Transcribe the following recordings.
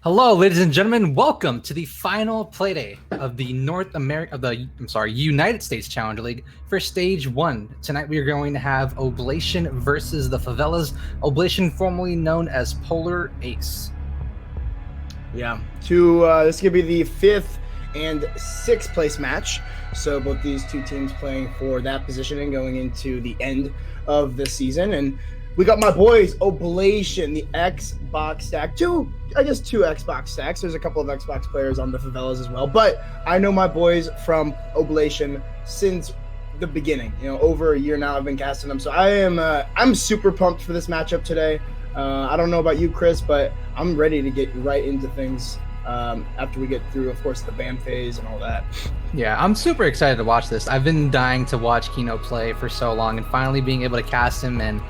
Hello, ladies and gentlemen. Welcome to the final playday of the United States Challenger League for Stage 1. Tonight we are going to have Oblation versus the Favelas. Oblation, formerly known as Polar Ace. Yeah, this is going to be the 5th and 6th place match. So both these two teams playing for that positioning going into the end of the season. And we got my boys, Oblation, the Xbox stack. Two Xbox stacks. There's a couple of Xbox players on the Favelas as well. But I know my boys from Oblation since the beginning. Over a year now I've been casting them. So I'm super pumped for this matchup today. I don't know about you, Chris, but I'm ready to get right into things after we get through, of course, the ban phase and all that. Yeah, I'm super excited to watch this. I've been dying to watch Kino play for so long, and finally being able to cast him. And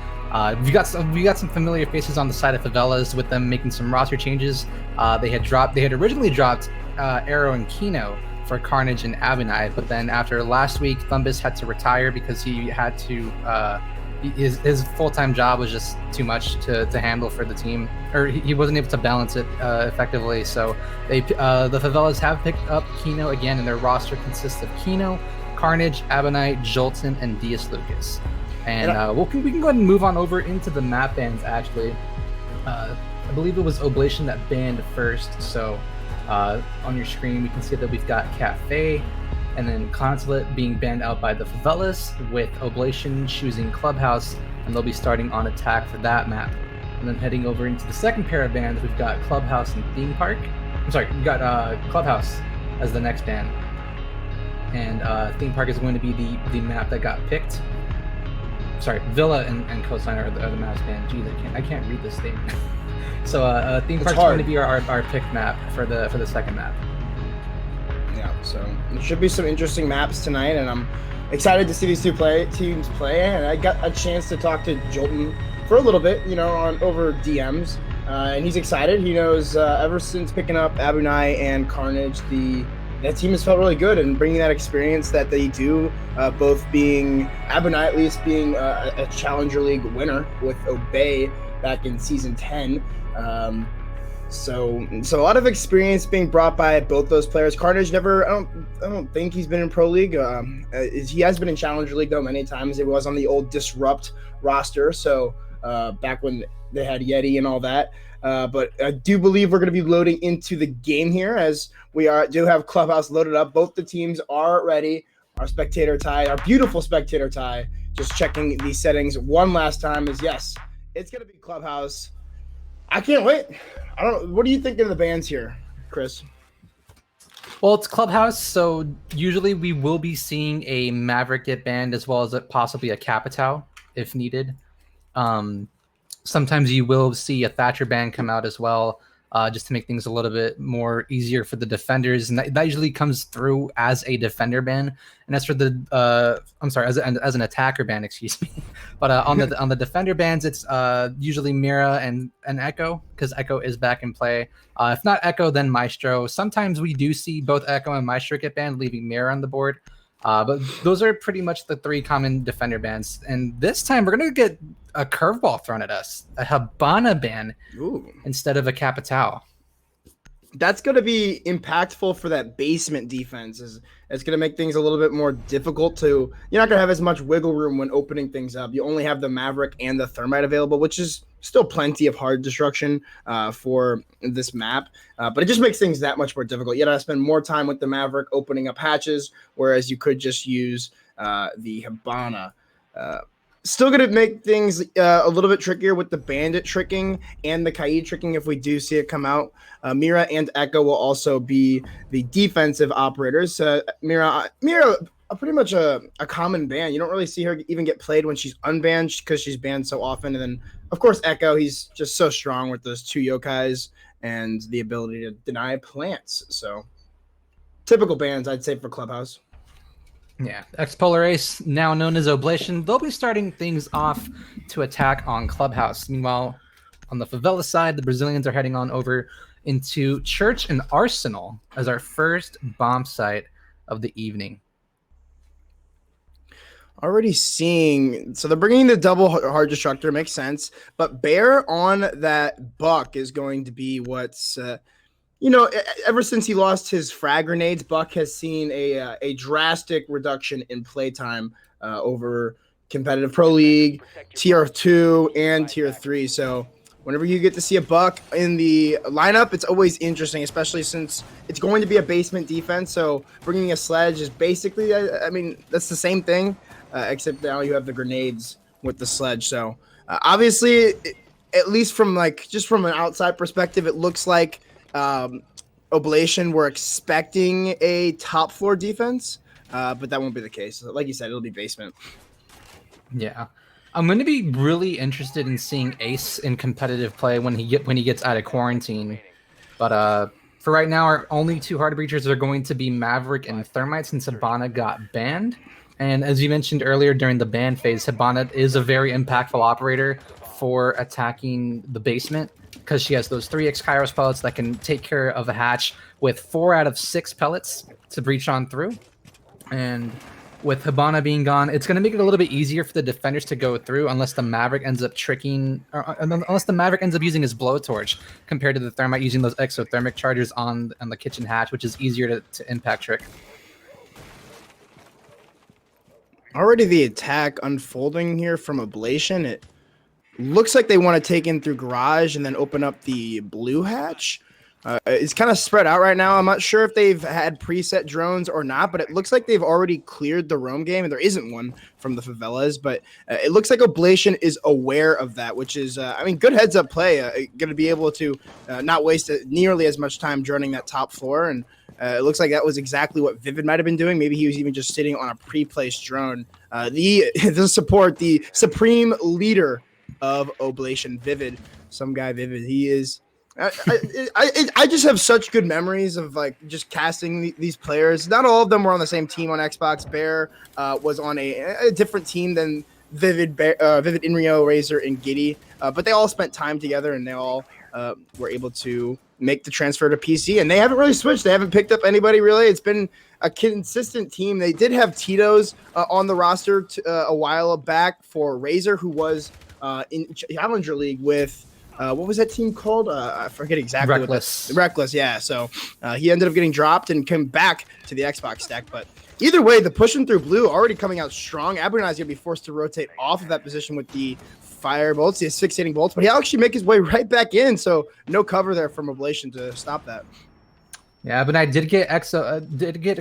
we got some familiar faces on the side of Favelas with them making some roster changes. They had originally dropped Arrow and Kino for Carnage and Abinai, but then after last week, Thumbus had to retire because he had to. His full-time job was just too much to handle for the team, or he wasn't able to balance it effectively. So the Favelas have picked up Kino again, and their roster consists of Kino, Carnage, Abinai, Jolton, and Diaz Lucas. And we can go ahead and move on over into the map bans. Actually, I believe it was Oblation that banned first. So on your screen, we can see that we've got Cafe, and then Consulate being banned out by the Favelas, with Oblation choosing Clubhouse, and they'll be starting on attack for that map. And then heading over into the second pair of bans, we've got Clubhouse and Theme Park. I'm sorry, we've got Clubhouse as the next ban. And Theme Park is going to be the map that got picked. Sorry, Villa and Cosigner are the maps banned. Jeez, I can't read this thing. So Theme Park is going to be our picked map for the second map. Yeah, so there should be some interesting maps tonight, and I'm excited to see these two teams play. And I got a chance to talk to Jolton for a little bit, over DMs, and he's excited. He knows ever since picking up Abunai and Carnage, that team has felt really good, and bringing that experience that they do, both being Abunai at least being a Challenger League winner with Obey back in Season 10. So a lot of experience being brought by both those players. Carnage I don't think he's been in Pro League. He has been in Challenger League though many times. He was on the old Disrupt roster, so back when they had Yeti and all that. But I do believe we're going to be loading into the game here, as we do have Clubhouse loaded up. Both the teams are ready. Our beautiful spectator tie, just checking the settings one last time, is yes, it's going to be Clubhouse. I can't wait. What do you think of the bans here, Chris? Well, it's Clubhouse, so usually we will be seeing a Maverick get banned, as well as possibly a Capitao if needed. Sometimes you will see a Thatcher ban come out as well, just to make things a little bit more easier for the defenders, and that usually comes through as a defender ban. And as for the as an attacker ban, excuse me. But on the defender bans, it's usually Mira and Echo, because Echo is back in play. If not Echo, then Maestro. Sometimes we do see both Echo and Maestro get banned, leaving Mira on the board. But those are pretty much the three common defender bans. And this time we're going to get a curveball thrown at us, a Habana ban. Ooh. Instead of a Capitao. That's going to be impactful for that basement defense. It's going to make things a little bit more difficult you're not going to have as much wiggle room when opening things up. You only have the Maverick and the Thermite available, which is still plenty of hard destruction for this map. But it just makes things that much more difficult. You got to spend more time with the Maverick opening up hatches, whereas you could just use the Habana. Still going to make things a little bit trickier with the Bandit tricking and the Kaid tricking if we do see it come out. Mira and Echo will also be the defensive operators. Mira, pretty much a common ban. You don't really see her even get played when she's unbanned, because she's banned so often. And then, of course, Echo, he's just so strong with those two yokais and the ability to deny plants. So typical bans, I'd say, for Clubhouse. Yeah, ex-Polar Ace, now known as Oblation, they'll be starting things off to attack on Clubhouse. Meanwhile, on the Favela side, the Brazilians are heading on over into Church and Arsenal as our first bomb site of the evening. Already seeing, so they're bringing the double hard destructor, makes sense, but Bear on that Buck is going to be what's ever since he lost his frag grenades, Buck has seen a drastic reduction in playtime over competitive pro league, tier 2 and tier 3. So whenever you get to see a Buck in the lineup, it's always interesting, especially since it's going to be a basement defense. So bringing a sledge is basically, I mean, that's the same thing, except now you have the grenades with the sledge. So obviously, at least from just from an outside perspective, it looks like Oblation were expecting a top floor defense, but that won't be the case. Like you said, it'll be basement. Yeah. I'm going to be really interested in seeing Ace in competitive play when he gets out of quarantine. But for right now, our only two hard breachers are going to be Maverick and Thermite since Hibana got banned. And as you mentioned earlier during the ban phase, Hibana is a very impactful operator for attacking the basement because she has those 3x Kairos pellets that can take care of a hatch with 4 out of 6 pellets to breach on through. And with Hibana being gone, it's going to make it a little bit easier for the defenders to go through unless the Maverick ends up unless the Maverick ends up using his blowtorch compared to the Thermite using those exothermic chargers on the kitchen hatch, which is easier to impact trick. Already the attack unfolding here from Oblation. It looks like they want to take in through garage and then open up the blue hatch. It's kind of spread out right now. I'm not sure if they've had preset drones or not, but it looks like they've already cleared the roam game, and there isn't one from the favelas. But it looks like Oblation is aware of that, which is, good heads-up play. Going to be able to not waste nearly as much time droning that top floor, and it looks like that was exactly what Vivid might have been doing. Maybe he was even just sitting on a pre-placed drone. The support, the supreme leader of Oblation, Vivid, some guy Vivid, he is... I just have such good memories of just casting these players. Not all of them were on the same team on Xbox. Bear was on a different team than Vivid, Vivid Inrio, Razor, and Giddy, but they all spent time together and they all were able to make the transfer to PC. And they haven't really switched. They haven't picked up anybody really. It's been a consistent team. They did have Tito's on the roster a while back for Razor, who was in Challenger League with. What was that team called? I forget exactly. Reckless. Reckless, yeah. So he ended up getting dropped and came back to the Xbox stack. But either way, the pushing through blue already coming out strong. Abunai is going to be forced to rotate off of that position with the fire bolts, the asphyxiating bolts. But he'll actually make his way right back in. So no cover there from Oblation to stop that. Yeah, but I did get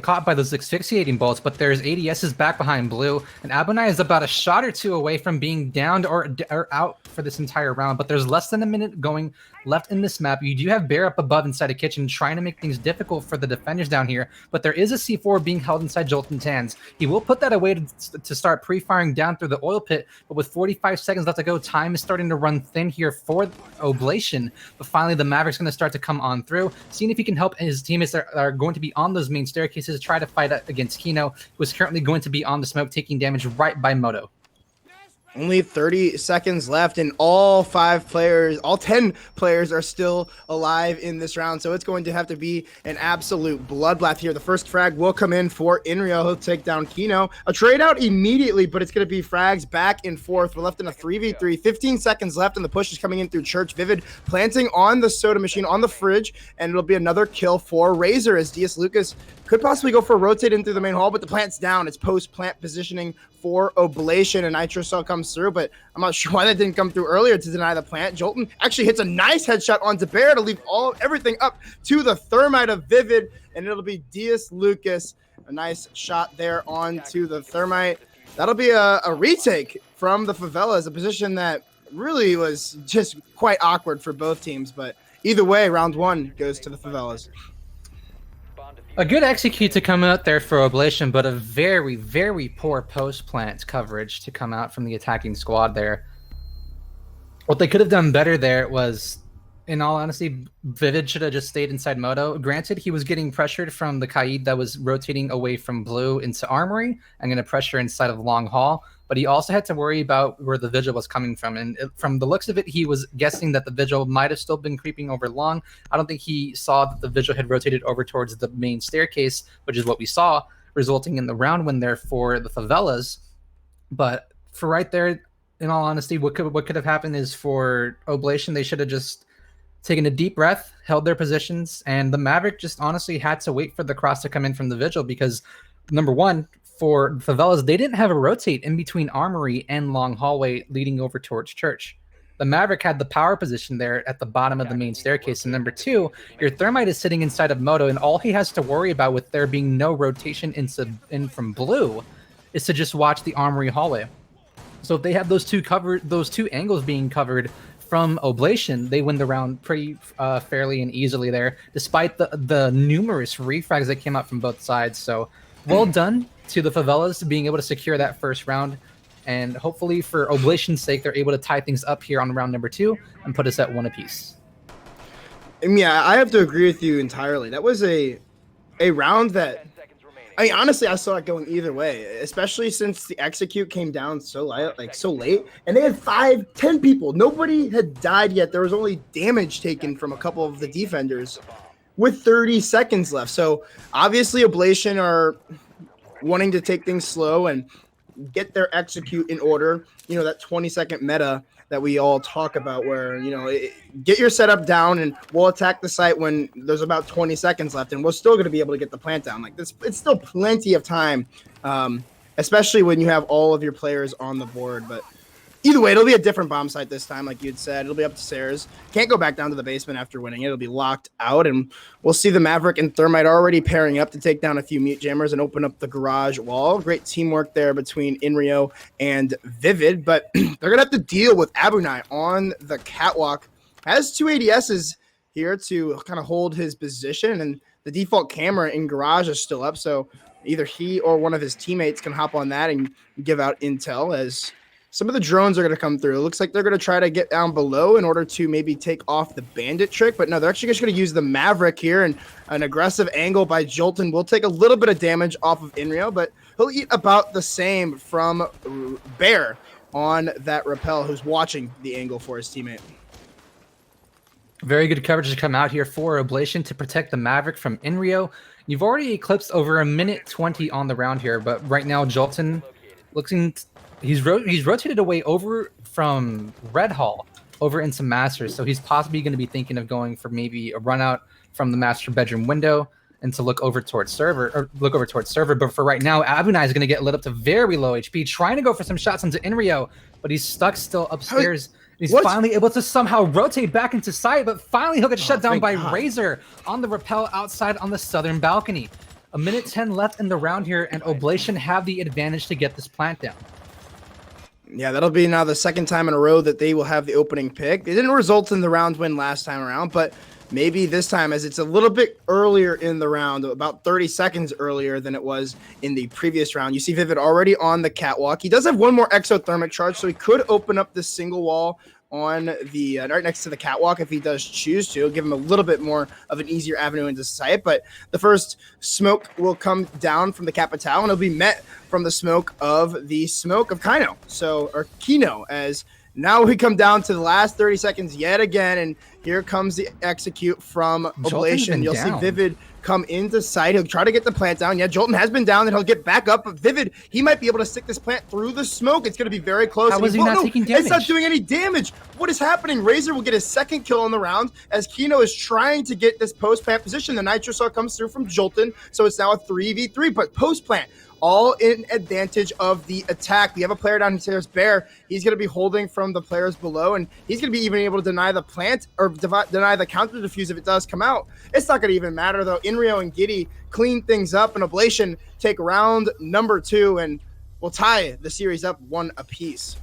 caught by those asphyxiating bolts, but there's ADSs back behind blue, and Abunai is about a shot or two away from being downed or out for this entire round, but there's less than a minute going left in this map. You do have Bear up above inside a kitchen trying to make things difficult for the defenders down here, but there is a C4 being held inside Jolton's hands. He will put that away to start pre-firing down through the oil pit, but with 45 seconds left to go, time is starting to run thin here for Oblation, but finally the Maverick's going to start to come on through, seeing if he can help his teammates that are going to be on those main staircases to try to fight against Kino, who is currently going to be on the smoke, taking damage right by Moto. Only 30 seconds left, and all 10 players are still alive in this round, so it's going to have to be an absolute bloodbath here. The first frag will come in for Inrio. He'll take down Kino. A trade out immediately, but it's going to be frags back and forth. We're left in a 3v3. 15 seconds left, and the push is coming in through Church. Vivid planting on the soda machine, on the fridge, and it'll be another kill for Razor as DS Lucas could possibly go for a rotate in through the main hall, but the plant's down. It's post-plant positioning for Oblation, and Nitro Cell comes through, but I'm not sure why that didn't come through earlier to deny the plant. Jolton actually hits a nice headshot onto Bear to leave everything up to the Thermite of Vivid, and it'll be DS Lucas. A nice shot there onto the Thermite. That'll be a retake from the favelas, a position that really was just quite awkward for both teams, but either way, round one goes to the favelas. A good execute to come out there for Oblation, but a very, very poor post-plant coverage to come out from the attacking squad there. What they could have done better there was, in all honesty, Vivid should have just stayed inside Moto. Granted, he was getting pressured from the Kaid that was rotating away from blue into Armory and going to pressure inside of Long Hall, but he also had to worry about where the Vigil was coming from. And from the looks of it, he was guessing that the Vigil might have still been creeping over long. I don't think he saw that the Vigil had rotated over towards the main staircase, which is what we saw, resulting in the round win there for the favelas. But for right there, in all honesty, what could have happened is for Oblation, they should have just taking a deep breath, held their positions, and the Maverick just honestly had to wait for the cross to come in from the Vigil because, number one, for Favelas, they didn't have a rotate in between Armory and Long Hallway leading over towards Church. The Maverick had the power position there at the bottom of the main staircase. And number two, your Thermite is sitting inside of Moto, and all he has to worry about with there being no rotation in from blue is to just watch the Armory hallway. So if they have those two angles being covered from Oblation, they win the round pretty fairly and easily there, despite the numerous refrags that came out from both sides. So well done to the Favelas being able to secure that first round. And hopefully for Oblation's sake, they're able to tie things up here on round number 2 and put us at 1 apiece. Yeah, I have to agree with you entirely. That was a round that, I mean, honestly, I saw it going either way, especially since the execute came down so late, and they had 5-10 people. Nobody had died yet. There was only damage taken from a couple of the defenders with 30 seconds left. So obviously Oblation are wanting to take things slow and get their execute in order. You know, that 20-second meta that we all talk about where, you know, get your setup down and we'll attack the site when there's about 20 seconds left and we're still going to be able to get the plant down. Like this, it's still plenty of time, especially when you have all of your players on the board. But either way, it'll be a different bomb site this time, like you'd said. It'll be up to Sayers. Can't go back down to the basement after winning it. It'll be locked out, and we'll see the Maverick and Thermite already pairing up to take down a few mute jammers and open up the garage wall. Great teamwork there between Inrio and Vivid, but they're going to have to deal with Abunai on the catwalk. Has 2 ADSs here to kind of hold his position, and the default camera in garage is still up, so either he or one of his teammates can hop on that and give out intel as some of the drones are going to come through. It looks like they're going to try to get down below in order to maybe take off the bandit trick. But no, they're actually just going to use the Maverick here, and an aggressive angle by Jolton will take a little bit of damage off of Inrio, but he'll eat about the same from Bear on that rappel, who's watching the angle for his teammate. Very good coverage to come out here for Oblation to protect the Maverick from Inrio. You've already eclipsed over 1:20 on the round here, but right now Jolton looking... He's rotated away over from Red Hall over into Masters, so he's possibly going to be thinking of going for maybe a run out from the master bedroom window and to look over towards server. But for right now, Abunai is going to get lit up to very low HP, trying to go for some shots into Inrio, but he's stuck still upstairs. He's finally able to somehow rotate back into sight, but finally he'll get shut down by Razor on the rappel outside on the southern balcony. 1:10 left in the round here, and Oblation have the advantage to get this plant down. Yeah, that'll be now the second time in a row that they will have the opening pick. It didn't result in the round win last time around, but maybe this time, as it's a little bit earlier in the round, about 30 seconds earlier than it was in the previous round. You see Vivid already on the catwalk. He does have one more exothermic charge, so he could open up this single wall on the right next to the catwalk if he does choose to. It'll give him a little bit more of an easier avenue into sight, but the first smoke will come down from the Capital, and it'll be met from the smoke of Kino. Or Kino, as now we come down to the last 30 seconds yet again, and here comes the execute from Oblation. You'll see Vivid come into sight. He'll try to get the plant down. Yeah, Jolton has been down, and he'll get back up. But Vivid, he might be able to stick this plant through the smoke. It's going to be very close. How is he not taking damage? It's not doing any damage. What is happening? Razor will get his second kill on the round as Kino is trying to get this post-plant position. The Nitro Saw comes through from Jolton, so it's now a 3v3, but post-plant, all in advantage of the attack. We have a player down here, Bear. He's going to be holding from the players below, and he's going to be even able to deny the plant or deny the counter defuse if it does come out. It's not going to even matter, though. Inrio and Giddy clean things up, and Oblation take round number 2, and will tie the series up 1 apiece.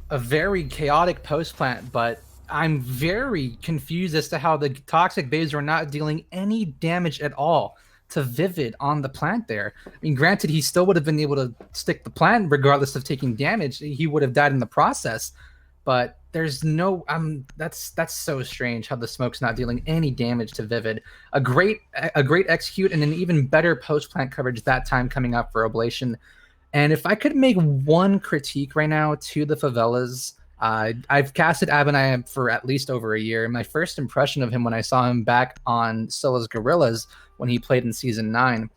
A very chaotic post plant, but I'm very confused as to how the toxic babes were not dealing any damage at all to Vivid on the plant there. I mean, granted, he still would have been able to stick the plant regardless of taking damage. He would have died in the process, but there's no that's so strange how the smoke's not dealing any damage to Vivid. A great execute and an even better post plant coverage that time coming up for Oblation. And if I could make one critique right now to the Favelas, I've casted Abunai for at least over a year. My first impression of him when I saw him back on Scylla's Gorillas when he played in Season 9,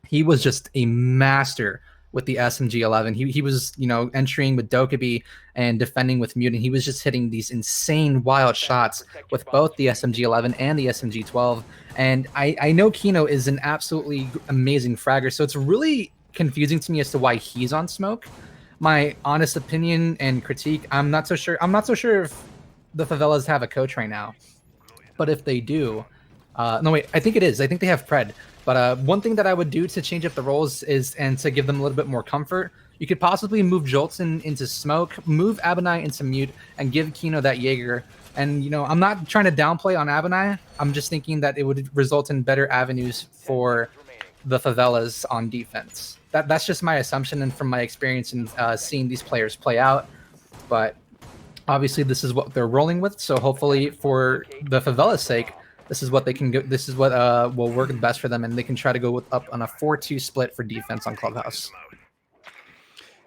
he was just a master with the SMG11. He was, you know, entering with Dokkaebi and defending with Mute, and he was just hitting these insane wild shots with both the SMG11 and the SMG12. And I know Kino is an absolutely amazing fragger, so it's really confusing to me as to why he's on smoke. My honest opinion and critique, I'm not so sure if the Favelas have a coach right now. But if they do, no wait, I think it is. I think they have Pred. But one thing that I would do to change up the roles is, and to give them a little bit more comfort, you could possibly move Jolton into smoke, move Abonai into mute, and give Kino that Jaeger. And, you know, I'm not trying to downplay on Abonai. I'm just thinking that it would result in better avenues for the Favelas on defense. That's just my assumption and from my experience in seeing these players play out. But obviously, this is what they're rolling with. So hopefully, for the Favela's sake, this is what they can go. This is what will work best for them, and they can try to go up on a 4-2 split for defense on Clubhouse.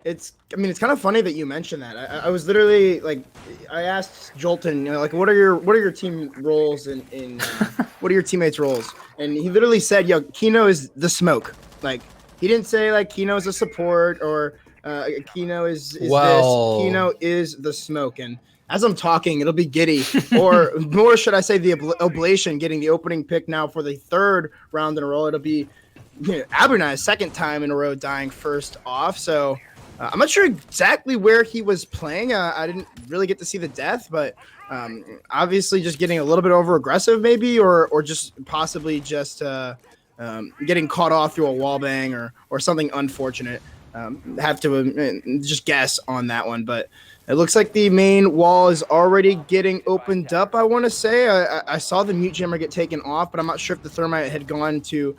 I mean, it's kind of funny that you mentioned that. I was literally like, I asked Jolton, you know, like, what are your team roles in what are your teammates' roles? And he literally said, yo, Kino is the smoke. Like, he didn't say like Kino is a support or Kino is this. Kino is the smoke. And as I'm talking, it'll be Giddy, or more should I say the Oblation getting the opening pick now for the third round in a row. It'll be, you know, Abernai's second time in a row dying first off. So I'm not sure exactly where he was playing. I didn't really get to see the death, but obviously just getting a little bit over aggressive maybe, or just possibly just getting caught off through a wall bang or something unfortunate. Have to just guess on that one, but it looks like the main wall is already getting opened up. I want to say I saw the mute jammer get taken off, but I'm not sure if the thermite had gone to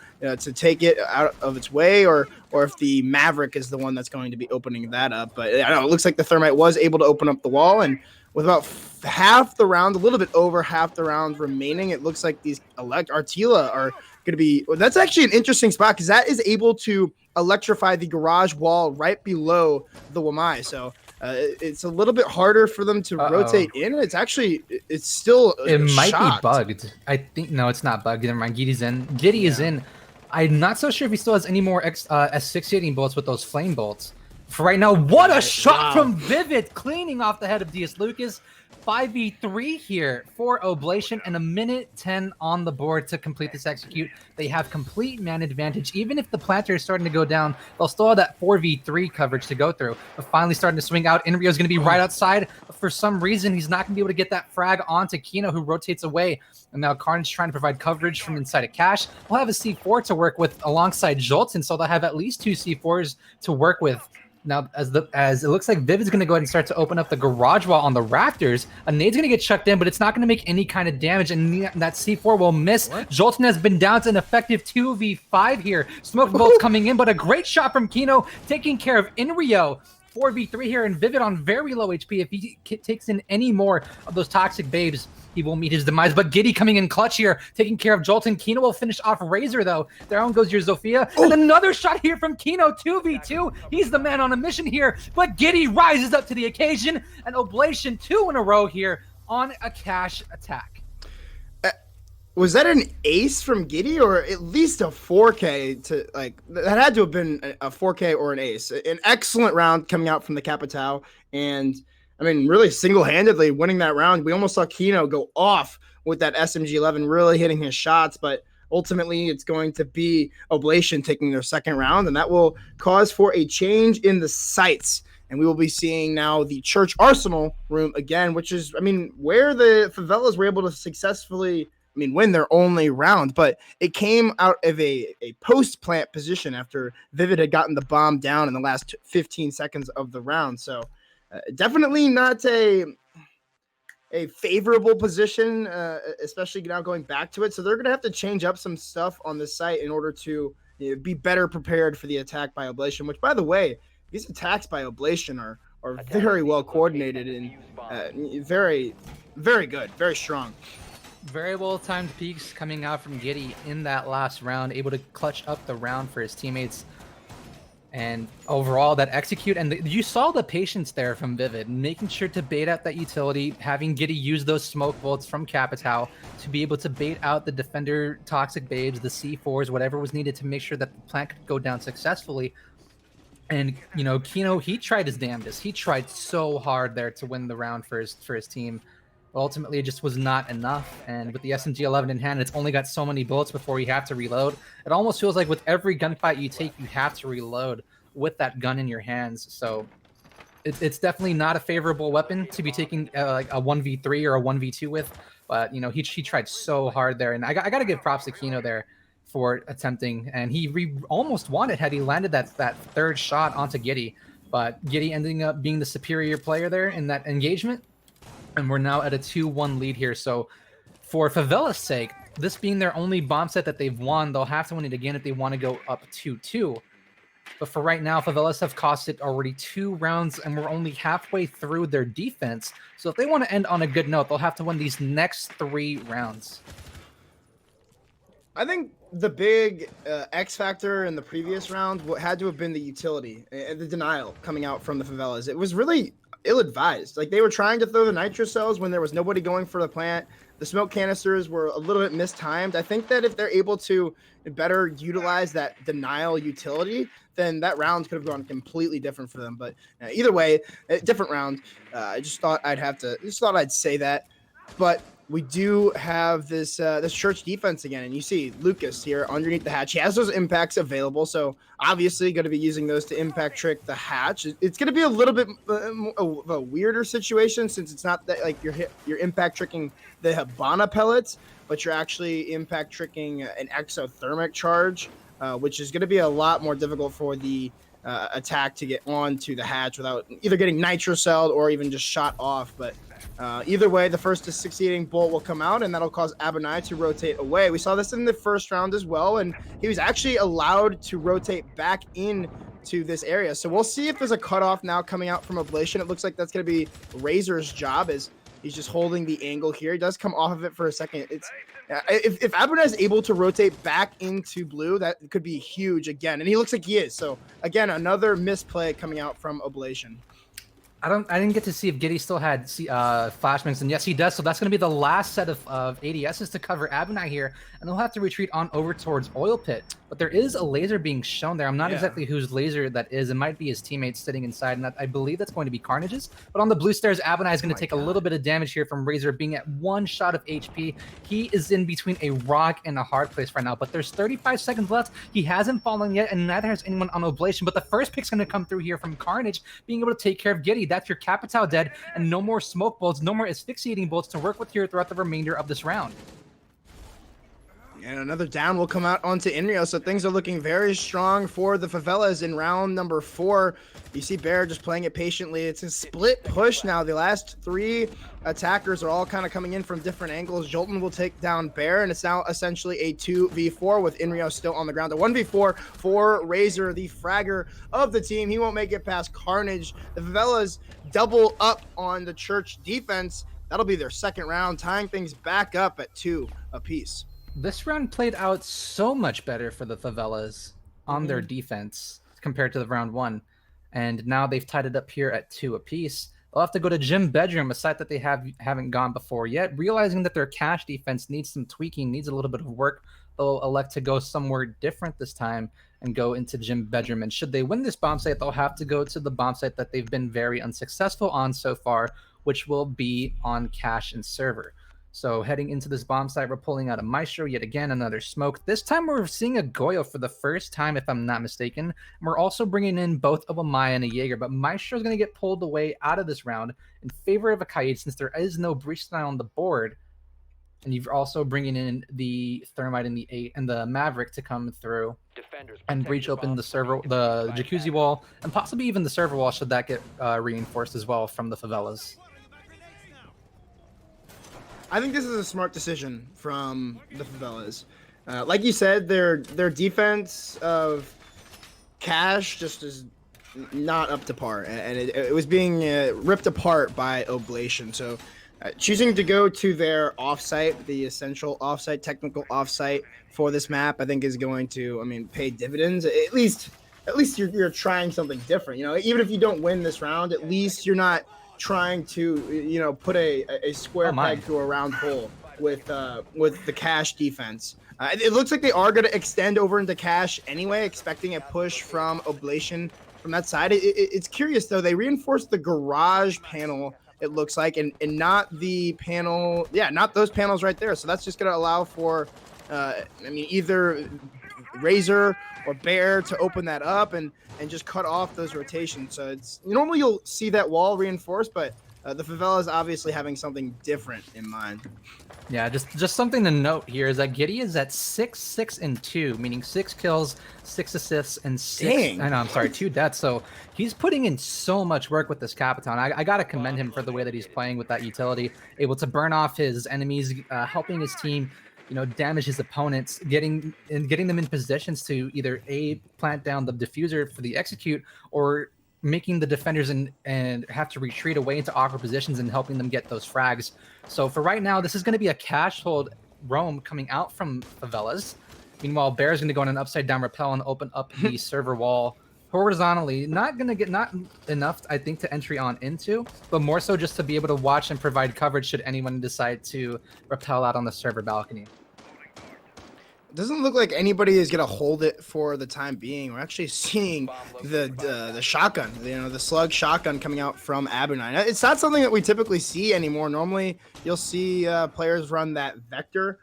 take it out of its way, or if the Maverick is the one that's going to be opening that up. But I don't know, it looks like the thermite was able to open up the wall, and with about half the round, a little bit over half the round remaining, it looks like these Artila are going to be. Well, that's actually an interesting spot because that is able to electrify the garage wall right below the Wamai. So it's a little bit harder for them to rotate in. It's still it might shocked. be bugged. I think no, it's not bugged. Never mind. Giddy's in. Giddy is in. I'm not so sure if he still has any more asphyxiating bullets with those flame bolts. For right now, what a shot from Vivid, cleaning off the head of DS Lucas. 5v3 here for Oblation, and 1:10 on the board to complete this execute. They have complete man advantage. Even if the planter is starting to go down, they'll still have that 4v3 coverage to go through. But finally starting to swing out. Inrio is going to be right outside. But for some reason, he's not going to be able to get that frag onto Kino, who rotates away. And now Carnage trying to provide coverage from inside of Cash. We'll have a C4 to work with alongside Jolton, so they'll have at least 2 C4s to work with. Now, as it looks like Vivid's going to go ahead and start to open up the garage wall on the rafters, a nade's going to get chucked in, but it's not going to make any kind of damage, and that C4 will miss. Jolton has been down to an effective 2v5 here. Smoke bolts coming in, but a great shot from Kino, taking care of Inrio. 4v3 here, and Vivid on very low HP. If he takes in any more of those toxic babes, he will meet his demise. But Giddy coming in clutch here, taking care of Jolton. Kino will finish off Razor, though. Down goes your Zofia. And another shot here from Kino, 2v2. He's the man on a mission here. But Giddy rises up to the occasion. And Oblation 2 in a row here on a Cash attack. Was that an ace from Giddy, or at least a 4K to like that had to have been a 4K or an ace? An excellent round coming out from the Capitao, and I mean, really single-handedly winning that round. We almost saw Kino go off with that SMG11, really hitting his shots, but ultimately it's going to be Oblation taking their second round, and that will cause for a change in the sights. And we will be seeing now the Church Arsenal room again, which is, I mean, where the Favelas were able to successfully win their only round, but it came out of a post-plant position after Vivid had gotten the bomb down in the last 15 seconds of the round. So definitely not a favorable position, especially now going back to it. So they're going to have to change up some stuff on the site in order to be better prepared for the attack by Oblation, which, by the way, these attacks by Oblation are very well coordinated and very, very good, very strong. Very well-timed peaks coming out from Giddy in that last round, able to clutch up the round for his teammates. And overall, that execute, and you saw the patience there from Vivid, making sure to bait out that utility, having Giddy use those smoke bolts from Capitao to be able to bait out the defender toxic babes, the C4s, whatever was needed to make sure that the plant could go down successfully. And Kino, he tried his damnedest. He tried so hard there to win the round for his team. But ultimately, it just was not enough. And with the SMG-11 in hand, it's only got so many bullets before you have to reload. It almost feels like with every gunfight you take, you have to reload with that gun in your hands. So it's definitely not a favorable weapon to be taking like a 1v3 or a 1v2 with. But he tried so hard there, and I got to give props to Kino there for attempting, and he almost won it had he landed that third shot onto Giddy. But Giddy ending up being the superior player there in that engagement, and we're now at a 2-1 lead here. So for Favela's sake, this being their only bomb set that they've won, they'll have to win it again if they want to go up 2-2. But for right now, Favelas have costed already 2 rounds, and we're only halfway through their defense. So if they want to end on a good note, they'll have to win these next 3 rounds. I think the big X factor in the previous round had to have been the utility and the denial coming out from the Favelas. It was really ill-advised. Like, they were trying to throw the nitro cells when there was nobody going for the plant. The smoke canisters were a little bit mistimed. I think that if they're able to better utilize that denial utility, then that round could have gone completely different for them. But either way, different round. I just thought I'd say that. But we do have this church defense again, and you see Lucas here underneath the hatch. He has those impacts available, so obviously going to be using those to impact trick the hatch. It's going to be a little bit of a weirder situation, since it's not that like you're impact tricking the Habana pellets, but you're actually impact tricking an exothermic charge, which is going to be a lot more difficult for the attack to get onto the hatch without either getting nitro celled or even just shot off. But either way, the first succeeding bolt will come out, and that'll cause Abonai to rotate away. We saw this in the first round as well, and he was actually allowed to rotate back in to this area. So we'll see if there's a cutoff now coming out from Oblation. It looks like that's going to be Razor's job, as he's just holding the angle here. He does come off of it for a second. It's if Abonai is able to rotate back into blue, that could be huge again. And he looks like he is. So again, another misplay coming out from Oblation. I didn't get to see if Giddy still had flashbangs, and yes, he does. So that's going to be the last set of ADSs to cover Abonai here, and they'll have to retreat on over towards Oil Pit. But there is a laser being shown there. I'm not exactly whose laser that is. It might be his teammates sitting inside, and I believe that's going to be Carnage's. But on the blue stairs, Abonai is going to take a little bit of damage here from Razor, being at 1 shot of HP. He is in between a rock and a hard place right now, but there's 35 seconds left. He hasn't fallen yet, and neither has anyone on Oblation. But the first pick's going to come through here from Carnage, being able to take care of Giddy. That's your Capital dead, and no more smoke bolts, no more asphyxiating bolts to work with here throughout the remainder of this round. And another down will come out onto Inrio, so things are looking very strong for the Favelas in round number 4. You see Bear just playing it patiently. It's a split push now. The last 3 attackers are all kind of coming in from different angles. Jolton will take down Bear, and it's now essentially a 2v4 with Inrio still on the ground. A 1v4 for Razor, the fragger of the team. He won't make it past Carnage. The Favelas double up on the Church defense. That'll be their second round, tying things back up at 2 apiece. This round played out so much better for the Favelas on their defense compared to the round 1. And now they've tied it up here at 2 apiece. They'll have to go to Gym Bedroom, a site that they haven't gone before yet. Realizing that their cash defense needs some tweaking, needs a little bit of work, they'll elect to go somewhere different this time and go into Gym Bedroom. And should they win this bomb site, they'll have to go to the bomb site that they've been very unsuccessful on so far, which will be on Cash and Server. So heading into this bomb site, we're pulling out a Maestro, yet again, another smoke. This time we're seeing a Goyo for the first time, if I'm not mistaken. We're also bringing in both of a Maya and a Jaeger, but Maestro is going to get pulled away out of this round in favor of a Kaid, since there is no breach style on the board. And you're also bringing in the Thermite and the 8 and the Maverick to come through and breach open the jacuzzi wall, and possibly even the server wall should that get reinforced as well from the Favelas. I think this is a smart decision from the Favelas. Like you said, their defense of Cash just is not up to par, and it was being ripped apart by Oblation. So choosing to go to their offsite, the essential offsite, technical offsite for this map, I think is going to, pay dividends. At least you're trying something different. Even if you don't win this round, at least you're not trying to put a square peg through a round hole with the Cash defense. It looks like they are going to extend over into Cash anyway, expecting a push from Oblation from that side. It's curious, though. They reinforced the garage panel, it looks like, and not the panel. Yeah, not those panels right there. So that's just going to allow for, either Razor or Bear to open that up and just cut off those rotations. So it's normally you'll see that wall reinforced, but the Favelas obviously having something different in mind. Yeah, just something to note here is that Giddy is at 6-6-2, meaning 6 kills, 6 assists, and 6. Dang. I know, I'm sorry, 2 deaths. So he's putting in so much work with this Capitan. I gotta commend him for the way that he's playing with that utility, able to burn off his enemies, helping his team, damage his opponents, getting them in positions to either plant down the diffuser for the execute, or making the defenders and have to retreat away into awkward positions and helping them get those frags. So for right now, this is going to be a cash hold roam coming out from Favelas. Meanwhile, Bear's going to go on an upside down rappel and open up the server wall horizontally. Not enough, I think, to entry on into, but more so just to be able to watch and provide coverage should anyone decide to rappel out on the server balcony. It doesn't look like anybody is going to hold it for the time being. We're actually seeing the shotgun, the slug shotgun coming out from Abunai. It's not something that we typically see anymore. Normally, you'll see players run that Vector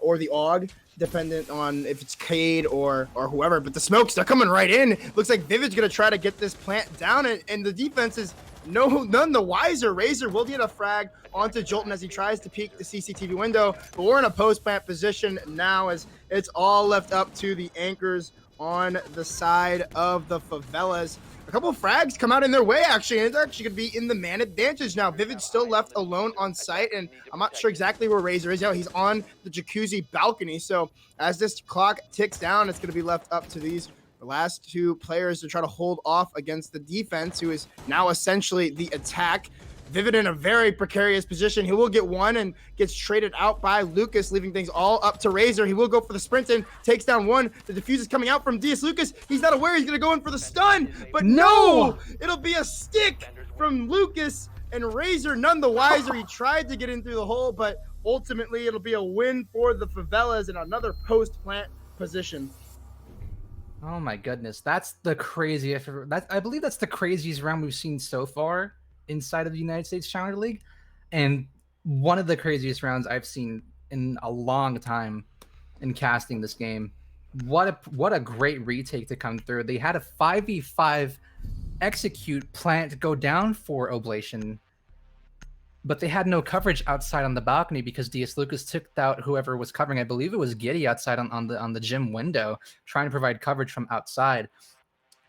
or the AUG, dependent on if it's Cade or whoever. But the smokes, they're coming right in. Looks like Vivid's going to try to get this plant down, and the defense is none the wiser. Razor will get a frag onto Jolton as he tries to peek the CCTV window, but we're in a post-plant position now as it's all left up to the anchors on the side of the Favelas. A couple of frags come out in their way, actually, and they're actually going to be in the man advantage now. Vivid's still left alone on site, and I'm not sure exactly where Razor is. He's on the jacuzzi balcony, so as this clock ticks down, it's going to be left up to the last 2 players to try to hold off against the defense, who is now essentially the attack. Vivid in a very precarious position. He will get one and gets traded out by Lucas, leaving things all up to Razor. He will go for the sprint and takes down one. The defuse is coming out from DS Lucas. He's not aware he's going to go in for the stun, but no! It'll be a stick from Lucas, and Razor none the wiser. He tried to get in through the hole, but ultimately it'll be a win for the Favelas in another post-plant position. Oh my goodness, that's the craziest. I believe that's the craziest round we've seen so far inside of the United States Challenger League, and one of the craziest rounds I've seen in a long time in casting this game. What a great retake to come through. They had a 5v5 execute plant go down for Oblation, but they had no coverage outside on the balcony because DS Lucas took out whoever was covering. I believe it was Giddy outside on the gym window, trying to provide coverage from outside.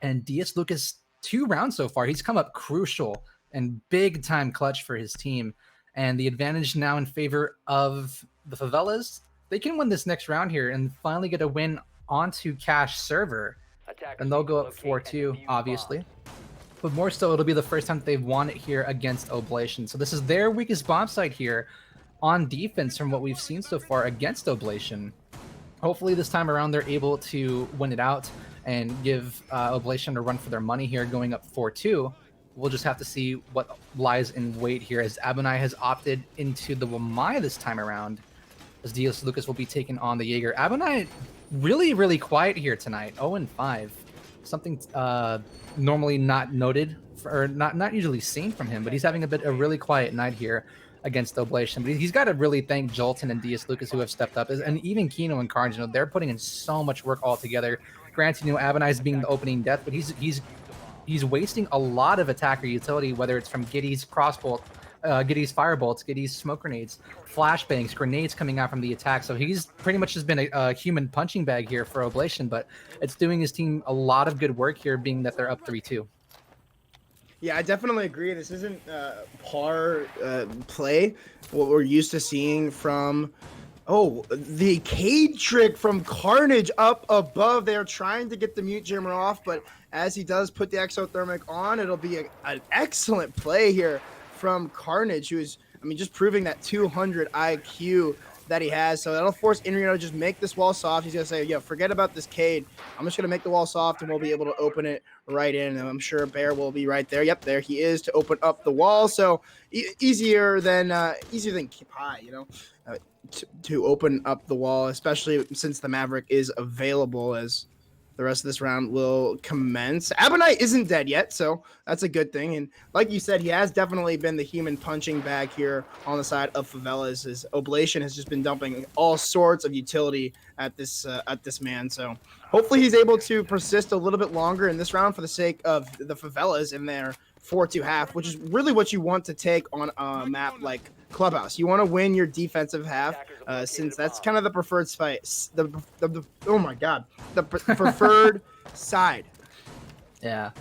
And DS Lucas, 2 rounds so far, he's come up crucial and big time clutch for his team. And the advantage now in favor of the Favelas. They can win this next round here and finally get a win onto Cash server. And they'll go up 4-2, obviously. But more so, it'll be the first time they've won it here against Oblation. So this is their weakest bomb site here on defense from what we've seen so far against Oblation. Hopefully this time around they're able to win it out and give Oblation a run for their money here, going up 4-2. We'll just have to see what lies in wait here, as Abunai has opted into the Wamai this time around, as DS Lucas will be taking on the Jaeger. Abunai really, really quiet here tonight, 0-5. Something normally not noted, or not usually seen from him, but he's having a really quiet night here against Oblation. But he's got to really thank Jolton and DS Lucas, who have stepped up, and even Kino and Carnage. They're putting in so much work all together. Granted, Abunai's being the opening death, but he's wasting a lot of attacker utility, whether it's from Giddy's crossbolt, Giddy's firebolts, Giddy's smoke grenades, flashbangs, grenades coming out from the attack. So he's pretty much just been a human punching bag here for Oblation, but it's doing his team a lot of good work here, being that they're up 3-2. Yeah, I definitely agree. This isn't par play, what we're used to seeing from... Oh, the Cade trick from Carnage up above. They're trying to get the mute jammer off, but as he does put the exothermic on, it'll be an excellent play here from Carnage, who is, just proving that 200 IQ that he has. So that'll force Inrio to just make this wall soft. He's going to say, yeah, forget about this Cade. I'm just going to make the wall soft, and we'll be able to open it right in. And I'm sure Bear will be right there. Yep, there he is to open up the wall. So easier than Kipai, to open up the wall, especially since the Maverick is available, as the rest of this round will commence. Abonite isn't dead yet, so that's a good thing. And like you said, he has definitely been the human punching bag here on the side of Favelas. His Oblation has just been dumping all sorts of utility at this man. So hopefully he's able to persist a little bit longer in this round for the sake of the Favelas in their 4-2 half, which is really what you want to take on a map like Clubhouse. You want to win your defensive half, since that's kind of the preferred fight. Oh my god, the preferred side. Yeah.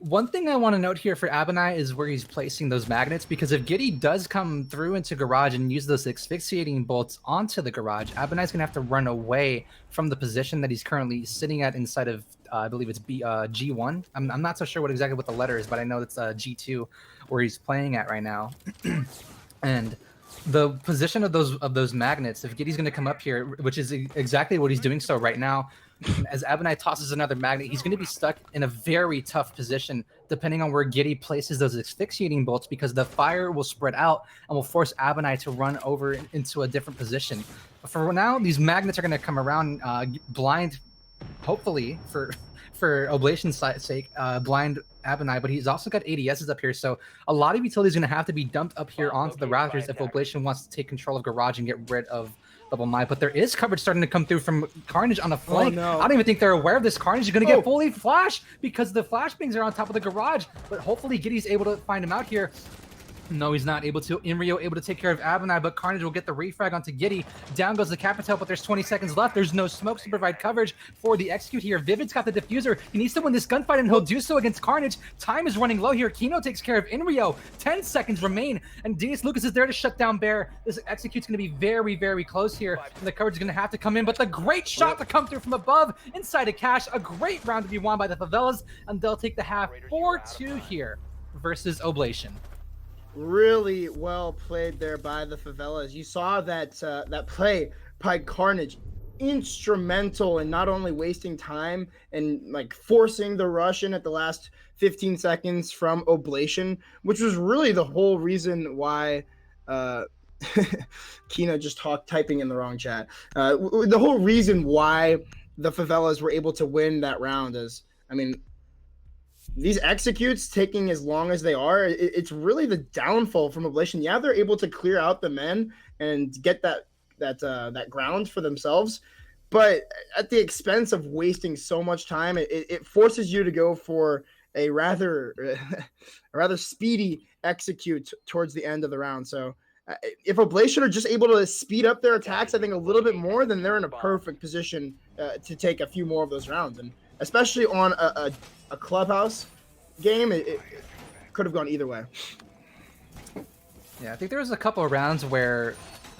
One thing I want to note here for Abonai is where he's placing those magnets, because if Giddy does come through into garage and use those asphyxiating bolts onto the garage, Abonai's going to have to run away from the position that he's currently sitting at inside of, I believe it's G1. I'm not so sure what the letter is, but I know it's G2 where he's playing at right now. And the position of those magnets, if Giddy's going to come up here, which is exactly what he's doing so right now, as Abonai tosses another magnet, he's going to be stuck in a very tough position depending on where Giddy places those asphyxiating bolts, because the fire will spread out and will force Abonai to run over into a different position. But for now, these magnets are going to come around blind, hopefully, for Oblation's sake, blind Abonai, but he's also got ADSs up here, so a lot of utility is going to have to be dumped up here onto the Raptors if Oblation wants to take control of Garage and get rid of Double Mai. But there is coverage starting to come through from Carnage on the flank. Oh, no. I don't even think they're aware of this. Carnage is going to get fully flashed because the flashbangs are on top of the Garage, but hopefully Giddy's able to find him out here. No, he's not able to. Inrio able to take care of Abonai, but Carnage will get the refrag onto Giddy. Down goes the Capital, but there's 20 seconds left. There's no smokes to provide coverage for the execute here. Vivid's got the diffuser. He needs to win this gunfight, and he'll do so against Carnage. Time is running low here. Kino takes care of Inrio. 10 seconds remain, and DS Lucas is there to shut down Bear. This execute's going to be very, very close here, and the coverage is going to have to come in, but the great shot to come through from above inside of Cash. A great round to be won by the Favelas, and they'll take the half 4-2 here versus Oblation. Really well played there by the Favelas. You saw that that play by Carnage, instrumental in not only wasting time and like forcing the rush in at the last 15 seconds from Oblation, which was really the whole reason why Kina just typing in the wrong chat. The whole reason why the Favelas were able to win that round is, I mean, these executes taking as long as they are, it's really the downfall from Oblation. Yeah, they're able to clear out the men and get that ground for themselves, but at the expense of wasting so much time, it forces you to go for a rather speedy execute towards the end of the round. So if Oblation are just able to speed up their attacks, I think a little bit more, then they're in a perfect position to take a few more of those rounds. And especially on a Clubhouse game, it could have gone either way. Yeah, I think there was a couple of rounds where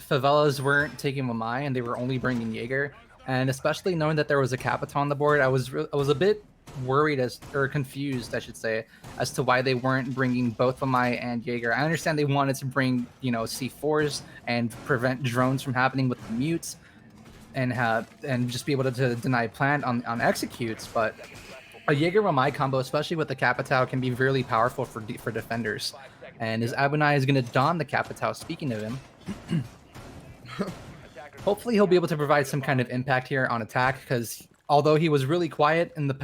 Favelas weren't taking Mamai and they were only bringing Jaeger, and especially knowing that there was a Capital on the board, I was a bit worried or confused, I should say, as to why they weren't bringing both Mamai and Jaeger. I understand they wanted to bring, C4s and prevent drones from happening with the mutes, and just be able to deny plant on executes, but a Jaeger Mamai combo, especially with the Capital, can be really powerful for defenders. And as Abonai is going to don the Capital, speaking of him, hopefully he'll be able to provide some kind of impact here on attack, because although he was really quiet in the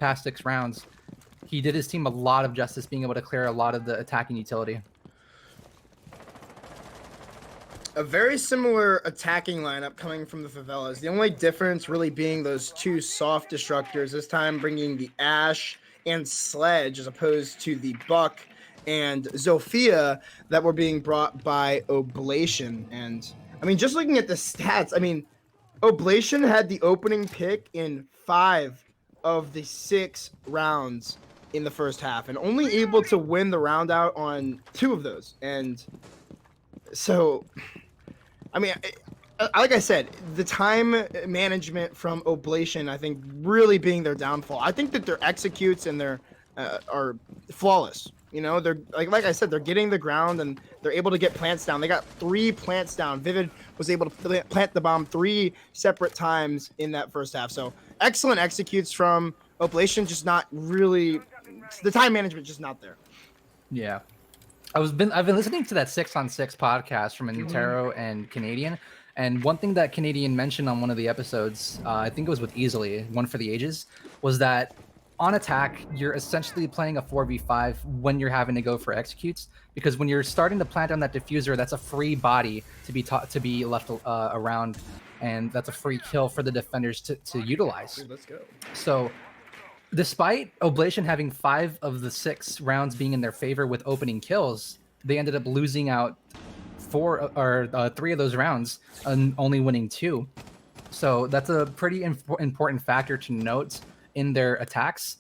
past 6 rounds, he did his team a lot of justice, being able to clear a lot of the attacking utility. A very similar attacking lineup coming from the Favelas. The only difference really being those 2 soft destructors, this time bringing the Ash and Sledge as opposed to the Buck and Zofia that were being brought by Oblation. And I mean, just looking at the stats, I mean, Oblation had the opening pick in 5 of the 6 rounds in the first half, and only able to win the round out on 2 of those. And so, I mean, like I said, the time management from Oblation, I think, really being their downfall. I think that their executes and their are flawless. They're like I said, they're getting the ground and they're able to get plants down. They got 3 plants down. Vivid was able to plant the bomb 3 separate times in that first half. So excellent executes from Oblation, just not really, the time management just not there. Yeah. I've been listening to that 6-on-6 podcast from Intero and Canadian, And one thing that Canadian mentioned on one of the episodes, I think it was with Easily, One for the Ages, was that on attack, you're essentially playing a 4v5 when you're having to go for executes, because when you're starting to plant down that diffuser, that's a free body to be left around, and that's a free kill for the defenders to utilize. Dude, let's go. So despite Oblation having 5 of the 6 rounds being in their favor with opening kills, they ended up losing out 3 of those rounds and only winning 2. So that's a pretty important factor to note in their attacks.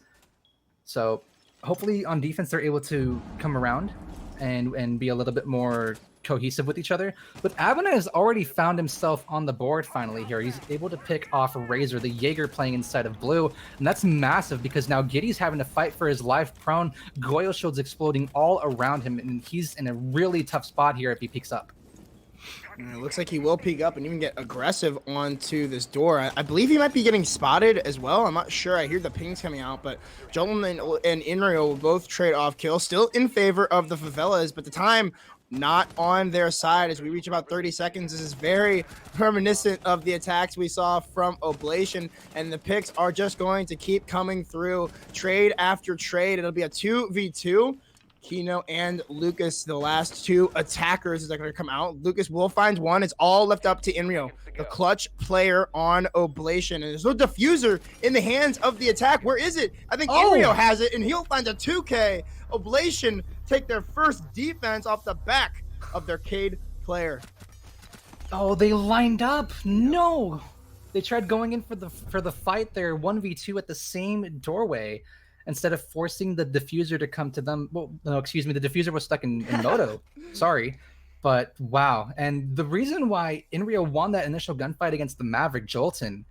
So hopefully on defense they're able to come around and be a little bit more cohesive with each other. But Abena has already found himself on the board finally here. He's able to pick off Razor, the Jaeger playing inside of blue, and that's massive because now Giddy's having to fight for his life prone. Goyle Shield's exploding all around him, and he's in a really tough spot here if he peeks up. It looks like he will peek up and even get aggressive onto this door. I believe he might be getting spotted as well. I'm not sure. I hear the pings coming out, but Jolton and Inrio will both trade off kills, still in favor of the Favelas, but the time not on their side as we reach about 30 seconds. This is very reminiscent of the attacks we saw from Oblation, and the picks are just going to keep coming through trade after trade. It'll be a 2v2. Kino and Lucas, the last 2 attackers, that are going to come out. Lucas will find one. It's all left up to Inrio, the clutch player on Oblation. And there's no diffuser in the hands of the attack. Where is it? I think Inrio has it, and he'll find a 2K. Oblation take their first defense off the back of their Cade player. Oh, they lined up. No. They tried going in for the fight there, 1v2 at the same doorway, instead of forcing the diffuser to come to them. Well, no, excuse me, the diffuser was stuck in Moto. Sorry. But wow. And the reason why Inrio won that initial gunfight against the Maverick Jolton,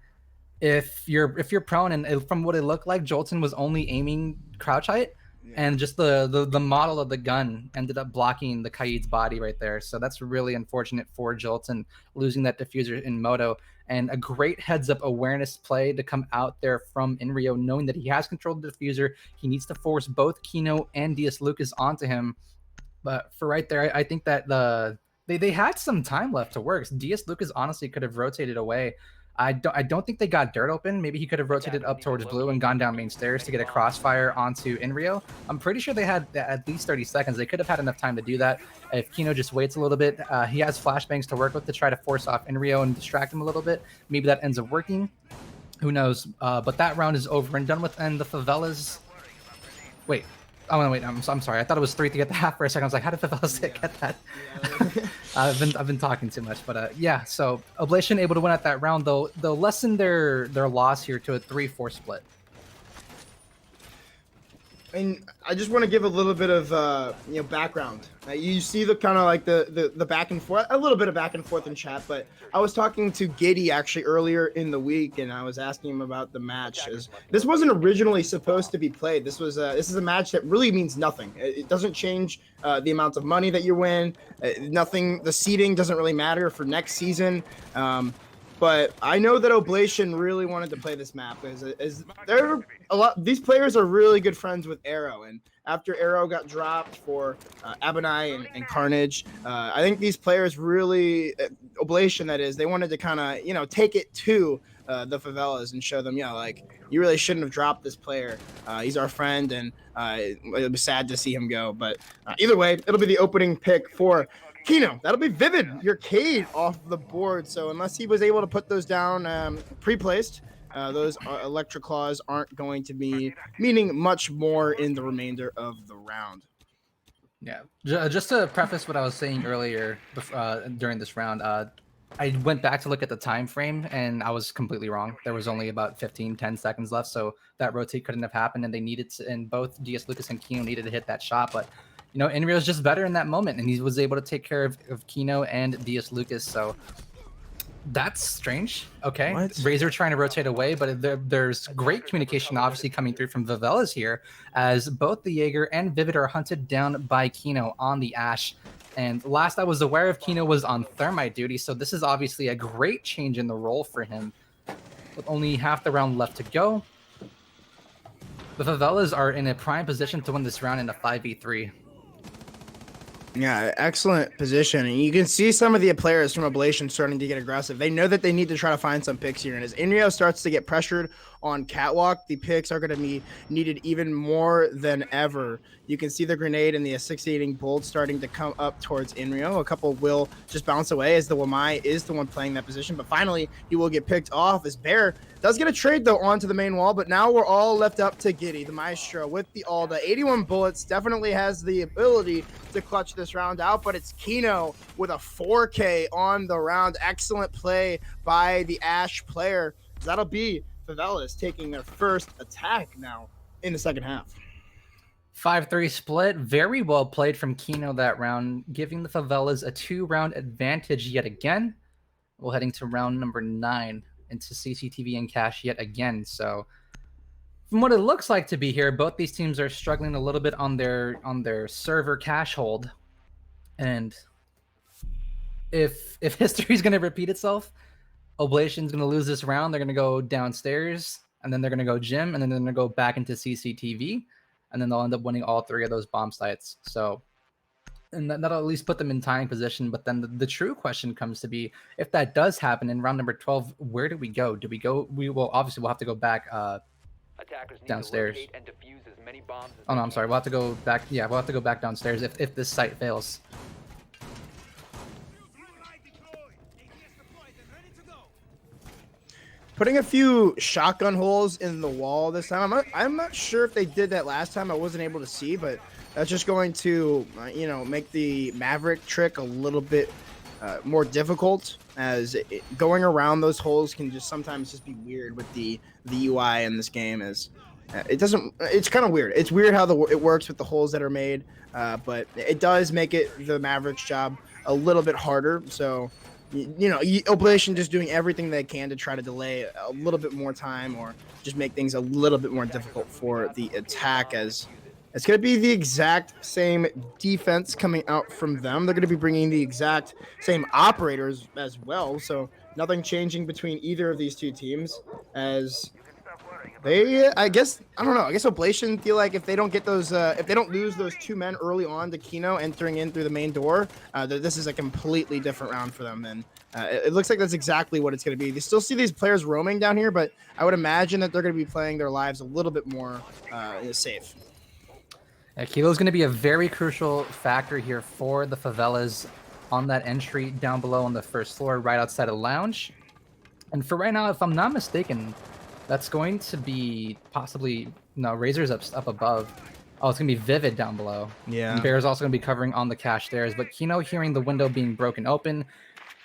if you're prone, and from what it looked like, Jolton was only aiming crouch height, and just the model of the gun ended up blocking the Kaid's body right there. So that's really unfortunate for Jolton losing that diffuser in Moto. And a great heads-up awareness play to come out there from Inrio, knowing that he has controlled the diffuser. He needs to force both Kino and DS Lucas onto him. But for right there, I think that they had some time left to work. DS Lucas honestly could have rotated away. I don't think they got dirt open. Maybe he could have rotated up towards blue and gone down main stairs to get a crossfire onto Inrio. I'm pretty sure they had at least 30 seconds. They could have had enough time to do that. If Kino just waits a little bit, he has flashbangs to work with to try to force off Inrio and distract him a little bit. Maybe that ends up working. Who knows? But that round is over and done with, and the Favelas... Wait. Oh, no, wait, I'm sorry. I thought it was 3 to get the half for a second. I was like, how did Favelas get that? I've been talking too much, but yeah. So Oblation able to win at that round, though. They'll lessen their loss here to a 3-4 split. And I just want to give a little bit of background. You see the kind of like the back and forth, a little bit of back and forth in chat. But I was talking to Giddy actually earlier in the week, and I was asking him about the match. This wasn't originally supposed to be played. This is a match that really means nothing. It doesn't change the amount of money that you win. Nothing. The seeding doesn't really matter for next season. But I know that Oblation really wanted to play this map as they're a lot. These players are really good friends with Arrow, and after Arrow got dropped for Abenai and Carnage, I think these players really, Oblation that is, they wanted to kind of take it to the Favelas and show them, like, you really shouldn't have dropped this player. He's our friend, and it was sad to see him go. But either way, it'll be the opening pick for Kino. That'll be Vivid, your Cade off the board. So unless he was able to put those down pre-placed, those Electric Claws aren't going to be meaning much more in the remainder of the round. Yeah, just to preface what I was saying earlier during this round, I went back to look at the time frame, and I was completely wrong. There was only about 10 seconds left, so that rotate couldn't have happened, and they needed to, and both DS Lucas and Kino needed to hit that shot, but Inrio's just better in that moment, and he was able to take care of Kino and DS Lucas, so that's strange. Okay, what? Razor trying to rotate away, but there's great communication obviously coming through from Favelas here, as both the Jaeger and Vivid are hunted down by Kino on the Ash. And last I was aware of, Kino was on Thermite duty, so this is obviously a great change in the role for him. With only half the round left to go, the Favelas are in a prime position to win this round in a 5v3. Yeah, excellent position. And you can see some of the players from Oblation starting to get aggressive. They know that they need to try to find some picks here. And as Inrio starts to get pressured on Catwalk, the picks are going to be needed even more than ever. You can see the grenade and the asphyxiating bolt starting to come up towards Inrio. A couple will just bounce away as the Wamai is the one playing that position. But finally, he will get picked off as Bear does get a trade, though, onto the main wall. But now we're all left up to Giddy, the Maestro, with the Alda. 81 bullets, definitely has the ability to clutch this round out, but it's Kino with a 4K on the round. Excellent play by the Ash player. That'll be Favelas taking their first attack now in the second half. 5-3 split. Very well played from Kino that round, giving the Favelas a 2-round advantage yet again. We're heading to round number 9 into CCTV and cash yet again. So from what it looks like to be here, both these teams are struggling a little bit on their server cash hold. And if history's going to repeat itself, Oblation's going to lose this round. They're going to go downstairs, and then they're going to go gym, and then they're going to go back into CCTV, and then they'll end up winning all 3 of those bomb sites. So, and that'll at least put them in tying position. But then the true question comes to be, if that does happen in round number 12, where do we go? Do we go? We'll have to go back downstairs. And defuse as many bombs as Oh no, I'm sorry. We'll have to go back. Yeah, we'll have to go back downstairs if this site fails. Putting a few shotgun holes in the wall this time. I'm not sure if they did that last time. I wasn't able to see, but that's just going to make the Maverick trick a little bit more difficult, as going around those holes can just sometimes just be weird with the UI in this game. As it's kind of weird. It's weird how it works with the holes that are made, but it does make the Maverick's job a little bit harder. So Oblation just doing everything they can to try to delay a little bit more time, or just make things a little bit more difficult for the attack, as it's going to be the exact same defense coming out from them. They're going to be bringing the exact same operators as well, so nothing changing between either of these two teams, as I guess Oblation feel like if they don't get those, if they don't lose those 2 men early on to Kino entering in through the main door, this is a completely different round for them. And it looks like that's exactly what it's going to be. They still see these players roaming down here, but I would imagine that they're going to be playing their lives a little bit more safe. Yeah, Kilo's going to be a very crucial factor here for the Favelas on that entry down below on the first floor, right outside of lounge. And for right now, if I'm not mistaken, that's going to be possibly Razor's up above. Oh, it's gonna be Vivid down below. Yeah. And Bear's also gonna be covering on the cache stairs. But Kino, hearing the window being broken open,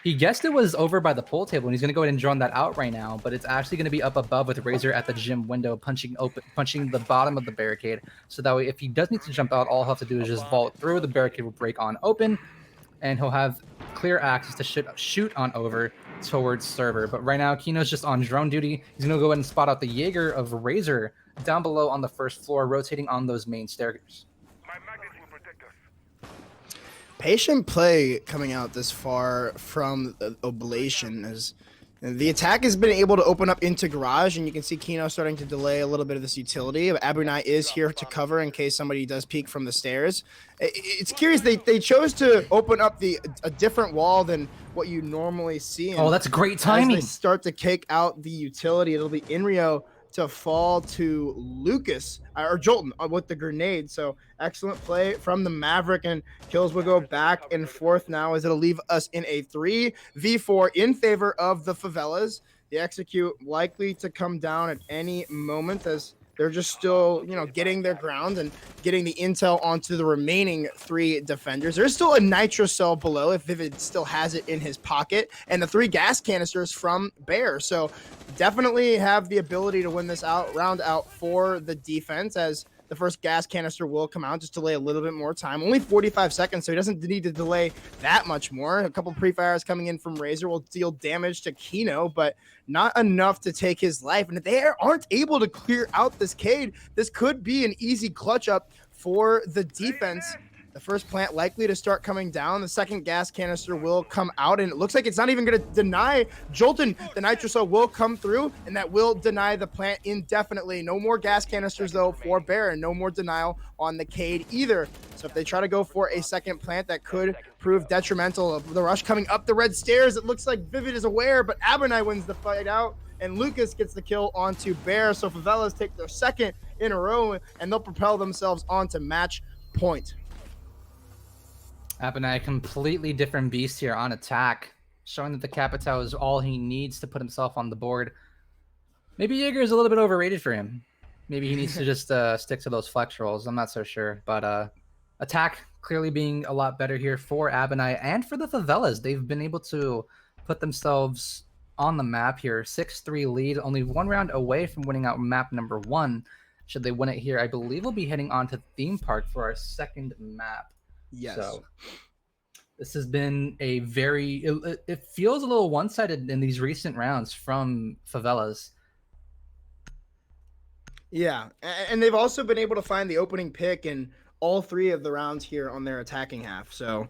he guessed it was over by the pool table, and he's gonna go ahead and drone that out right now. But it's actually gonna be up above with Razor at the gym window, punching the bottom of the barricade. So that way, if he does need to jump out, all he'll have to do is just vault through. The barricade will break on open, and he'll have clear access to shoot on over towards server. But right now, Kino's just on drone duty. He's gonna go ahead and spot out the Jaeger of Razor down below on the first floor, rotating on those main stairs. Patient play coming out this far from Oblation, as the attack has been able to open up into garage, and you can see Kino starting to delay a little bit of this utility. Abunai is here to cover in case somebody does peek from the stairs. It's curious, they chose to open up a different wall than what you normally see. Oh, that's great timing. As they start to kick out the utility, it'll be Inrio to fall to Lucas or Jolton with the grenade. So excellent play from the Maverick, and kills will go back and forth now, as it'll leave us in a 3v4 in favor of the Favelas. The execute likely to come down at any moment, as they're just still, getting their ground and getting the intel onto the remaining 3 defenders. There's still a nitro cell below if Vivid still has it in his pocket, and the 3 gas canisters from Bear. So definitely have the ability to win this round out for the defense, as the first gas canister will come out, just delay a little bit more time. Only 45 seconds, so he doesn't need to delay that much more. A couple pre-fires coming in from Razor will deal damage to Kino, but not enough to take his life. And if they aren't able to clear out this Cade, this could be an easy clutch up for the defense. The first plant likely to start coming down. The second gas canister will come out, and it looks like it's not even going to deny Jolton. The nitrocell will come through, and that will deny the plant indefinitely. No more gas canisters, though, for Baron. No more denial on the Cade either. So if they try to go for a second plant, that could prove detrimental. The rush coming up the red stairs. It looks like Vivid is aware, but Abernai wins the fight out, and Lucas gets the kill onto Bear. So Favelas take their second in a row, and they'll propel themselves onto match point. Abernai, completely different beast here on attack, showing that the Capitao is all he needs to put himself on the board. Maybe Jaeger is a little bit overrated for him. Maybe he needs to just stick to those flex rolls. I'm not so sure. But attack clearly being a lot better here for Abernai and for the Favelas. They've been able to put themselves on the map here. 6-3 lead, only one round away from winning out map number 1. Should they win it here, I believe we'll be heading on to Theme Park for our second map. Yes. So this has been a very, it feels a little one-sided in these recent rounds from Favelas. Yeah, and they've also been able to find the opening pick in all 3 of the rounds here on their attacking half. So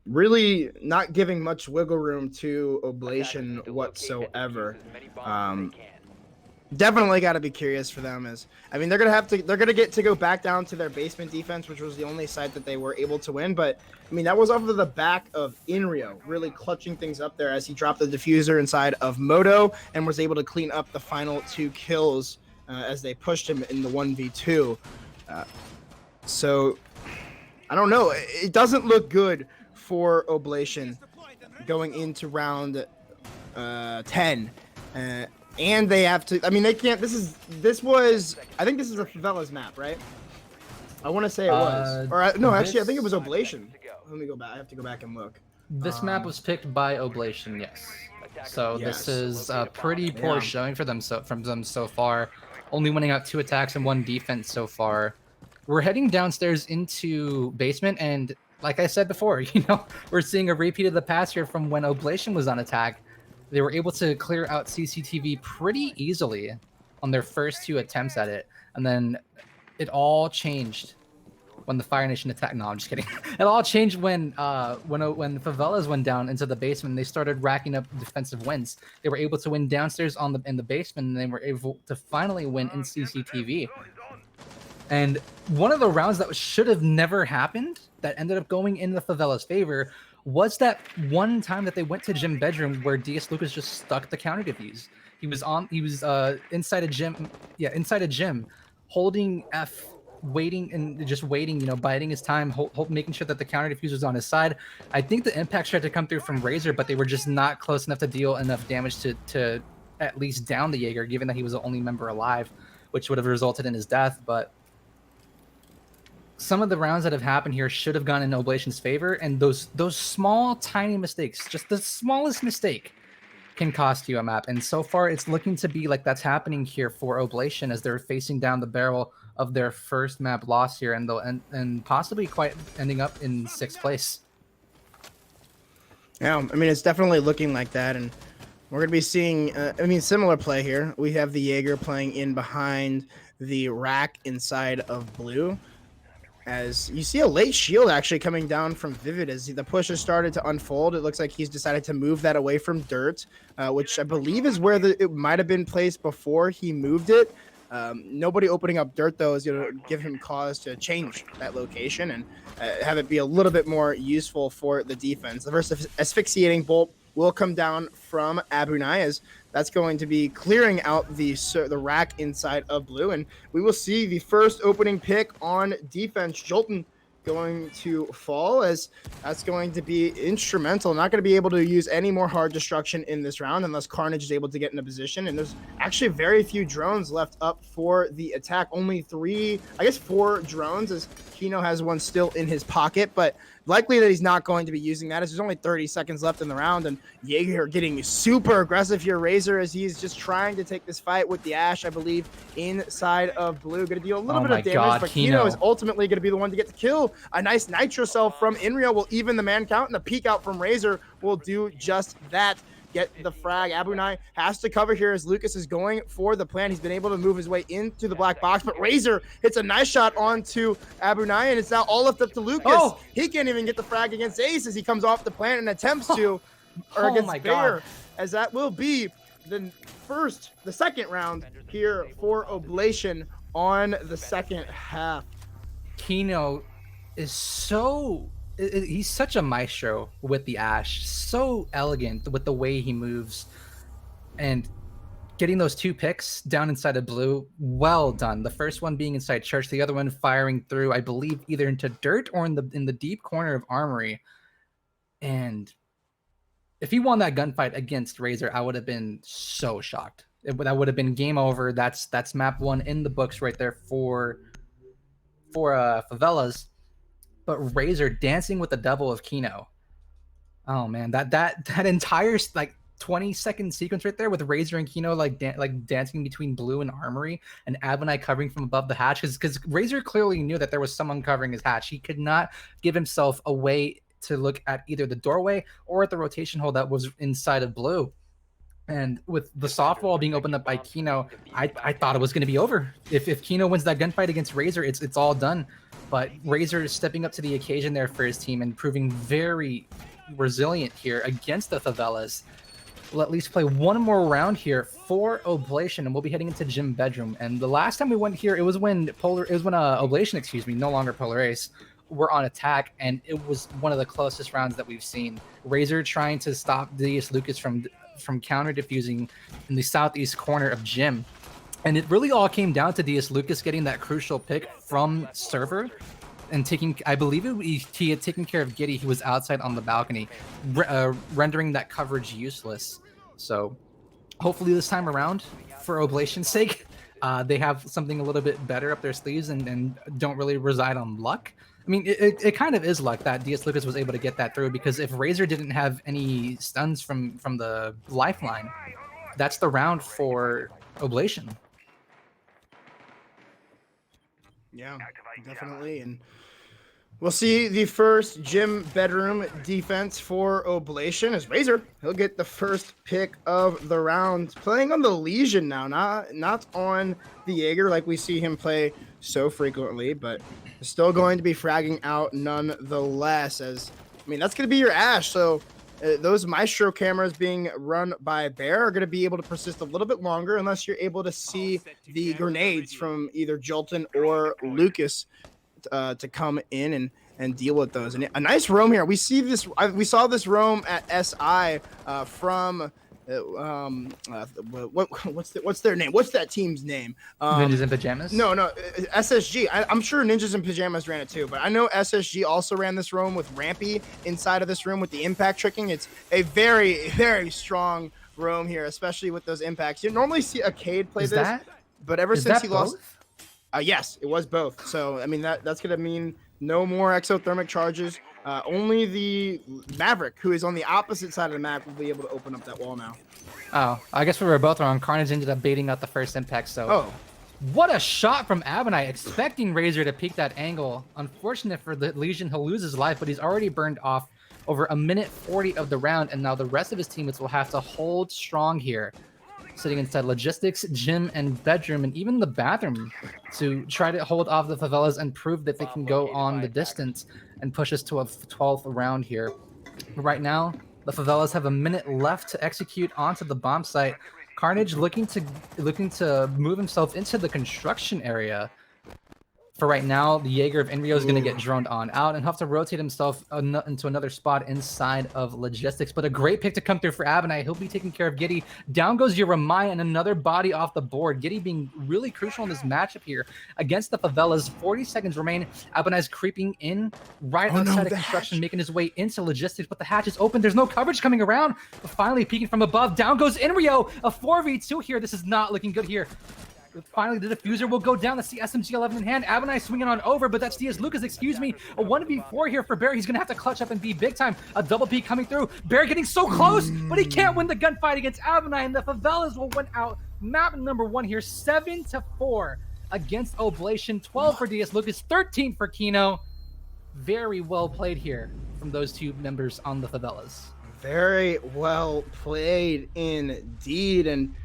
really not giving much wiggle room to Oblation whatsoever. Definitely got to be curious for them. I mean, they're gonna get to go back down to their basement defense, which was the only site that they were able to win. But I mean, that was off of the back of Inrio really clutching things up there as he dropped the diffuser inside of Moto and was able to clean up the final 2 kills as they pushed him in the 1v2. So I don't know. It doesn't look good for Oblation going into round 10. And they have to, I mean, they can't, I think this is a Favelas map, right? I want to say it was. No, actually, I think it was Oblation. Let me go back. I have to go back and look. This map was picked by Oblation, yes. So this is a pretty poor showing for them from them so far. Only winning out 2 attacks and 1 defense so far. We're heading downstairs into basement, and like I said before, we're seeing a repeat of the past here from when Oblation was on attack. They were able to clear out CCTV pretty easily on their first 2 attempts at it. And then it all changed when the Fire Nation attacked. No, I'm just kidding. It all changed when Favelas went down into the basement and they started racking up defensive wins. They were able to win downstairs in the basement, and they were able to finally win in CCTV. And one of the rounds that should have never happened, that ended up going in the Favelas' favor, was that one time that they went to gym bedroom where DS Lucas just stuck the counter defuse. He was inside a gym, holding F, waiting, biding his time, making sure that the counter diffuse was on his side. I think the impact tried to come through from Razor, but they were just not close enough to deal enough damage to at least down the Jaeger, given that he was the only member alive, which would have resulted in his death. But some of the rounds that have happened here should have gone in Oblation's favor, and those small, tiny mistakes, just the smallest mistake, can cost you a map. And so far, it's looking to be like that's happening here for Oblation as they're facing down the barrel of their first map loss here, and possibly quite ending up in 6th place. Yeah, I mean, it's definitely looking like that, and we're going to be seeing, similar play here. We have the Jaeger playing in behind the rack inside of blue. As you see a late shield actually coming down from Vivid as the push has started to unfold. It looks like he's decided to move that away from dirt, which I believe is where it might have been placed before he moved it. Nobody opening up dirt, though, is going to give him cause to change that location and have it be a little bit more useful for the defense. The first asphyxiating bolt will come down from Abernai, as that's going to be clearing out the rack inside of blue, and we will see the first opening pick on defense. Jolton going to fall, as that's going to be instrumental. Not going to be able to use any more hard destruction in this round unless Carnage is able to get in a position, and there's actually very few drones left up for the attack. Only 4 drones, as Kino has one still in his pocket, but likely that he's not going to be using that as there's only 30 seconds left in the round, and Jaeger getting super aggressive here. Razor, as he's just trying to take this fight with the Ash, I believe, inside of blue. Going to deal a little bit of damage, but Kino is ultimately going to be the one to get the kill. A nice nitro cell from Inrio will even the man count, and the peek out from Razor will do just that. get the frag. Abunai has to cover here as Lucas is going for the plan. He's been able to move his way into the black box, but Razor hits a nice shot onto Abunai, and it's now all left up to Lucas. Oh! He can't even get the frag against Ace as he comes off the plant and attempts to, or Oh against my Bear, God. as that will be the second round here for Oblation on the second half. Kino is he's such a maestro with the Ash, so elegant with the way he moves, and getting those 2 picks down inside of blue, well done. The first one being inside church, the other one firing through, I believe, either into dirt or in the deep corner of armory. And if he won that gunfight against Razor, I would have been so shocked. That would have been game over. That's map 1 in the books right there for Favelas. But Razor dancing with the devil of Kino. Oh man, that entire like 20-second sequence right there with Razor and Kino like dancing between blue and armory, and Abunai covering from above the hatch, because Razor clearly knew that there was someone covering his hatch. He could not give himself a way to look at either the doorway or at the rotation hole that was inside of blue. And with the soft wall being opened up by Kino, I thought it was going to be over. If Kino wins that gunfight against Razor, it's all done. But Razor is stepping up to the occasion there for his team and proving very resilient here against the Favelas. We'll at least play one more round here for Oblation, and we'll be heading into Gym Bedroom. And the last time we went here, it was when Oblation, excuse me, no longer Polar Ace, were on attack, and it was one of the closest rounds that we've seen. Razor trying to stop Diaz Lucas from counter diffusing in the southeast corner of Gym. And it really all came down to Diaz Lucas getting that crucial pick from server and taking, I believe he had taken care of Giddy. He was outside on the balcony, rendering that coverage useless. So hopefully this time around, for Oblation's sake, they have something a little bit better up their sleeves and don't really reside on luck. I mean, it kind of is luck that Diaz Lucas was able to get that through, because if Razor didn't have any stuns from the lifeline, that's the round for Oblation. Yeah, definitely. And we'll see the first Gym Bedroom defense for Oblation as Razor. He'll get the first pick of the round, playing on the Legion now, not on the Jaeger like we see him play so frequently, but still going to be fragging out nonetheless. As I mean, that's going to be your Ash. So those Maestro cameras being run by Bear are going to be able to persist a little bit longer unless you're able to see the grenades from either Jolton or Lucas to come in and deal with those. And a nice roam here. We see this. We saw this roam at SI from what's their name? What's that team's name? Ninjas in Pajamas? No, SSG. I'm sure Ninjas in Pajamas ran it too, but I know SSG also ran this roam with Rampy inside of this room with the impact tricking. It's a very, very strong roam here, especially with those impacts. You normally see a Cade play but ever since he lost, yes, it was both. So I mean that's gonna mean no more exothermic charges. Only the Maverick, who is on the opposite side of the map, will be able to open up that wall now. Oh, I guess we were both wrong. Carnage ended up baiting out the first impact, so... What a shot from Abunai, expecting Razor to peek that angle. Unfortunate for the Legion, he'll lose his life, but he's already burned off over 1:40 of the round, and now the rest of his teammates will have to hold strong here, sitting inside Logistics, Gym, and Bedroom, and even the Bathroom, to try to hold off the Favelas and prove that they can go on the distance and push us to a 12th round here. Right now, the Favelas have a minute left to execute onto the bomb site. Carnage looking to move himself into the construction area. For right now, the Jaeger of Enrio is going to get droned on out and have to rotate himself into another spot inside of Logistics. But a great pick to come through for Abunai. He'll be taking care of Giddy. Down goes Jeremiah and another body off the board. Giddy being really crucial in this matchup here against the Favelas. 40 seconds remain. Abunai's creeping in right outside of construction, making his way into Logistics. But the hatch is open. There's no coverage coming around. But finally peeking from above. Down goes Enrio. A 4v2 here. This is not looking good here. Finally, the diffuser will go down. That's the SMG-11 in hand. Abunai swinging on over, but that's Diaz Lucas, excuse me. A 1v4 here for Bear. He's going to have to clutch up and be big time. A double peek coming through. Bear getting so close, but he can't win the gunfight against Abunai, and the Favelas will win out. Map number 1 here, 7-4 against Oblation. 12 for Diaz Lucas, 13 for Kino. Very well played here from those two members on the Favelas. Very well played indeed. And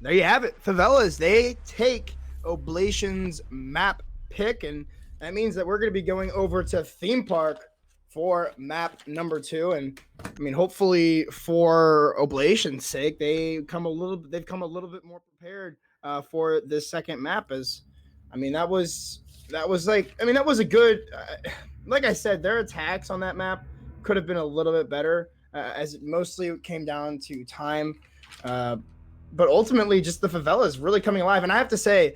there you have it. Favelas, they take Oblation's map pick, and that means that we're going to be going over to Theme Park for map number 2. And I mean, hopefully for Oblation's sake, they've come a little bit more prepared for this second map. As I mean, that was a good. Like I said, their attacks on that map could have been a little bit better, as it mostly came down to time. But ultimately, just the Favelas really coming alive. And I have to say,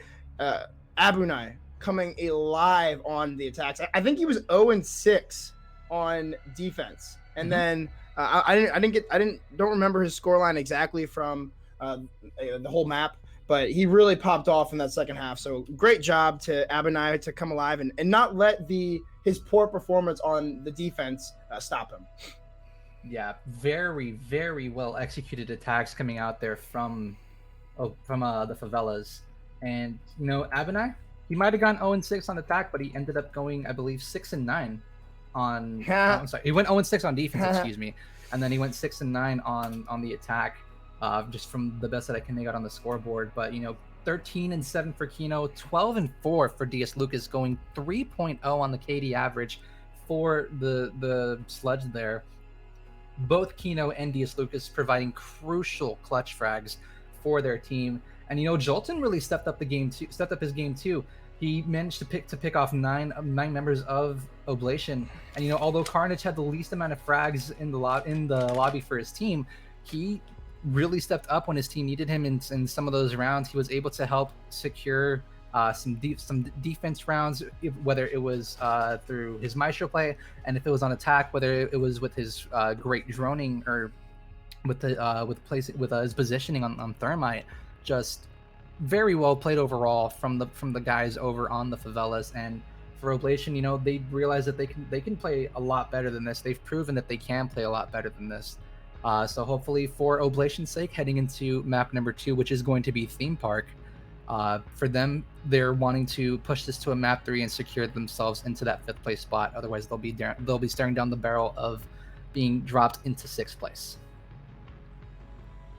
Abunai coming alive on the attacks. I think he was 0-6 on defense, and then I don't remember his scoreline exactly from the whole map, but he really popped off in that second half. So great job to Abunai to come alive and not let his poor performance on the defense stop him. Yeah, very, very well executed attacks coming out there from the Favelas. And Abinai, he might have gone 0-6 on attack, but he ended up going, I believe, 6-9 on. I'm sorry, he went 0-6 on defense, excuse me, and then he went 6-9 on the attack, just from the best that I can make out on the scoreboard. But 13-7 for Kino, 12-4 for DS Lucas, going 3.0 on the KD average for the sludge there. Both Kino and DS Lucas providing crucial clutch frags for their team. And Jolton really stepped up his game too. He managed to pick off nine members of Oblation. And although Carnage had the least amount of frags in the lobby for his team, he really stepped up when his team needed him in some of those rounds. He was able to help secure some defense rounds, whether it was through his maestro play, and if it was on attack, whether it was with his great droning or with his positioning on Thermite. Just very well played overall from the guys over on the Favelas. And for Oblation, they realize that they can play a lot better than this. They've proven that they can play a lot better than this. So hopefully for Oblation's sake, heading into map number 2, which is going to be Theme Park, for them, they're wanting to push this to a map 3 and secure themselves into that 5th place spot. Otherwise, they'll be staring down the barrel of being dropped into 6th place.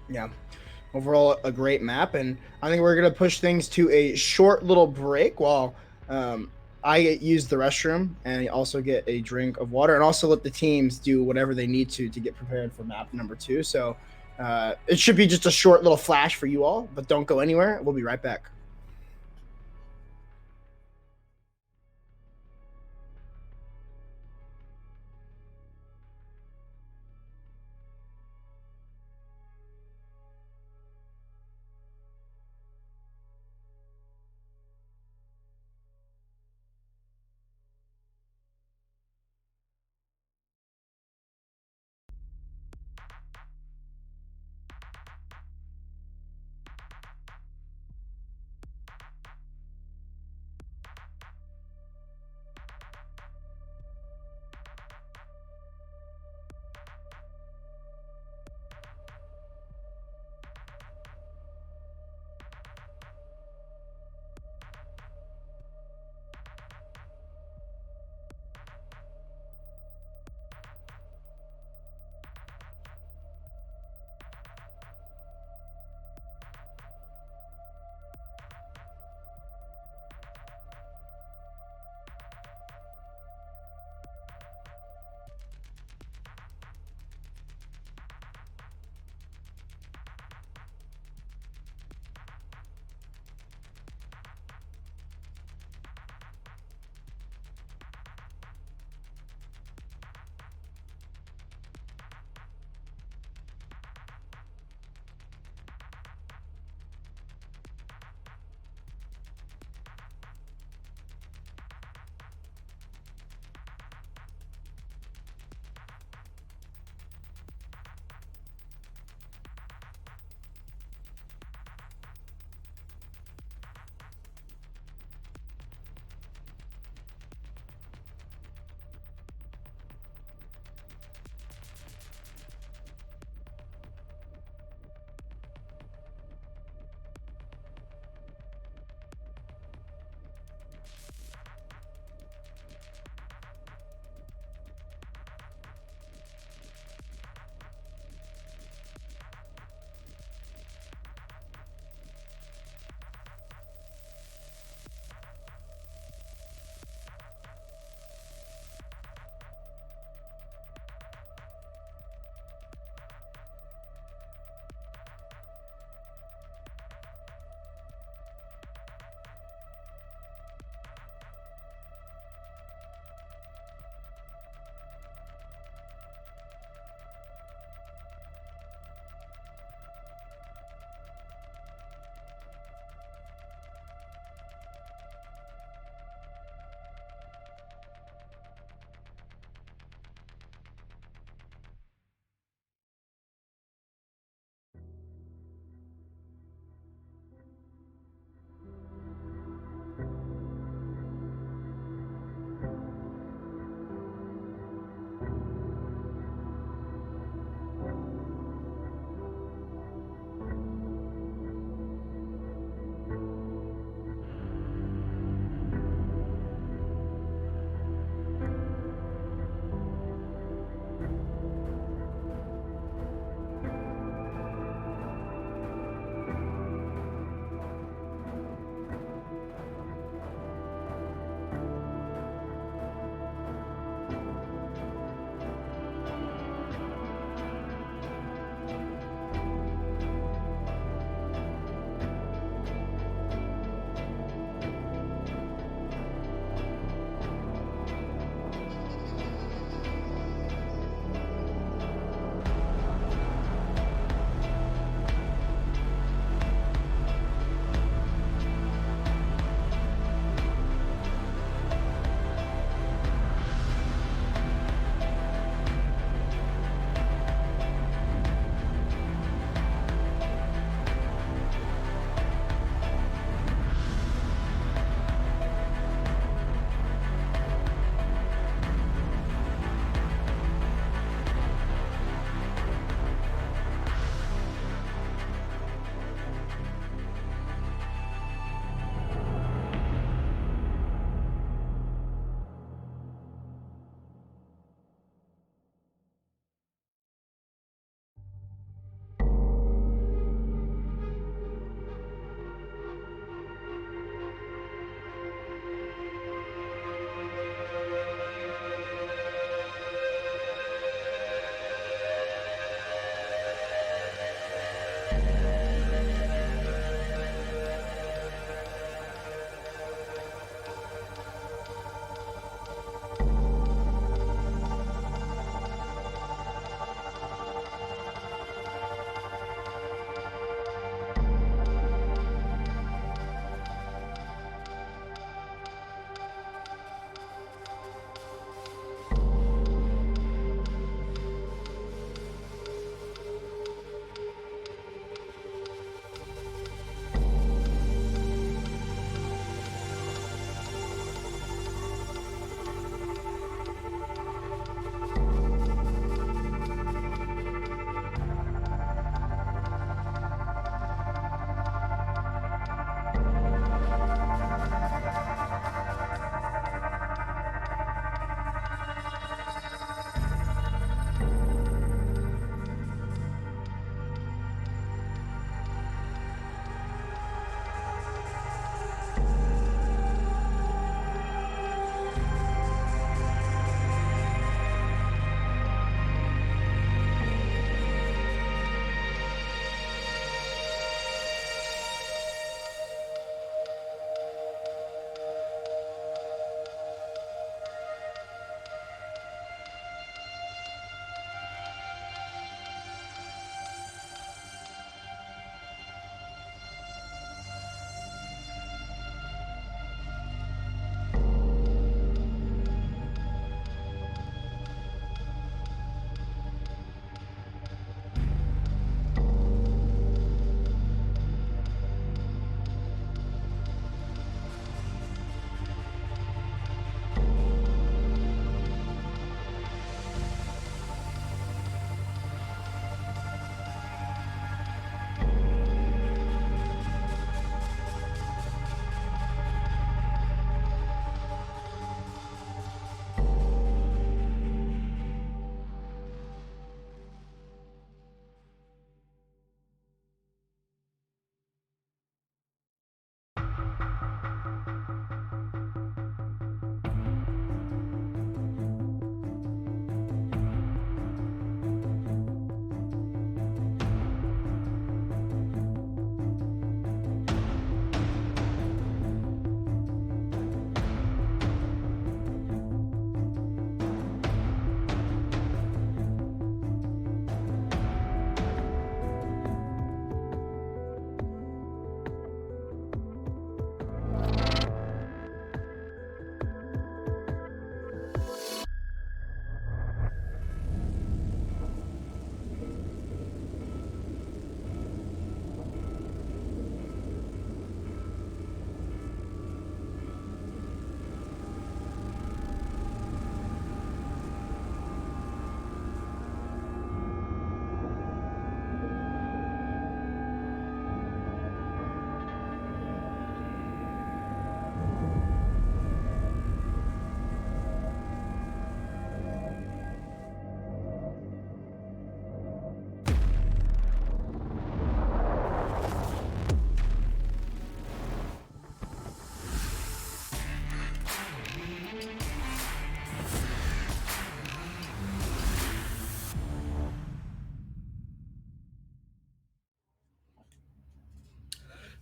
Yeah, overall a great map, and I think we're gonna push things to a short little break while I use the restroom and also get a drink of water, and also let the teams do whatever they need to get prepared for map number 2. So it should be just a short little flash for you all, but don't go anywhere. We'll be right back.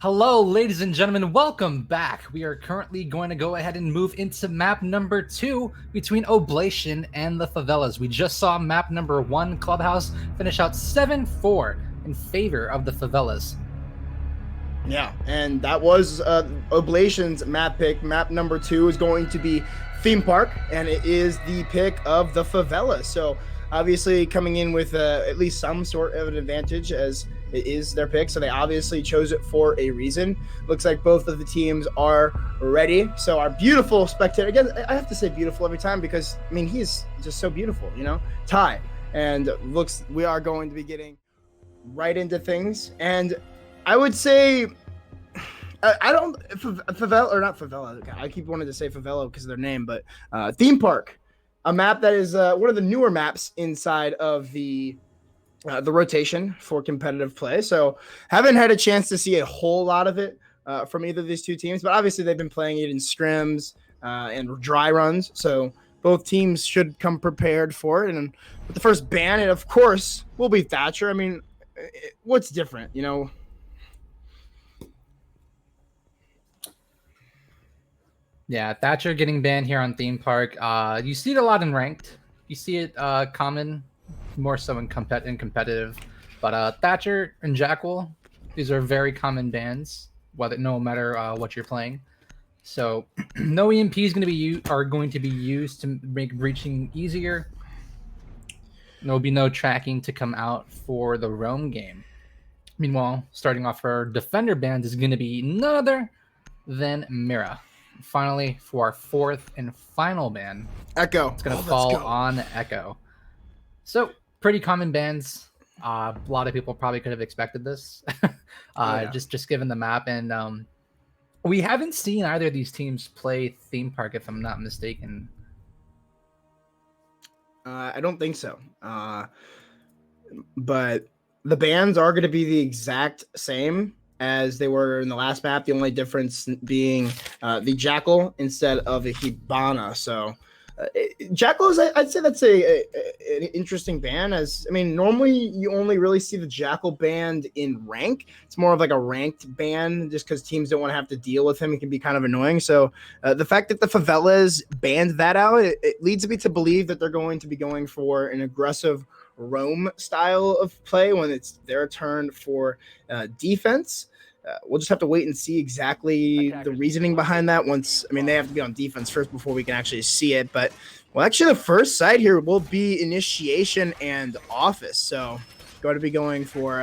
Hello, ladies and gentlemen. Welcome back. We are currently going to go ahead and move into map number 2 between Oblation and the Favelas. We just saw map number 1, Clubhouse, finish out 7-4 in favor of the Favelas. Yeah, and that was Oblation's map pick. Map number 2 is going to be Theme Park, and it is the pick of the Favelas. So obviously coming in with at least some sort of an advantage, as it is their pick. So they obviously chose it for a reason. Looks like both of the teams are ready. So our beautiful spectator, again, I have to say beautiful every time because, I mean, he's just so beautiful, you know, Ty. And looks, we are going to be getting right into things. And I would say, I don't, favela, or not favela, I keep wanting to say favela because of their name, but Theme Park, a map that is one of the newer maps inside of the rotation for competitive play. So haven't had a chance to see a whole lot of it from either of these two teams, but obviously they've been playing it in scrims and dry runs. So both teams should come prepared for it. And with the first ban, it of course will be Thatcher. I mean, what's different, you know? Yeah, Thatcher getting banned here on Theme Park. You see it a lot in ranked. You see it common, more so in competitive. But Thatcher and Jackal, these are very common bans, no matter what you're playing. So no EMP is going to be used to make breaching easier. There will be no tracking to come out for the roam game. Meanwhile, starting off our defender bans is going to be none other than Mira. Finally, for our fourth and final ban, Echo. It's going to fall on Echo. So pretty common bans. A lot of people probably could have expected this, just given the map. And we haven't seen either of these teams play Theme Park, if I'm not mistaken. I don't think so. But the bans are going to be the exact same as they were in the last map. The only difference being the Jackal instead of a Hibana. So Jackal is, I'd say that's an interesting ban. As I mean, normally you only really see the Jackal banned in rank. It's more of like a ranked ban, just because teams don't want to have to deal with him. It can be kind of annoying. So the fact that the Favelas banned that out, it leads me to believe that they're going to be going for an aggressive roam style of play when it's their turn for defense. We'll just have to wait and see exactly the reasoning behind that once. I mean, they have to be on defense first before we can actually see it. But, well, actually, the first side here will be Initiation and Office. So, going to be going for,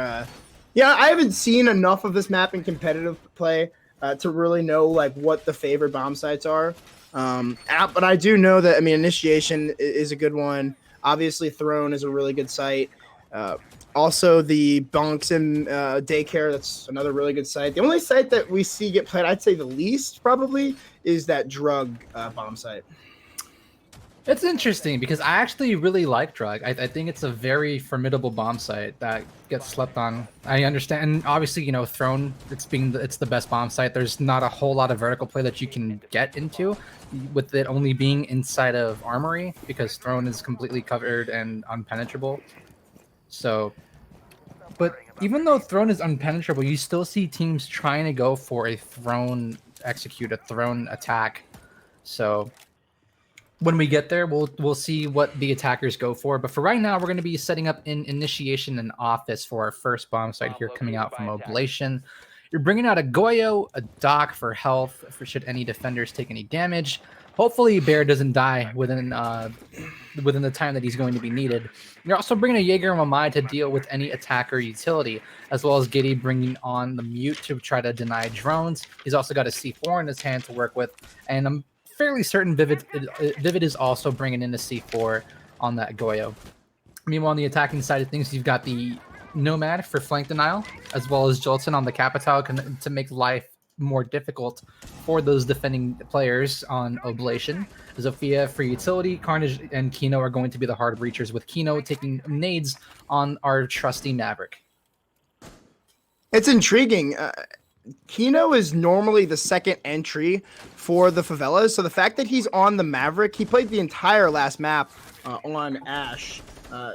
yeah, I haven't seen enough of this map in competitive play to really know, like, what the favorite bomb sites are. But I do know that, I mean, Initiation is a good one. Obviously, Throne is a really good site. Also, the Bunks and Daycare, that's another really good site. The only site that we see get played, I'd say the least probably, is that Drug bomb site. It's interesting because I actually really like Drug. I think it's a very formidable bomb site that gets slept on. I understand, and obviously, you know, Throne, it's the best bomb site. There's not a whole lot of vertical play that you can get into, with it only being inside of Armory, because Throne is completely covered and unpenetrable. So, but even though Throne is unpenetrable, you still see teams trying to go for a Throne execute, a Throne attack. So when we get there, we'll see what the attackers go for. But for right now, we're going to be setting up in Initiation and Office for our first bomb site here coming out from Oblation. You're bringing out a Goyo, a Doc for health, for should any defenders take any damage. Hopefully, Bear doesn't die within the time that he's going to be needed. You're also bringing a Jaeger and Mamai to deal with any attacker utility, as well as Giddy bringing on the Mute to try to deny drones. He's also got a C4 in his hand to work with, and I'm fairly certain Vivid is also bringing in a C4 on that Goyo. Meanwhile, on the attacking side of things, you've got the Nomad for flank denial, as well as Jolton on the Capital to make life more difficult for those defending players on Oblation. Zofia for utility, Carnage and Kino are going to be the hard breachers, with Kino taking nades on our trusty Maverick. It's intriguing. Kino is normally the second entry for the Favelas, so the fact that he's on the Maverick, he played the entire last map on Ash.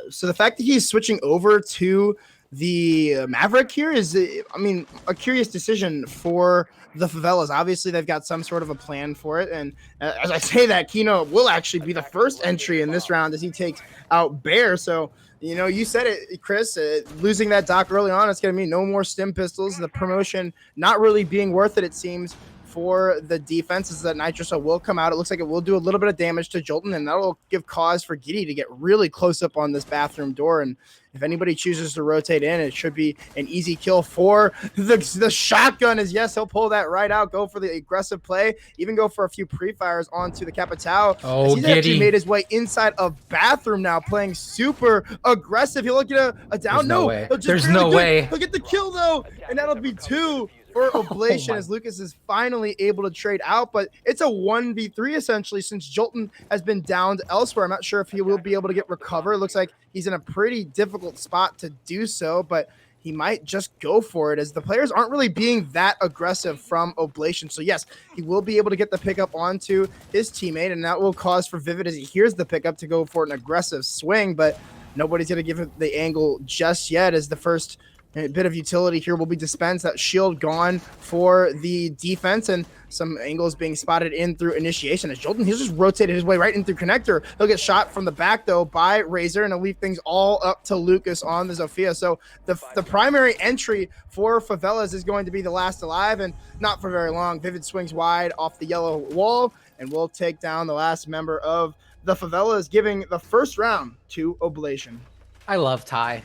So the fact that he's switching over to the Maverick here is, I mean, a curious decision for the Favelas. Obviously, they've got some sort of a plan for it. And as I say that, Kino will actually be the first entry in this round as he takes out Bear. So, you know, you said it, Chris, losing that Doc early on, it's going to mean no more stim pistols. The promotion not really being worth it, it seems, for the defense is that Nitroso will come out. It looks like it will do a little bit of damage to Jolton, and that'll give cause for Giddy to get really close up on this bathroom door. And if anybody chooses to rotate in, it should be an easy kill for the shotgun. Is yes, he'll pull that right out, go for the aggressive play, even go for a few pre-fires onto the Capitao. Oh, he's actually Giddy made his way inside of bathroom now, playing super aggressive. He'll get a down. There's no way. There's no way. He'll get the kill though, and that'll be 2 for Oblation as Lucas is finally able to trade out, but it's a 1v3 essentially since Jolton has been downed elsewhere. I'm not sure if he will be able to get recover. It looks like he's in a pretty difficult spot to do so, but he might just go for it as the players aren't really being that aggressive from Oblation. So yes, he will be able to get the pickup onto his teammate, and that will cause for Vivid as he hears the pickup to go for an aggressive swing, but nobody's going to give him the angle just yet as the first bit of utility here will be dispensed. That shield gone for the defense, and some angles being spotted in through initiation as Jolton, he's just rotated his way right in through connector. He'll get shot from the back though by Razor, and he'll leave things all up to Lucas on the Zofia. So the primary entry for Favelas is going to be the last alive, and not for very long. Vivid swings wide off the yellow wall and will take down the last member of the Favelas, giving the first round to Oblation. I love Ty.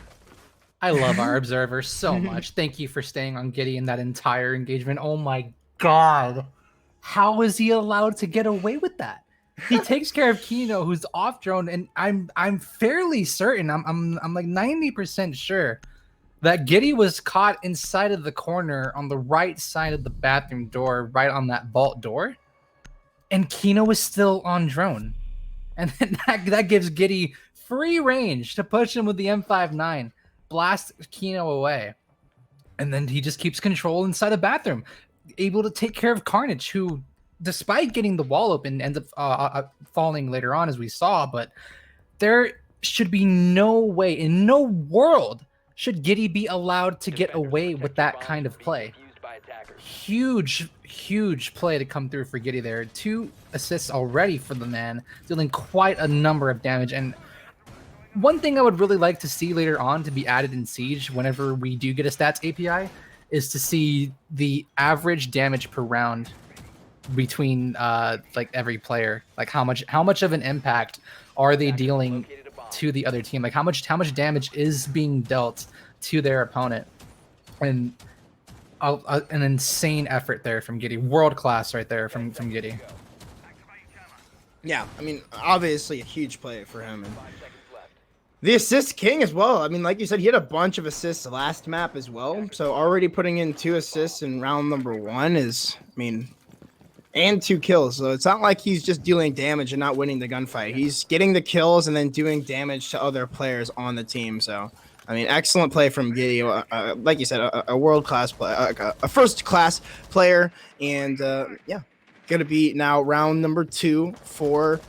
I love our observer so much. Thank you for staying on Giddy in that entire engagement. Oh my God. How is he allowed to get away with that? He takes care of Kino, who's off drone, and I'm fairly certain, I'm like 90% sure that Giddy was caught inside of the corner on the right side of the bathroom door, right on that vault door, and Kino was still on drone. And then that gives Giddy free range to push him with the M59. Blast Kino away, and then he just keeps control inside the bathroom, able to take care of Carnage, who, despite getting the wall open, ends up falling later on, as we saw. But there should be no way, in no world, should Giddy be allowed to get away with that kind of play. Huge play to come through for Giddy there. 2 assists already for the man, dealing quite a number of damage. And one thing I would really like to see later on to be added in Siege whenever we do get a stats API is to see the average damage per round between like every player. Like how much of an impact are they dealing to the other team? Like how much damage is being dealt to their opponent? And an insane effort there from Giddy. World class right there from Giddy. Yeah, I mean, obviously a huge play for him. And the assist king as well. I mean, like you said, he had a bunch of assists last map as well. So already putting in 2 assists in round number 1 is, I mean, and 2 kills. So it's not like he's just dealing damage and not winning the gunfight. He's getting the kills and then doing damage to other players on the team. So, I mean, excellent play from Giddy. Like you said, a world-class play, a first-class player. And, yeah, going to be now round number 2 for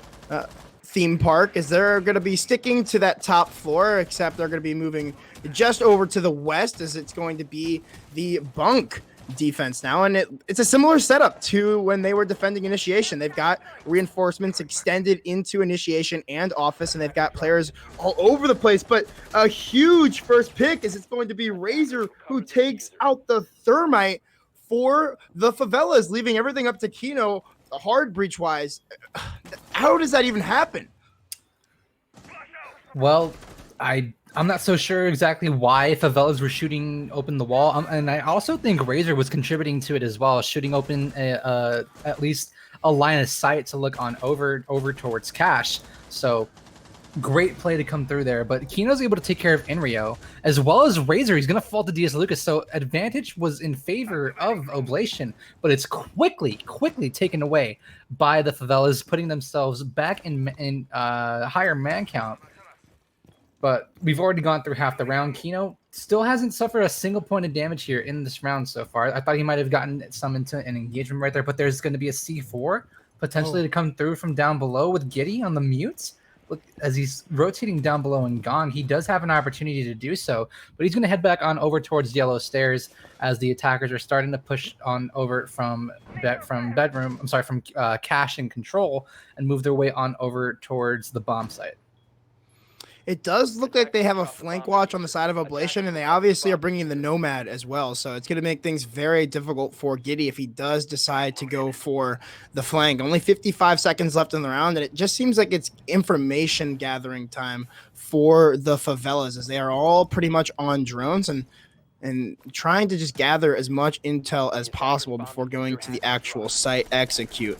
Theme Park, as they're going to be sticking to that top floor, except they're going to be moving just over to the west, as it's going to be the bunk defense now. And it's a similar setup to when they were defending initiation. They've got reinforcements extended into initiation and office, and they've got players all over the place. But a huge first pick is it's going to be Razor, who takes out the thermite for the Favelas, leaving everything up to Kino hard breach wise. How does that even happen? Well, I'm not so sure exactly why Favelas were shooting open the wall, and I also think Razor was contributing to it as well, shooting open at least a line of sight to look on over towards Cash. So great play to come through there, but Kino's able to take care of Enrio as well as Razor. He's going to fall to DS Lucas, so advantage was in favor of Oblation, but it's quickly taken away by the Favelas, putting themselves back in higher man count. But we've already gone through half the round. Kino still hasn't suffered a single point of damage here in this round so far. I thought he might have gotten some into an engagement right there, but there's going to be a C4 potentially to come through from down below with Giddy on the mutes. look, as he's rotating down below in Gong, he does have an opportunity to do so, but he's going to head back on over towards Yellow Stairs as the attackers are starting to push on over from Cash and Control and move their way on over towards the bomb site. It does look like they have a flank watch on the side of Oblation, and they obviously are bringing the Nomad as well. So it's going to make things very difficult for Giddy if he does decide to go for the flank. Only 55 seconds left in the round, and it just seems like it's information gathering time for the Favelas as they are all pretty much on drones and trying to just gather as much intel as possible before going to the actual site execute.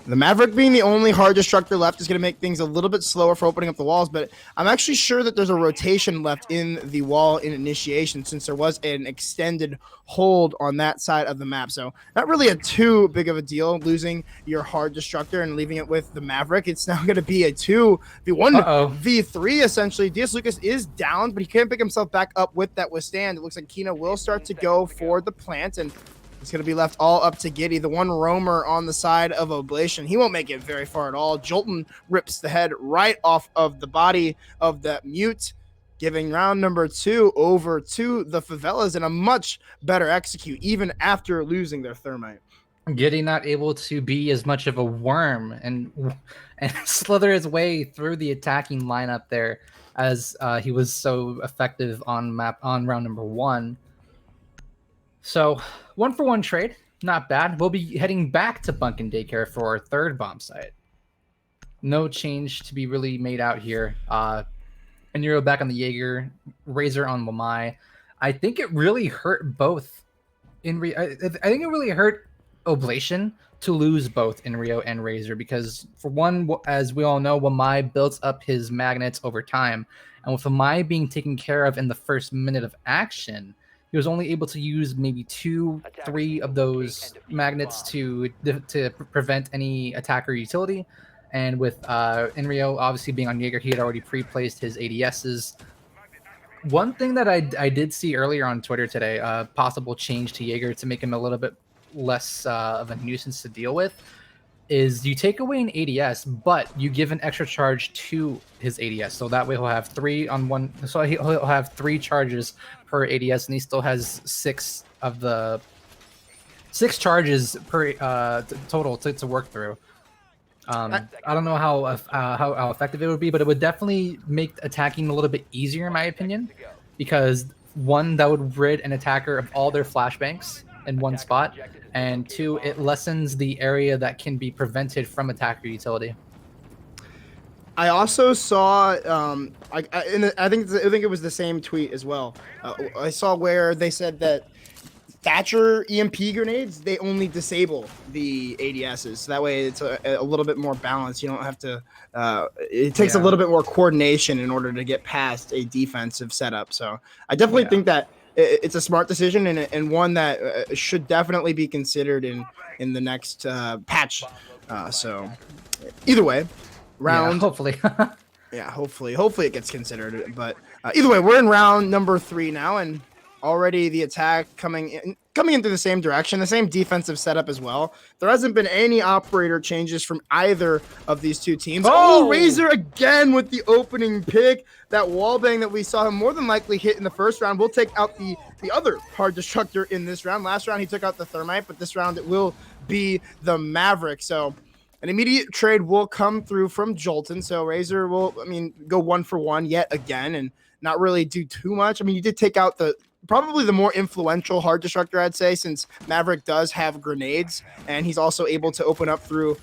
The Maverick being the only hard destructor left is going to make things a little bit slower for opening up the walls, but I'm actually sure that there's a rotation left in the wall in initiation since there was an extended hold on that side of the map. So not really a too big of a deal losing your hard destructor and leaving it with the Maverick. It's now going to be a 2v1 v3 essentially. Diaz Lucas is down, but he can't pick himself back up with that withstand. It looks like Kino will start to go for the plant, and it's going to be left all up to Giddy, the one roamer on the side of Oblation. He won't make it very far at all. Jolton rips the head right off of the body of that mute, giving round number 2 over to the Favelas and a much better execute, even after losing their thermite. Giddy not able to be as much of a worm and slither his way through the attacking lineup there as he was so effective on round number 1. So 1-for-1 trade, not bad. We'll be heading back to Bunkin Daycare for our third bomb site. No change to be really made out here. Eniro back on the Jaeger, Razor on Wamai. I think it really hurt both. I think it really hurt Oblation to lose both Enrio and Razor because, for one, as we all know, Wamai builds up his magnets over time. And with Wamai being taken care of in the first minute of action, he was only able to use maybe 2-3 of those magnets to prevent any attacker utility. And with Enrio obviously being on Jaeger, he had already pre-placed his ADSs. One thing that I did see earlier on Twitter today, possible change to Jaeger to make him a little bit less of a nuisance to deal with, is you take away an ADS, but you give an extra charge to his ADS. So that way he'll have 3 on one. So he'll have 3 charges per ADS, and he still has 6 charges per total to work through. I don't know how effective it would be, but it would definitely make attacking a little bit easier, in my opinion, because 1, that would rid an attacker of all their flashbangs in one spot, and 2, it lessens the area that can be prevented from attacker utility. I also saw, I think it was the same tweet as well. I saw where they said that Thatcher EMP grenades, they only disable the ADSs. So that way it's a little bit more balanced. You don't have to, it takes a little bit more coordination in order to get past a defensive setup. So I definitely think that it's a smart decision and one that should definitely be considered in the next patch. So either way, round hopefully. hopefully it gets considered. But either way, we're in round number 3 now, and already the attack coming in through the same direction, the same defensive setup as well. There hasn't been any operator changes from either of these two teams. Oh, Razor again with the opening pick. That wallbang that we saw him more than likely hit in the first round will take out the other hard destructor in this round. Last round he took out the thermite, but this round it will be the Maverick. So an immediate trade will come through from Jolton. So Razor will, go 1-for-1 yet again and not really do too much. You did take out probably the more influential hard destructor, I'd say, since Maverick does have grenades, and he's also able to open up through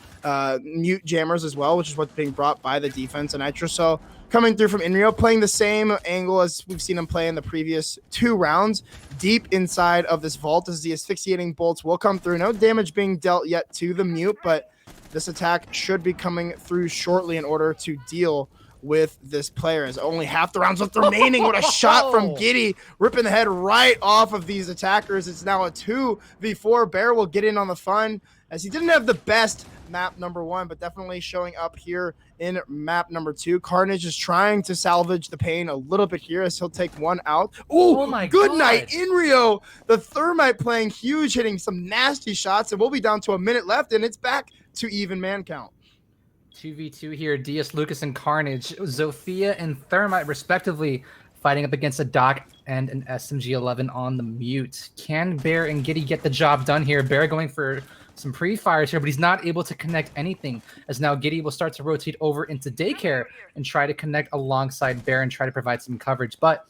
mute jammers as well, which is what's being brought by the defense. And Nitro so coming through from Enrio, playing the same angle as we've seen him play in the previous 2 rounds, deep inside of this vault as the asphyxiating bolts will come through. No damage being dealt yet to the mute, but this attack should be coming through shortly in order to deal with this player, as only half the rounds left remaining. What a shot from Giddy, ripping the head right off of these attackers. It's now a 2v4. Bear will get in on the fun, as he didn't have the best map number 1, but definitely showing up here in map number 2. Carnage is trying to salvage the pain a little bit here as he'll take 1 out. Oh my good God. Night, Enrio. The thermite playing huge, hitting some nasty shots, and we'll be down to a minute left, and it's back to even man count. 2v2 here. DS Lucas and Carnage, Zofia and Thermite respectively, fighting up against a Doc and an SMG-11 on the mute. Can Bear and Giddy get the job done here? Bear going for some pre-fires here, but he's not able to connect anything, as now Giddy will start to rotate over into Daycare and try to connect alongside Bear and try to provide some coverage. But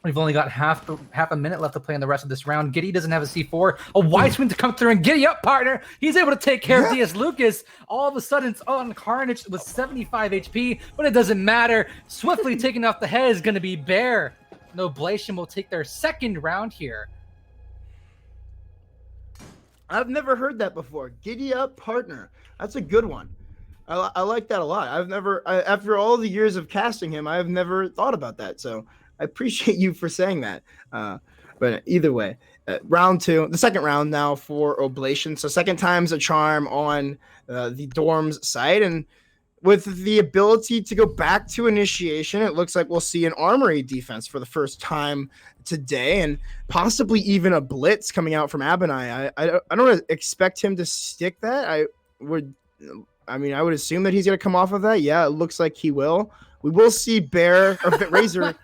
we've only got half a minute left to play in the rest of this round. Giddy doesn't have a C4. A wide swing to come through, and Giddy up, partner. He's able to take care of DS Lucas. All of a sudden, it's on Carnage with 75 HP, but it doesn't matter. Swiftly taking off the head is going to be Bear. And Oblation will take their second round here. I've never heard that before. Giddy up, partner. That's a good one. I like that a lot. After all the years of casting him, I've never thought about that. So I appreciate you for saying that. But either way, round two, the second round now for Oblation. So second time's a charm on the Dorms side. And with the ability to go back to initiation, it looks like we'll see an armory defense for the first time today, and possibly even a blitz coming out from Abinai. I don't expect him to stick that. I would assume that he's going to come off of that. Yeah, it looks like he will. We will see Razor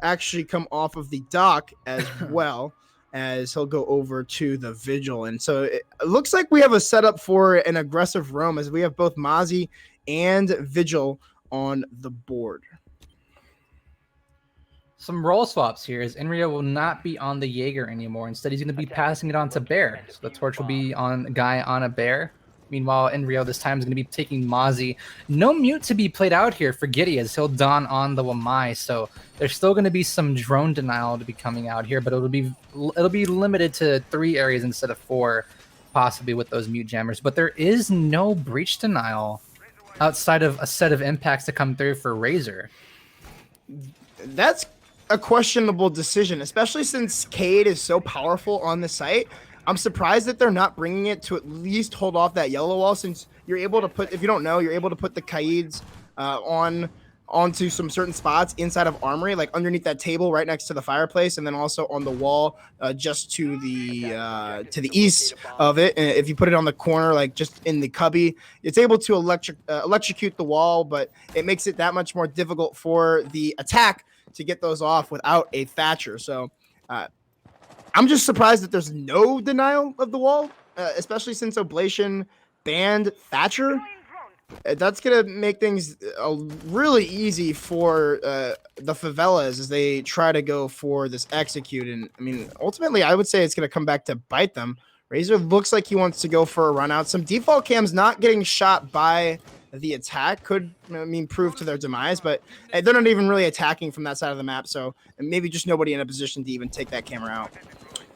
actually come off of the dock as well, as he'll go over to the Vigil. And so it looks like we have a setup for an aggressive roam, as we have both Mozzie and Vigil on the board. Some role swaps here, as Inrio will not be on the Jaeger anymore. Instead, he's going to be passing it on to Bear. So the torch will be on a guy on a Bear. Meanwhile, Inrio this time is going to be taking Mozzie. No mute to be played out here for Giddy, as he'll don on the Wamai. So there's still going to be some drone denial to be coming out here, but it'll be limited to 3 areas instead of 4, possibly with those mute jammers. But there is no breach denial outside of a set of impacts to come through for Razor. That's a questionable decision, especially since Cade is so powerful on the site. I'm surprised that they're not bringing it to at least hold off that yellow wall, since you're able to put, if you don't know, you're able to put the Kaids onto some certain spots inside of Armory, like underneath that table right next to the fireplace, and then also on the wall just to the east of it. And if you put it on the corner, like just in the cubby, it's able to electrocute the wall, but it makes it that much more difficult for the attack to get those off without a Thatcher. So I'm just surprised that there's no denial of the wall, especially since Oblation banned Thatcher. That's going to make things really easy for the Favelas as they try to go for this execute. And I mean, ultimately, I would say it's going to come back to bite them. Razor looks like he wants to go for a run out. Some default cams not getting shot by the attack could, prove to their demise, but they're not even really attacking from that side of the map. So maybe just nobody in a position to even take that camera out.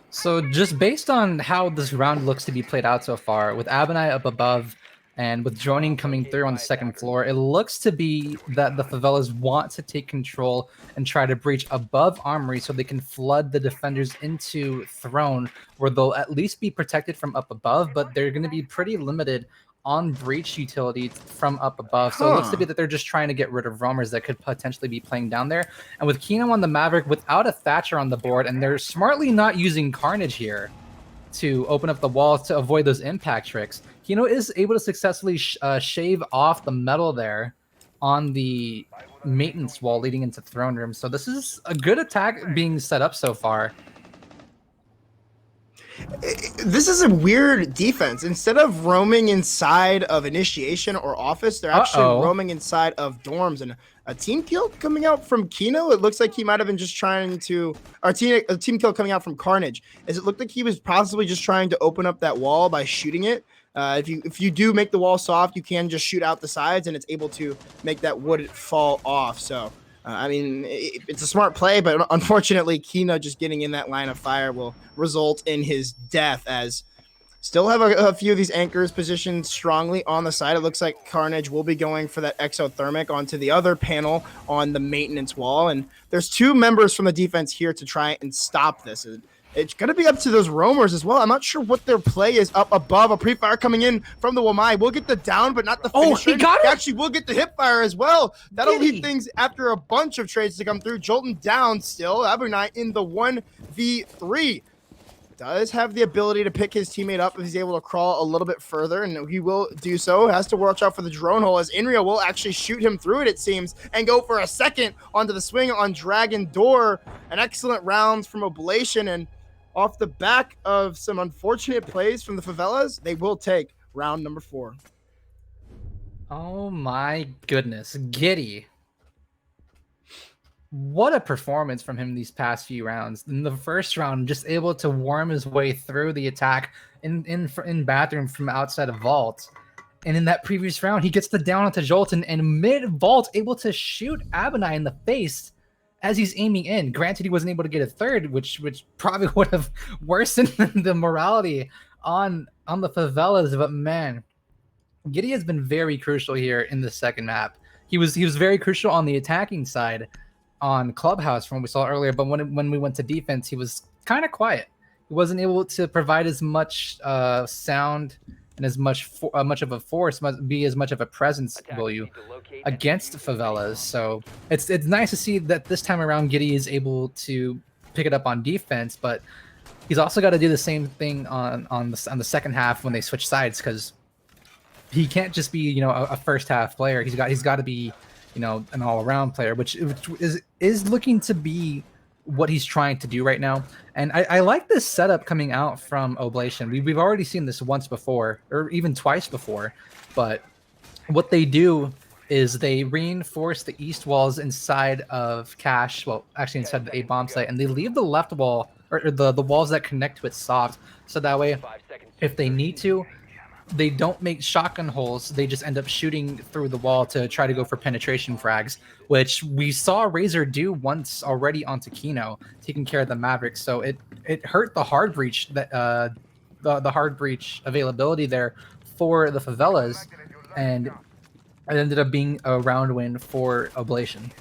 So just based on how this round looks to be played out so far, with Abinai up above and with droning coming through on the second floor, it looks to be that the Favelas want to take control and try to breach above Armory so they can flood the defenders into Throne, where they'll at least be protected from up above, but they're going to be pretty limited on breach utility from up above. So it looks to be that they're just trying to get rid of roamers that could potentially be playing down there. And with Kino on the Maverick without a Thatcher on the board, and they're smartly not using Carnage here to open up the wall to avoid those impact tricks, Kino is able to successfully shave off the metal there on the maintenance wall leading into Throne Room. So this is a good attack being set up so far. This is a weird defense. Instead of roaming inside of initiation or office, they're actually roaming inside of dorms. And a team kill coming out from Kino, it looks like he might have been just trying to, or a team kill coming out from Carnage, as it looked like he was possibly just trying to open up that wall by shooting it. If you do make the wall soft, you can just shoot out the sides, and it's able to make that wood fall off. So it's a smart play, but unfortunately, Kino just getting in that line of fire will result in his death, as still have a few of these anchors positioned strongly on the side. It looks like Carnage will be going for that exothermic onto the other panel on the maintenance wall, and there's 2 members from the defense here to try and stop this. It's going to be up to those roamers as well. I'm not sure what their play is up above. A pre-fire coming in from the Wamai. We'll get the down, but not the finisher. He got it? Actually, we'll get the hip fire as well. That'll leave things after a bunch of trades to come through. Jolton down still. Abernai in the 1v3. does have the ability to pick his teammate up if he's able to crawl a little bit further, and he will do so. Has to watch out for the drone hole, as Inrio will actually shoot him through it seems, and go for a second onto the swing on Dragon Door. An excellent round from Oblation, and off the back of some unfortunate plays from the Favelas, they will take round number 4. Oh my goodness, Giddy. What a performance from him these past few rounds. In the first round, just able to worm his way through the attack in bathroom from outside of vault. And in that previous round, he gets the down onto Jolton and mid-vault able to shoot Abinai in the face as he's aiming in. Granted, he wasn't able to get a third, which probably would have worsened the morality on the Favelas. But man, Giddy has been very crucial here in the second map. He was very crucial on the attacking side on Clubhouse from what we saw earlier, but when we went to defense, he was kind of quiet. He wasn't able to provide as much sound and as much of a force, be as much of a presence, will you, against Favelas. So it's nice to see that this time around Giddy is able to pick it up on defense, but he's also got to do the same thing on the second half when they switch sides, because he can't just be a first half player. He's got to be an all-around player, which is looking to be what he's trying to do right now. And I like this setup coming out from Oblation. We've already seen this once before, or even twice before, but what they do is they reinforce the east walls inside of Cache, well, actually inside the A bomb site, and they leave the left wall, or the walls that connect to it soft, so that way, if they need to, they don't make shotgun holes. They just end up shooting through the wall to try to go for penetration frags, which we saw Razor do once already onto Kino, taking care of the Mavericks. So it hurt the hard breach, that the hard breach availability there for the Favelas, and it ended up being a round win for Oblation.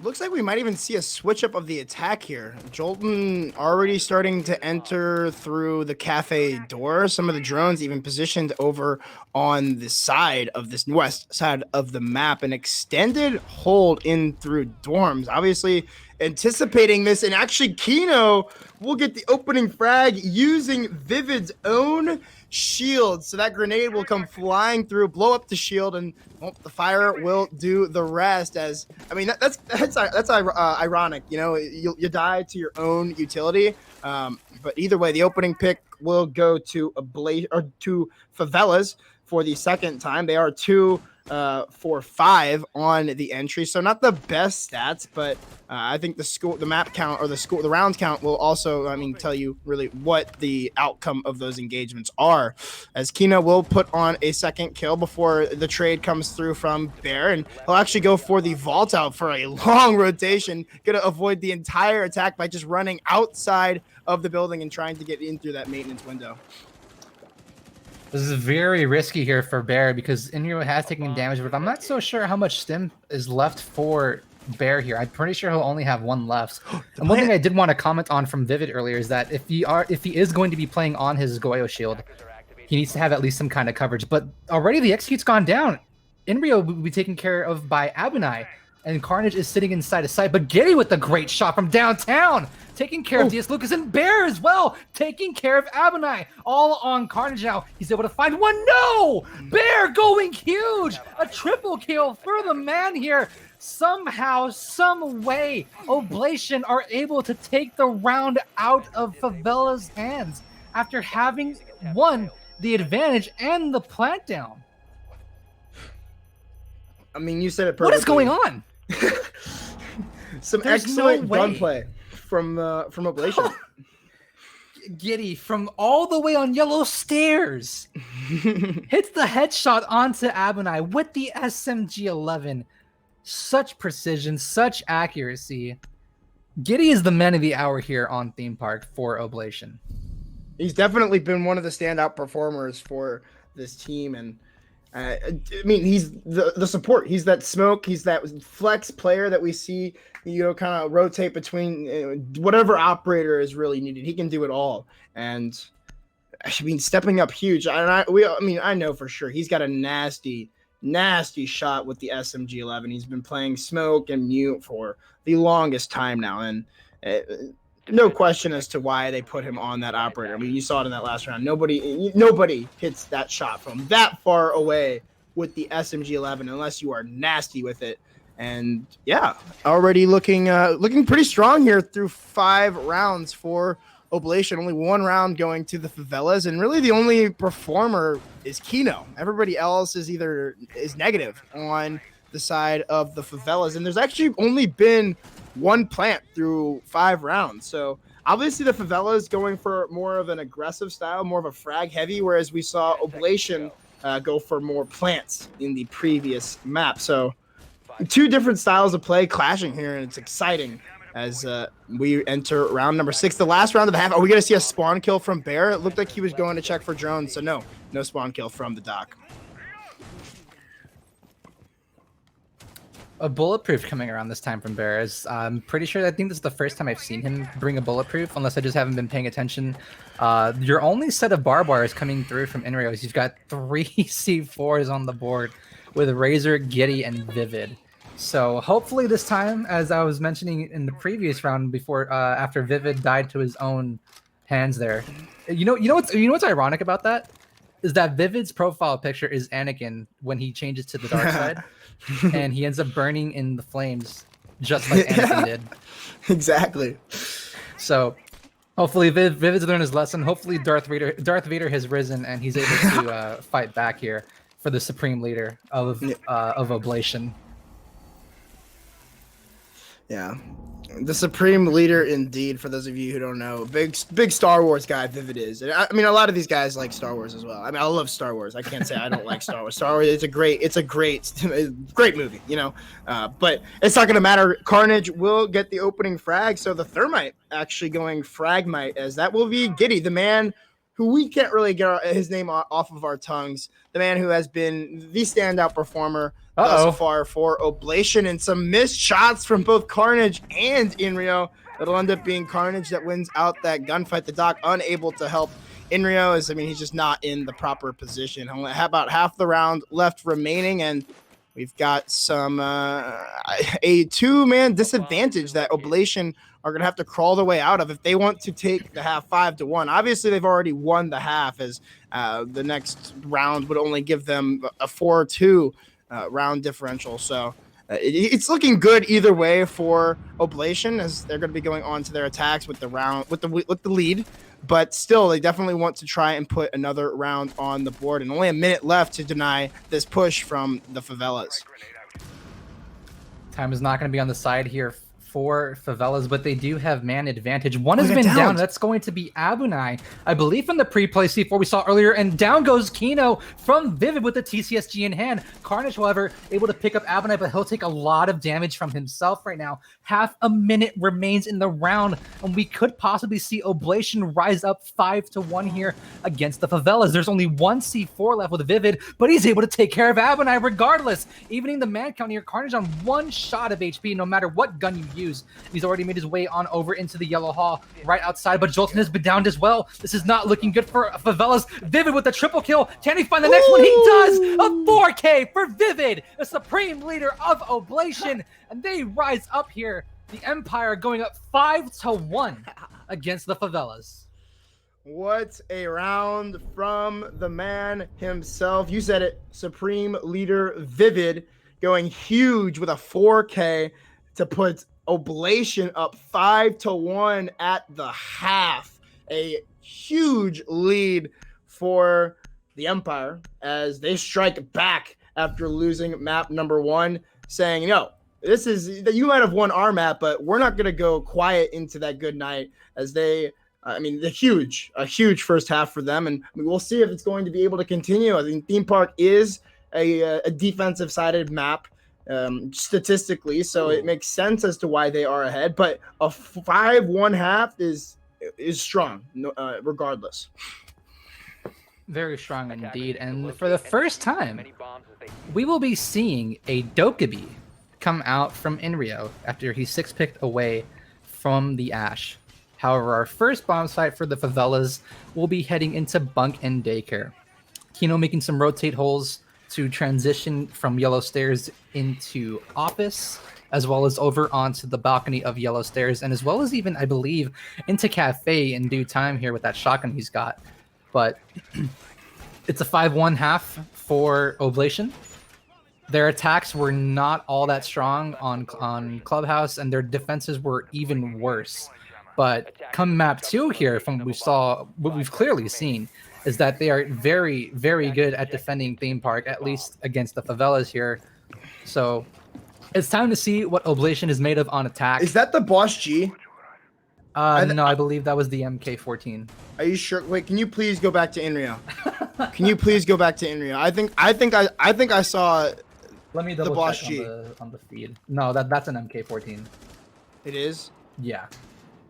Looks like we might even see a switch up of the attack here. Jolton already starting to enter through the cafe door. Some of the drones even positioned over on the side of this west side of the map. An extended hold in through dorms. Obviously anticipating this, and actually Kino will get the opening frag using Vivid's own shield. So that grenade will come flying through, blow up the shield, and the fire will do the rest. As I mean, that's ironic. You die to your own utility. But either way, the opening pick will go to to Favelas for the second time. They are 2 for 5 on the entry, so not the best stats, but I think the map count, or the round count, will also, tell you really what the outcome of those engagements are. As Kino will put on a second kill before the trade comes through from Bear, and he'll actually go for the vault out for a long rotation, gonna avoid the entire attack by just running outside of the building and trying to get in through that maintenance window. This is very risky here for Bear, because Inrio has taken damage, but I'm not so sure how much stim is left for Bear here. I'm pretty sure he'll only have 1 left. And one thing I did want to comment on from Vivid earlier is that if he is going to be playing on his Goyo shield, he needs to have at least some kind of coverage. But already the execute's gone down. Inrio will be taken care of by Abinai, and Carnage is sitting inside a site. But Giddy with the great shot from downtown, taking care of DS Lucas, and Bear as well, taking care of Abinai. All on Carnage now. He's able to find one. No! Bear going huge! A triple kill for the man here. Somehow, some way, Oblation are able to take the round out of Favela's hands after having won the advantage and the plant down. You said it perfectly. What is going on? Some excellent gunplay from Oblation. Giddy from all the way on yellow stairs hits the headshot onto Abinai with the SMG-11. Such precision, such accuracy. Giddy is the man of the hour here on Theme Park for Oblation. He's definitely been one of the standout performers for this team, and he's the support. He's that smoke. He's that flex player that we see, kind of rotate between whatever operator is really needed. He can do it all, and stepping up huge. I know for sure he's got a nasty nasty shot with the SMG-11. He's been playing smoke and mute for the longest time now, and no question as to why they put him on that operator. I mean, you saw it in that last round. Nobody hits that shot from that far away with the SMG-11 unless you are nasty with it. And yeah, already looking pretty strong here through 5 rounds for Oblation. Only 1 round going to the Favelas, and really the only performer is Kino. Everybody else is negative on the side of the Favelas, and there's actually only been 1 plant through 5 rounds. So obviously the Favelas going for more of an aggressive style, more of a frag heavy, whereas we saw Oblation go for more plants in the previous map. So 2 different styles of play clashing here, and it's exciting as we enter round number 6, the last round of the half. Are we going to see a spawn kill from Bear? It looked like he was going to check for drones, so no spawn kill from the Doc. A bulletproof coming around this time from Bear. I'm pretty sure, I think this is the first time I've seen him bring a bulletproof, unless I just haven't been paying attention. Your only set of barbed wires coming through from Inrio is you've got 3 C4s on the board with Razor, Giddy, and Vivid. So hopefully this time, as I was mentioning in the previous round before, after Vivid died to his own hands there, you know what's ironic about that is that Vivid's profile picture is Anakin when he changes to the dark side, and he ends up burning in the flames just like Anakin did. Exactly. So hopefully Vivid's learned his lesson. Hopefully Darth Vader has risen and he's able to fight back here for the supreme leader of Oblation. Yeah, the supreme leader indeed. For those of you who don't know, big Star Wars guy Vivid is. And I mean, a lot of these guys like Star Wars as well. I mean, I love Star Wars. I can't say I don't like Star Wars. Star Wars, it's a great movie, you know. But it's not gonna matter. Carnage will get the opening frag, so the Thermite actually going Fragmite, as that will be Giddy, the man who we can't really get his name off of our tongues, the man who has been the standout performer thus far for Oblation, and some missed shots from both Carnage and Inrio. It'll end up being Carnage that wins out that gunfight. The Doc unable to help Inrio, he's just not in the proper position. Only about half the round left remaining, and we've got some a 2-man disadvantage that Oblation are going to have to crawl their way out of if they want to take the half 5-1. Obviously, they've already won the half, as the next round would only give them a 4-2 round differential. So it's looking good either way for Oblation, as they're going to be going on to their attacks with the lead. But still, they definitely want to try and put another round on the board, and only a minute left to deny this push from the Favelas. Time is not going to be on the side here for Favelas, but they do have man advantage. One has been down. That's going to be Abunai, I believe, from the pre-play C4 we saw earlier, and down goes Kino from Vivid with the TCSG in hand. Carnage, however, able to pick up Abunai, but he'll take a lot of damage from himself right now. Half a minute remains in the round, and we could possibly see Oblation rise up 5-1 here against the Favelas. There's only 1 C4 left with Vivid, but he's able to take care of Abunai regardless, evening the man count here. Carnage on 1 shot of HP, no matter what gun you use. He's already made his way on over into the Yellow Hall right outside, but Jolton has been downed as well. This is not looking good for Favelas. Vivid with the triple kill. Can he find the next one? He does! A 4K for Vivid, the supreme leader of Oblation, and they rise up here. The Empire going up 5-1 against the Favelas. What a round from the man himself. You said it, supreme leader Vivid going huge with a 4K to put Oblation up 5-1 at the half. A huge lead for the Empire as they strike back after losing map number 1, saying, no, you might have won our map, but we're not going to go quiet into that good night, as they, a huge first half for them. And we'll see if it's going to be able to continue. I think Theme Park is a defensive sided map, statistically, so it makes sense as to why they are ahead, but a 5-1 half is strong, regardless. Very strong indeed, and for the first time, we will be seeing a Dokkaebi come out from Inrio after he's 6-picked away from the Ash. However, our first bomb site for the Favelas will be heading into Bunk and Daycare. Kino making some rotate holes to transition from Yellow Stairs into office, as well as over onto the balcony of Yellow Stairs, and as well as even, I believe, into cafe in due time here with that shotgun he's got. But it's a 5-1 half for Oblation. Their attacks were not all that strong on Clubhouse, and their defenses were even worse. But come map 2 here, from what we've clearly seen, is that they are very, very good at defending Theme Park, at least against the favelas here. So it's time to see what Oblation is made of on attack. Is that the Boss G? No, I believe that was the MK14. Are you sure? Wait, can you please go back to Inrio? Can you please go back to Inrio? I think I saw. Let me double Boss check G. on the feed. No, that's an MK14. It is? Yeah.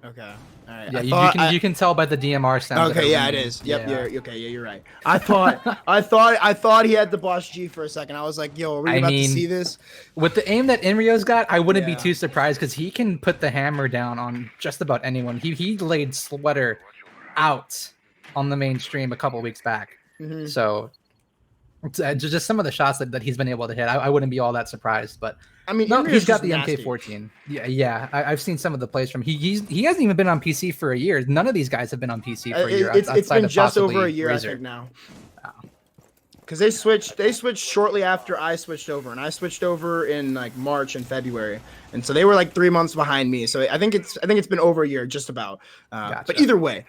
Okay. All right. Yeah, you can tell by the DMR sound. Okay, yeah, it is. Yep, yeah. You're right. I thought he had the Boss G for a second. I was like, yo, are we about to see this? With the aim that Inrio's got, I wouldn't be too surprised, because he can put the hammer down on just about anyone. He laid Sweater out on the mainstream a couple weeks back. Mm-hmm. So just some of the shots that he's been able to hit, I wouldn't be all that surprised. But I mean, no, he's got the nasty. MK14. Yeah. I've seen some of the plays from he hasn't even been on PC for a year. None of these guys have been on PC for a year. It's been just over a year, Razor. I think now. Because they switched shortly after I switched over, and I switched over in like March and February, and so they were like 3 months behind me. So I think it's been over a year, just about. Gotcha. But either way,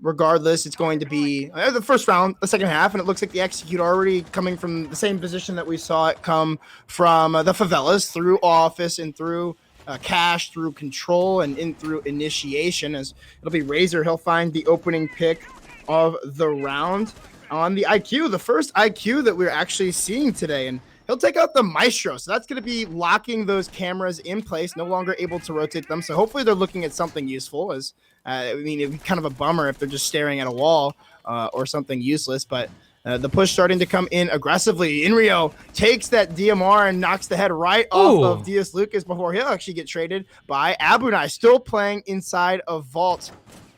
regardless, it's going to be the first round, the second half, and it looks like the execute already coming from the same position that we saw it come from the favelas, through office and through cash, through control, and in through initiation. As it'll be Razor, he'll find the opening pick of the round on the IQ, the first IQ that we're actually seeing today, and he'll take out the Maestro. So that's going to be locking those cameras in place, no longer able to rotate them. So hopefully they're looking at something useful. As I mean, it'd be kind of a bummer if they're just staring at a wall or something useless. But the push starting to come in aggressively. Inrio takes that DMR and knocks the head right off of Diaz Lucas before he'll actually get traded by Abunai, still playing inside of Vault.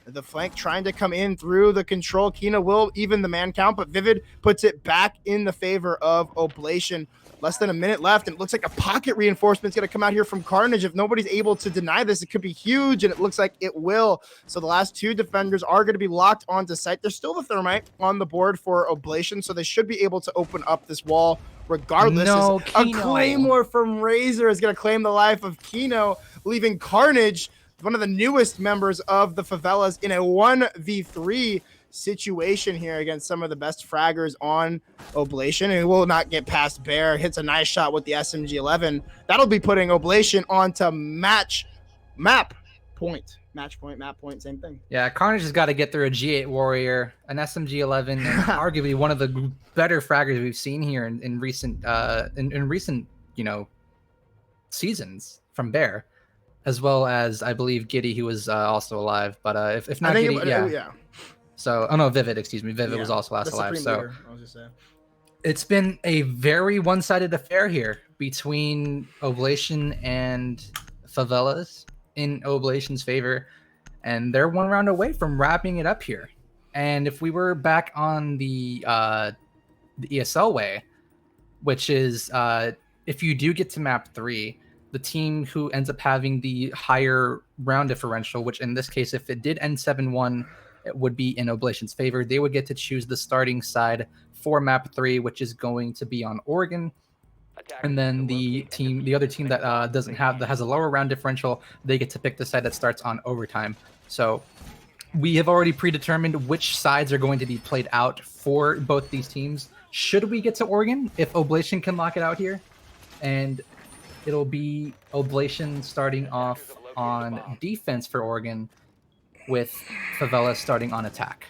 The flank trying to come in through the control. Kina will even the man count, but Vivid puts it back in the favor of Oblation. Less than a minute left, and it looks like a pocket reinforcement's going to come out here from Carnage. If nobody's able to deny this, it could be huge, and it looks like it will. So the last two defenders are going to be locked onto site. There's still the Thermite on the board for Oblation, so they should be able to open up this wall regardless. No, a Claymore from Razor is going to claim the life of Kino, leaving Carnage, one of the newest members of the favelas, in a 1v3 situation here against some of the best fraggers on Oblation, and he will not get past Bear. Hits a nice shot with the SMG-11. That'll be putting Oblation onto map point, same thing. Yeah, Carnage has got to get through a G8 Warrior, an SMG-11, and arguably one of the better fraggers we've seen here in recent seasons from Bear, as well as I believe Giddy, who was also alive. But if not Giddy, yeah. So, Vivid, excuse me. Vivid was also last alive. So, it's been a very one-sided affair here between Oblation and Favelas in Oblation's favor, and they're one round away from wrapping it up here. And if we were back on the ESL way, which is if you do get to map 3, the team who ends up having the higher round differential, which in this case, if it did end 7-1, it would be in Oblation's favor. They would get to choose the starting side for map 3, which is going to be on Oregon. And then the other team that has a lower round differential, they get to pick the side that starts on overtime. So we have already predetermined which sides are going to be played out for both these teams. Should we get to Oregon, if Oblation can lock it out here, and it'll be Oblation starting off on defense for Oregon, with Favelas starting on attack.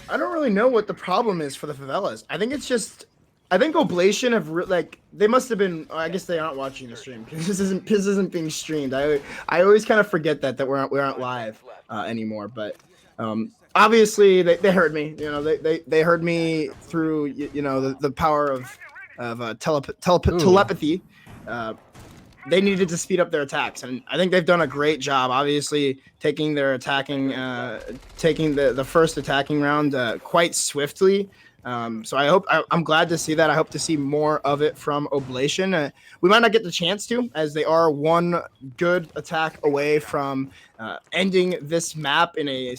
I don't really know what the problem is for the favelas. I think Oblation have they must have been. I guess they aren't watching the stream because this isn't being streamed. I always kind of forget that we aren't live anymore. But obviously they heard me. They heard me through the power of telepathy. they needed to speed up their attacks, and I think they've done a great job. Obviously, taking their attacking, taking the first attacking round quite swiftly. So I'm glad to see that. I hope to see more of it from Oblation. We might not get the chance to, as they are one good attack away from ending this map in a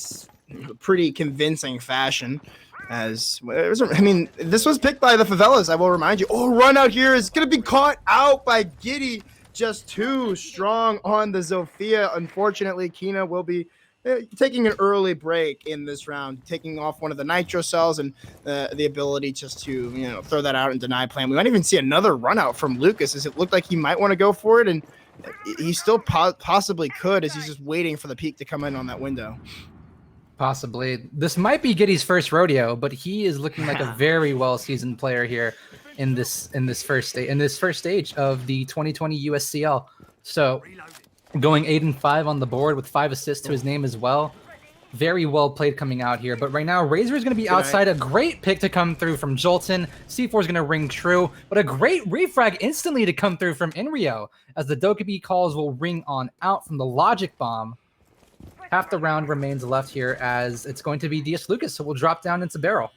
pretty convincing fashion. This was picked by the Favelas, I will remind you. Oh, run out here is going to be caught out by Giddy. Just too strong on the Zofia. Unfortunately, Kina will be taking an early break in this round, taking off one of the nitro cells and the ability just to throw that out and deny plan. We might even see another run out from Lucas, as it looked like he might want to go for it, and he still possibly could, as he's just waiting for the peak to come in on that window. Possibly. This might be Giddy's first rodeo, but he is looking like a very well-seasoned player here in this first stage of the 2020 USCL. So going 8-5 on the board with 5 assists to his name as well. Very well played coming out here. But right now, Razor is going to be outside. A great pick to come through from Jolton. C4 is going to ring true, but a great refrag instantly to come through from Inrio, as the Dokkaebi calls will ring on out from the Logic Bomb. Half the round remains left here, as it's going to be DS Lucas, so we'll drop down into barrel.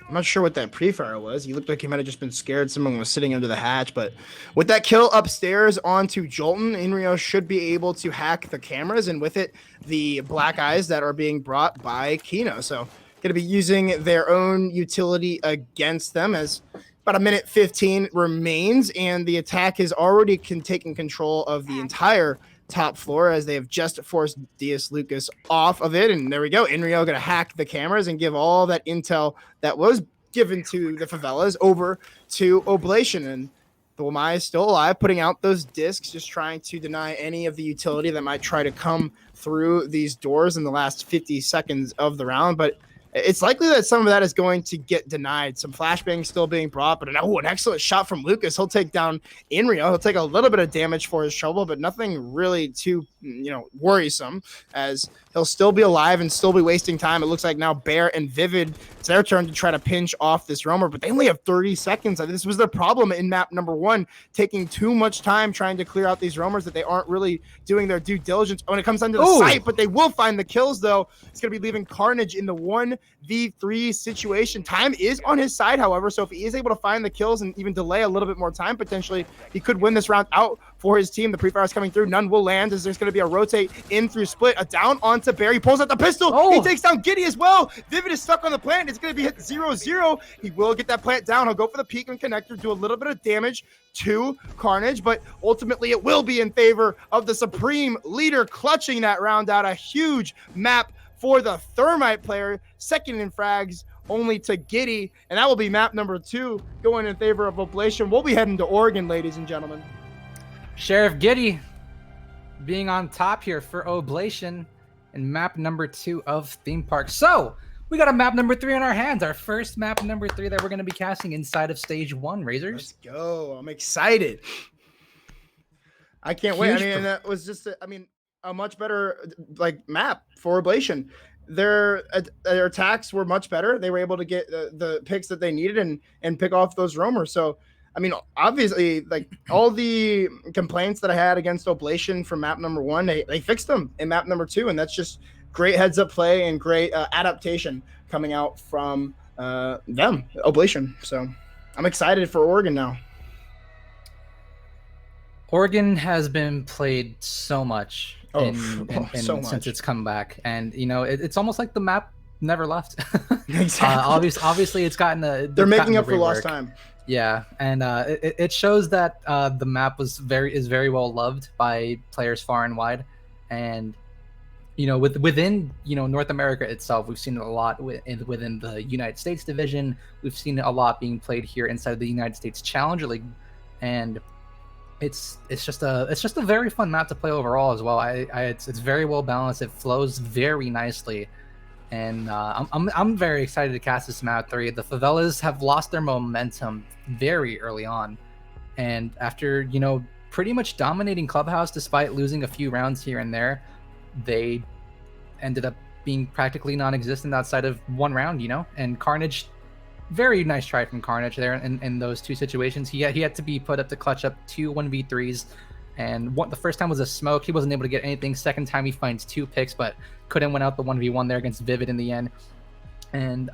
I'm not sure what that pre-fire was. He looked like he might have just been scared someone was sitting under the hatch, but with that kill upstairs onto Jolton, Inrio should be able to hack the cameras, and with it, the black eyes that are being brought by Kino. So going to be using their own utility against them, as about 1:15 remains, and the attack has already taken control of the entire top floor, as they have just forced DS Lucas off of it. And there we go. Inrio going to hack the cameras and give all that intel that was given to the Favelas over to Oblation. And the Wamai is still alive, putting out those discs, just trying to deny any of the utility that might try to come through these doors in the last 50 seconds of the round. But it's likely that some of that is going to get denied. Some flashbangs still being brought, but an excellent shot from Lucas. He'll take down Inrio. He'll take a little bit of damage for his trouble, but nothing really too, worrisome, as he'll still be alive and still be wasting time. It looks like now Bear and Vivid, it's their turn to try to pinch off this roamer, but they only have 30 seconds. This was their problem in map number 1, taking too much time trying to clear out these roamers, that they aren't really doing their due diligence when it comes down to the site, but they will find the kills, though. It's going to be leaving Carnage in the 1v3 situation. Time is on his side, however, so if he is able to find the kills and even delay a little bit more time, potentially he could win this round out for his team. The pre-fire is coming through. None will land, as there's going to be a rotate in through split. A down onto Bear. He pulls out the pistol. He takes down Giddy as well. Vivid is stuck on the plant. It's going to be hit 0-0. He will get that plant down. He'll go for the peak and connector, do a little bit of damage to Carnage, but ultimately it will be in favor of the Supreme Leader, clutching that round out. A huge map for the Thermite player, second in frags only to Giddy, and that will be map number 2 going in favor of Oblation. We'll be heading to Oregon, ladies and gentlemen. Sheriff Giddy being on top here for Oblation in map number 2 of Theme Park. So we got a map number 3 on our hands, our first map number 3 that we're going to be casting inside of stage 1, Razors. Let's go. I'm excited. I can't wait. That was just a much better map for Oblation. Their attacks were much better. They were able to get the picks that they needed and pick off those roamers. So obviously, all the complaints that I had against Oblation from map number 1, they fixed them in map number 2, and that's just great heads-up play and great adaptation coming out from them, Oblation. So I'm excited for Oregon now. Oregon has been played so much since its comeback, and it's almost like the map never left. Exactly. Obviously, it's gotten they're making up for lost time. Yeah, and it shows that the map is very well loved by players far and wide, and within North America itself, we've seen it a lot within the United States division. We've seen it a lot being played here inside of the United States Challenger League, and it's just a very fun map to play overall as well. It's very well balanced. It flows very nicely. And I'm very excited to cast this map 3. The Favelas have lost their momentum very early on, and after pretty much dominating Clubhouse despite losing a few rounds here and there, they ended up being practically non-existent outside of one round. And Carnage very nice try from Carnage there in those two situations. He had to be put up to clutch up 2 1v3s, and the first time was a smoke. He wasn't able to get anything. Second time he finds 2 picks, but couldn't win out the 1v1 there against Vivid in the end. And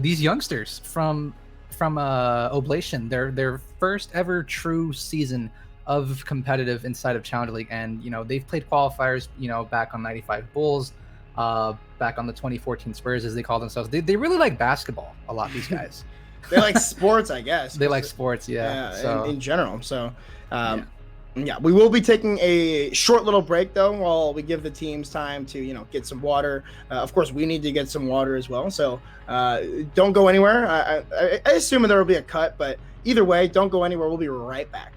these youngsters from Oblation, their first ever true season of competitive inside of Challenger League, and they've played qualifiers back on 95 Bulls, back on the 2014 Spurs, as they call themselves. They really like basketball a lot, these guys. They like sports, I guess. They like sports, yeah. So in general. So yeah, we will be taking a short little break though while we give the teams time to get some water. Of course, we need to get some water as well. So don't go anywhere. I assume there will be a cut, but either way, don't go anywhere. We'll be right back.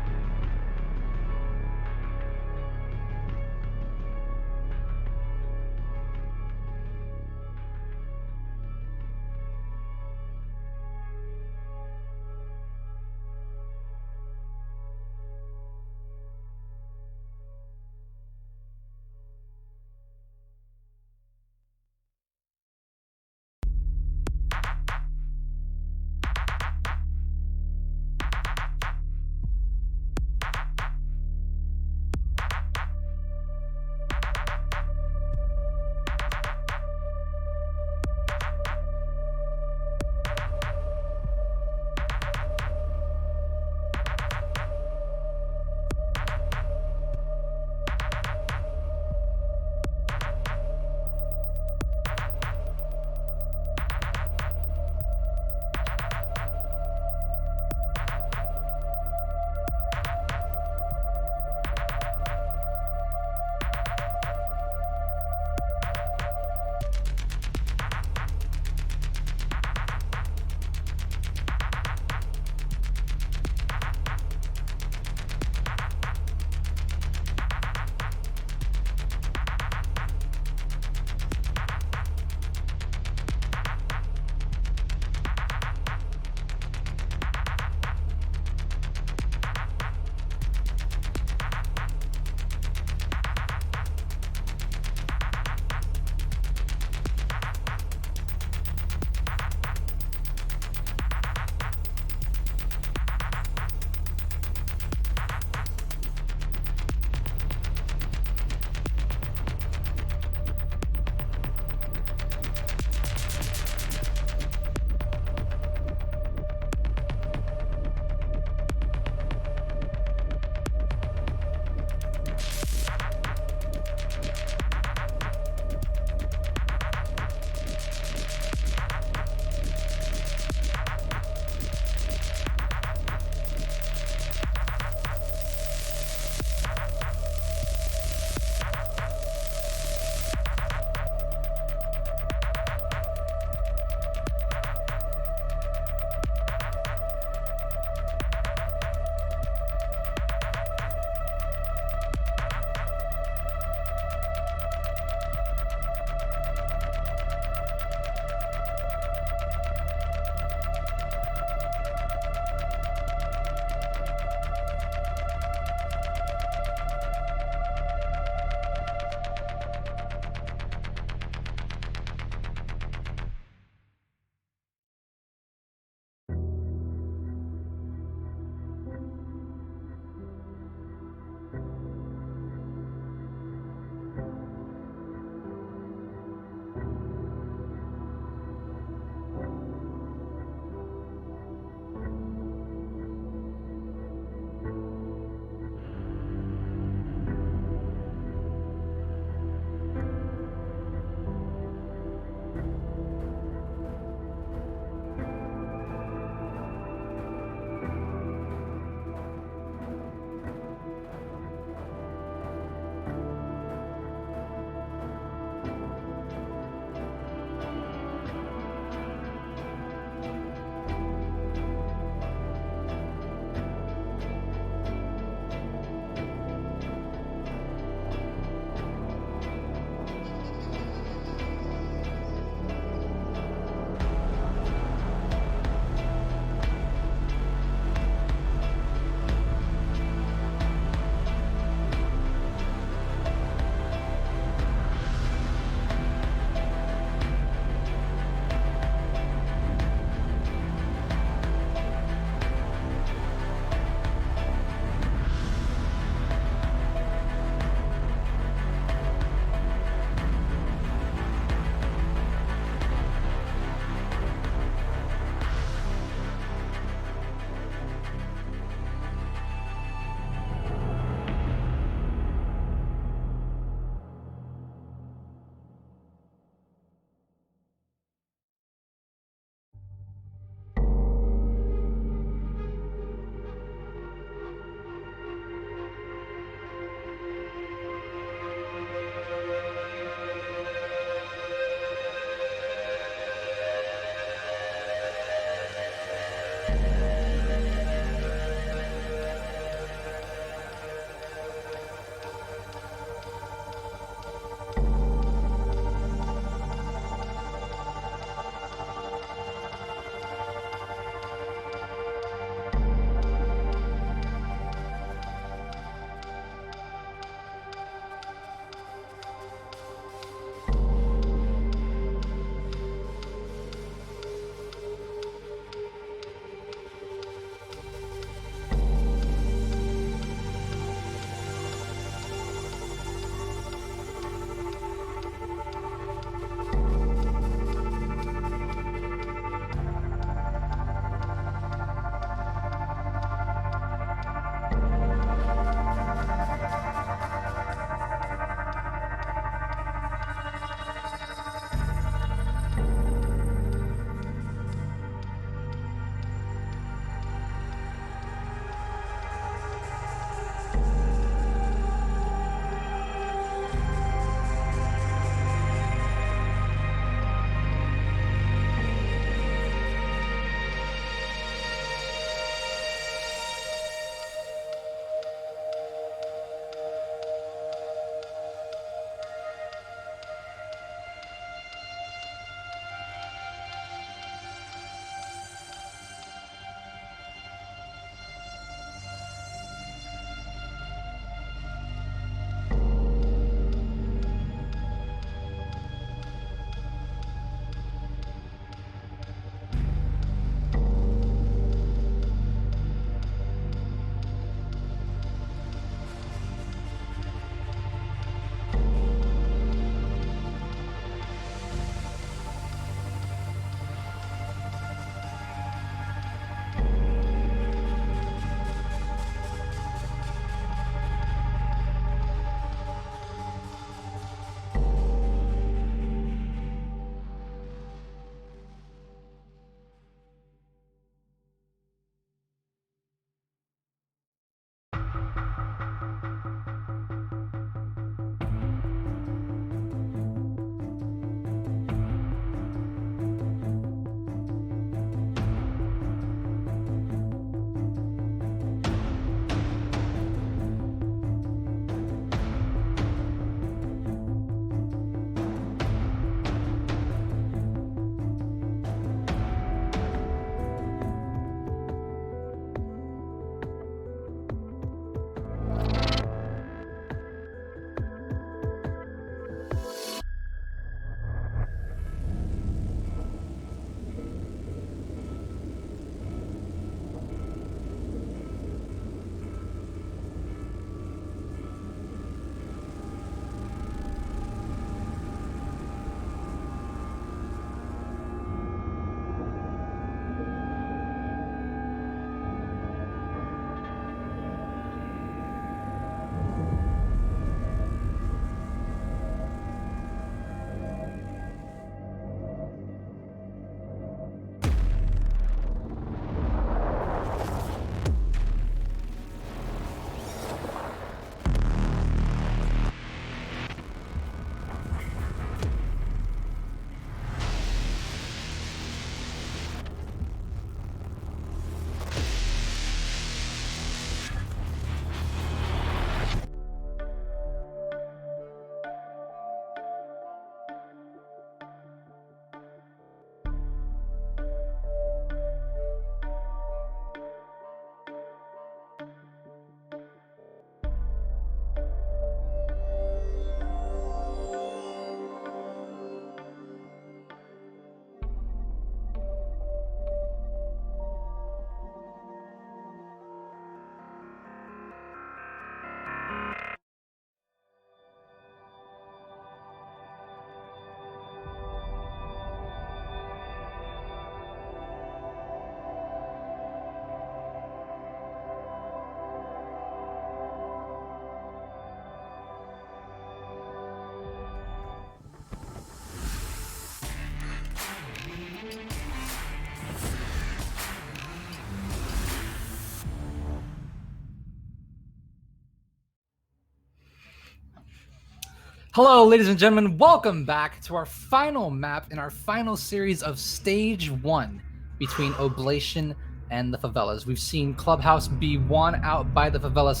Hello, ladies and gentlemen. Welcome back to our final map in our final series of Stage 1 between Oblation and the Favelas. We've seen Clubhouse be won out by the Favelas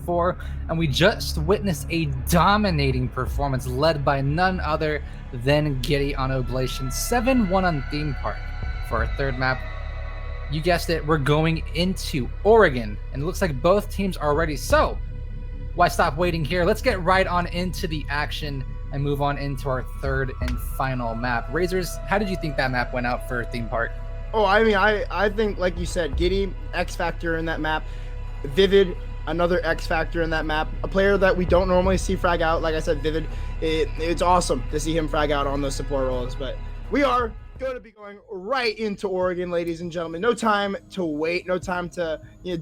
7-4, and we just witnessed a dominating performance led by none other than Giddy on Oblation. 7-1 on Theme Park for our third map. You guessed it, we're going into Oregon, and it looks like both teams are ready. So, why stop waiting here? Let's get right on into the action and move on into our third and final map. Razors, how did you think that map went out for Theme Park? Oh, I mean, I think, like you said, Giddy, X Factor in that map. Vivid, another X Factor in that map. A player that we don't normally see frag out. Like I said, Vivid, it's awesome to see him frag out on those support roles. But we are going to be going right into Oregon, ladies and gentlemen. No time to wait. No time to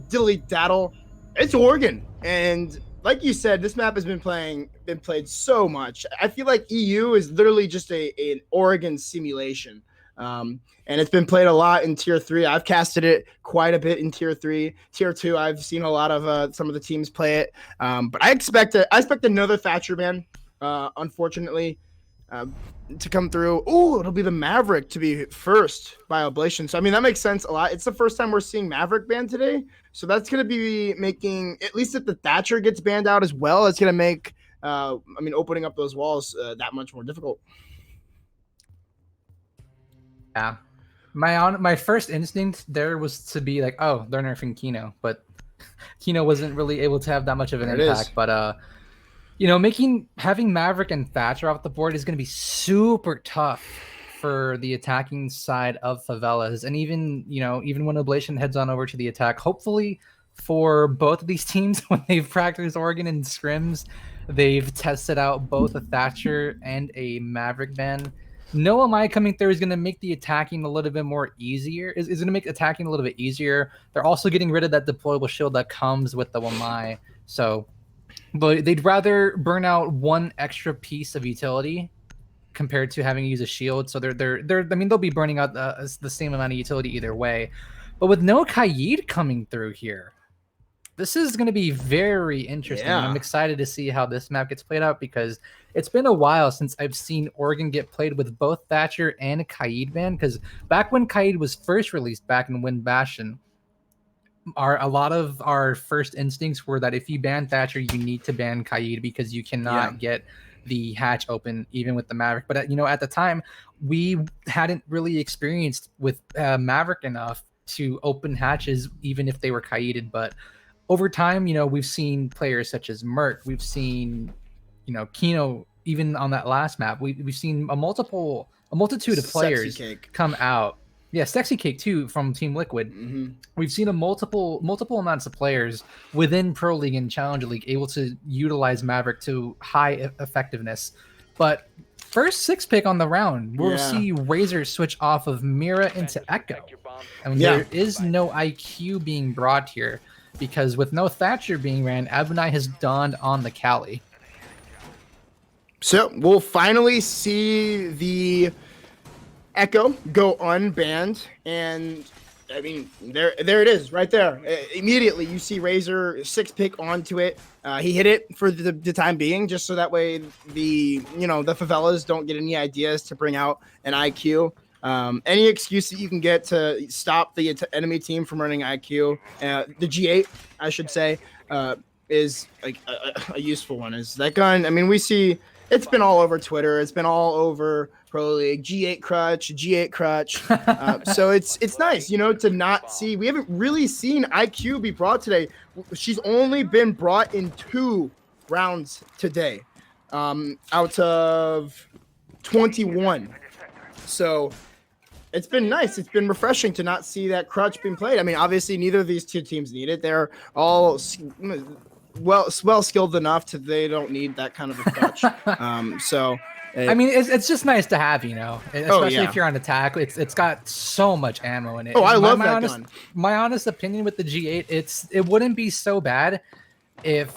dilly-daddle. It's Oregon. And like you said, this map has been played so much. I feel like EU is literally just an Oregon simulation. And it's been played a lot in Tier 3. I've casted it quite a bit in Tier 3. Tier 2, I've seen a lot of some of the teams play it. But I expect another Thatcher ban, unfortunately, to come through. Oh, it'll be the Maverick to be first by Oblation. So, I mean, that makes sense a lot. It's the first time we're seeing Maverick banned today. So that's going to be making, at least if the Thatcher gets banned out as well, it's going to make, opening up those walls that much more difficult. Yeah. My first instinct there was to be like, oh, they're nerfing Kino. But Kino wasn't really able to have that much of an impact. But, having Maverick and Thatcher off the board is going to be super tough for the attacking side of Favelas. And even when Oblation heads on over to the attack, hopefully for both of these teams, when they've practiced Oregon in scrims, they've tested out both a Thatcher and a Maverick ban. No Amai coming through is going to make the attacking a little bit more easier. Is going to make attacking a little bit easier. They're also getting rid of that deployable shield that comes with the Amai. So, but they'd rather burn out one extra piece of utility compared to having to use a shield. So they'll be burning out the same amount of utility either way. But with no Kaid coming through here, this is going to be very interesting. Yeah. I'm excited to see how this map gets played out because it's been a while since I've seen Oregon get played with both Thatcher and Kaid ban. Because back when Kaid was first released back in Wind Bastion, a lot of our first instincts were that if you ban Thatcher, you need to ban Kaid because you cannot get the hatch open even with the Maverick. But at the time, we hadn't really experienced with Maverick enough to open hatches even if they were Kaided. But over time, we've seen players such as Mert, we've seen Kino, even on that last map, we've seen a multitude of players come out. Yeah, Sexy Cake too from Team Liquid. Mm-hmm. We've seen a multiple amounts of players within Pro League and Challenger League able to utilize Maverick to high effectiveness. But first 6 pick on the round, we'll see Razor switch off of Mira into Echo. And there is no IQ being brought here because with no Thatcher being ran, Abunai has dawned on the Cali. So we'll finally see the Echo go unbanned, and I mean there it is right there. Immediately you see Razor 6 pick onto it. He hit it for the time being, just so that way the Favelas don't get any ideas to bring out an IQ. Any excuse that you can get to stop the enemy team from running IQ, the G8 I should say, is like a useful one. Is that gun? I mean, we see. It's been all over Twitter. It's been all over Pro League. G8 crutch. So it's nice, to not see. We haven't really seen IQ be brought today. She's only been brought in 2 rounds today, out of 21. So it's been nice. It's been refreshing to not see that crutch being played. I mean, obviously, neither of these 2 teams need it. They're all well skilled enough to they don't need that kind of a crutch. I mean, it's just nice to have, especially if you're on attack. It's got so much ammo in it. Oh, I love that gun. My honest opinion with the G8, it wouldn't be so bad if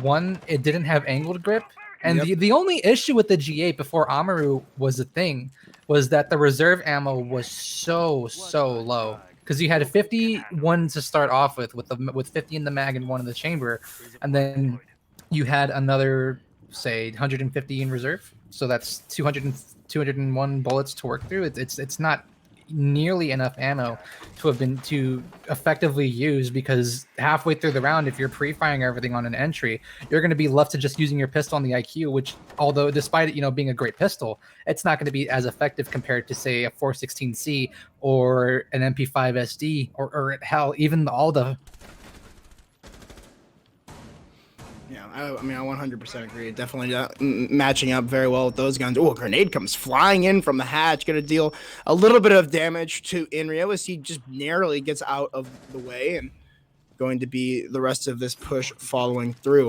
one, it didn't have angled grip. And the only issue with the G8 before Amaru was a thing was that the reserve ammo was so low. Because you had 51 to start off with 50 in the mag and 1 in the chamber, and then you had another say 150 in reserve. So that's 201 bullets to work through. It's not nearly enough ammo to effectively use, because halfway through the round, if you're pre-firing everything on an entry, you're going to be left to just using your pistol on the IQ, which, although despite it, being a great pistol, it's not going to be as effective compared to, say, a 416C or an MP5 SD or hell, even all the. Yeah, I mean, I 100% agree. Definitely matching up very well with those guns. Oh, a grenade comes flying in from the hatch. Going to deal a little bit of damage to Inrio as he just narrowly gets out of the way, and going to be the rest of this push following through.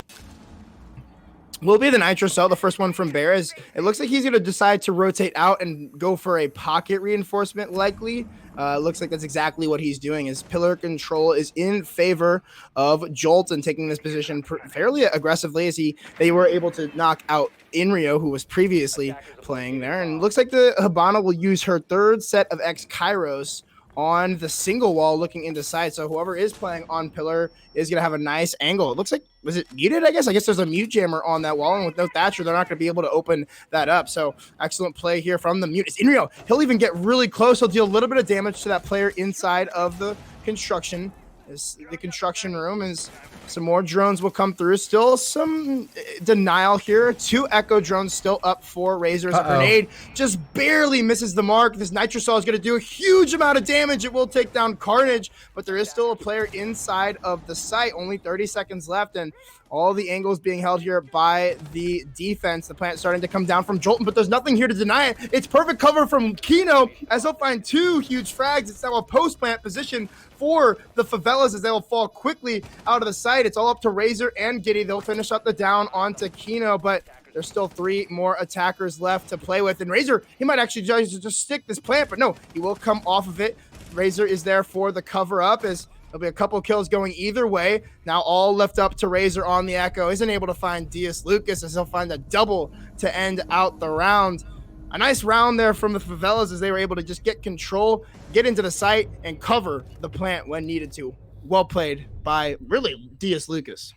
Will be the nitro cell, the first one from Bear. Is it looks like he's going to decide to rotate out and go for a pocket reinforcement, likely. Looks like that's exactly what he's doing. His pillar control is in favor of Jolt and taking this position fairly aggressively, as they were able to knock out Inrio, who was previously playing there. And looks like the Habana will use her third set of X Kairos on the single wall looking into side. So whoever is playing on pillar is going to have a nice angle. It looks like, was it muted? I guess there's a mute jammer on that wall, and with no Thatcher, they're not going to be able to open that up. So excellent play here from the mute. It's Inrio. He'll even get really close. He'll deal a little bit of damage to that player inside of the construction. The construction room is some more drones will come through. Still some denial here. 2 Echo drones still up for Razor's. A grenade just barely misses the mark. This Nitrosol is going to do a huge amount of damage. It will take down Carnage, but there is still a player inside of the site. Only 30 seconds left, and all the angles being held here by the defense. The plant starting to come down from Jolton, but there's nothing here to deny it. It's perfect cover from Kino, as he'll find 2 huge frags. It's now a post-plant position for the Favelas, as they will fall quickly out of the site. It's all up to Razor and Giddy. They'll finish up the down onto Kino, but there's still 3 more attackers left to play with. And Razor, he might actually just stick this plant, but no, he will come off of it. Razor is there for the cover up, as there'll be a couple kills going either way. Now all left up to Razor on the Echo. Isn't able to find Diaz Lucas, as he'll find a double to end out the round. A nice round there from the Favelas, as they were able to just get control, get into the site, and cover the plant when needed to. Well played by, really, Diaz Lucas.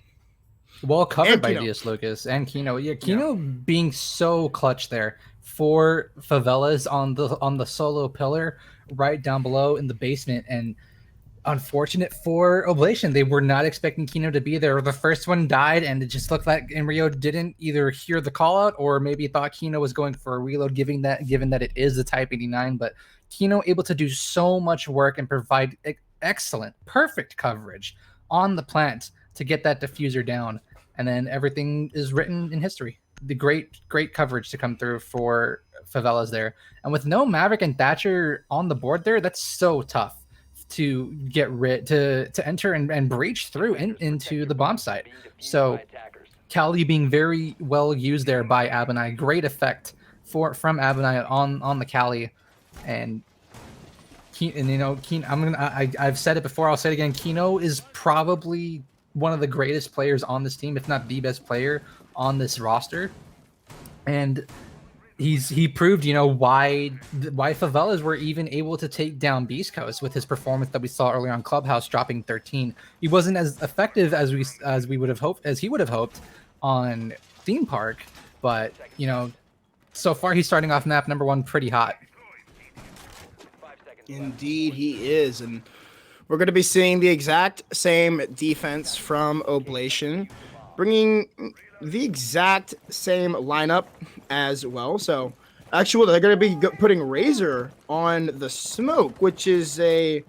Well covered by Diaz Lucas and Kino. Yeah, Kino being so clutch there for Favelas on the solo pillar right down below in the basement. And unfortunate for Oblation, they were not expecting Kino to be there. The first one died, and it just looked like Inrio didn't either hear the call out or maybe thought Kino was going for a reload, given that it is the Type 89. But Kino able to do so much work and provide excellent, perfect coverage on the plant to get that diffuser down. And then everything is written in history. The great coverage to come through for Favelas there. And with no Maverick and Thatcher on the board there, that's so tough to get to enter and breach through into the bomb site. So Cali being very well used there by Abinai. Great effect from Abinai on the Cali. And Kino, I've said it before, I'll say it again. Kino is probably one of the greatest players on this team, if not the best player on this roster. And he proved, why Favelas were even able to take down Beast Coast with his performance that we saw earlier on Clubhouse, dropping 13. He wasn't as effective as he would have hoped on Theme Park, but so far he's starting off map number 1 pretty hot. Indeed, he is, and we're going to be seeing the exact same defense from Oblation, bringing the exact same lineup as well. So actually, they're going to be putting Razor on the smoke, which is a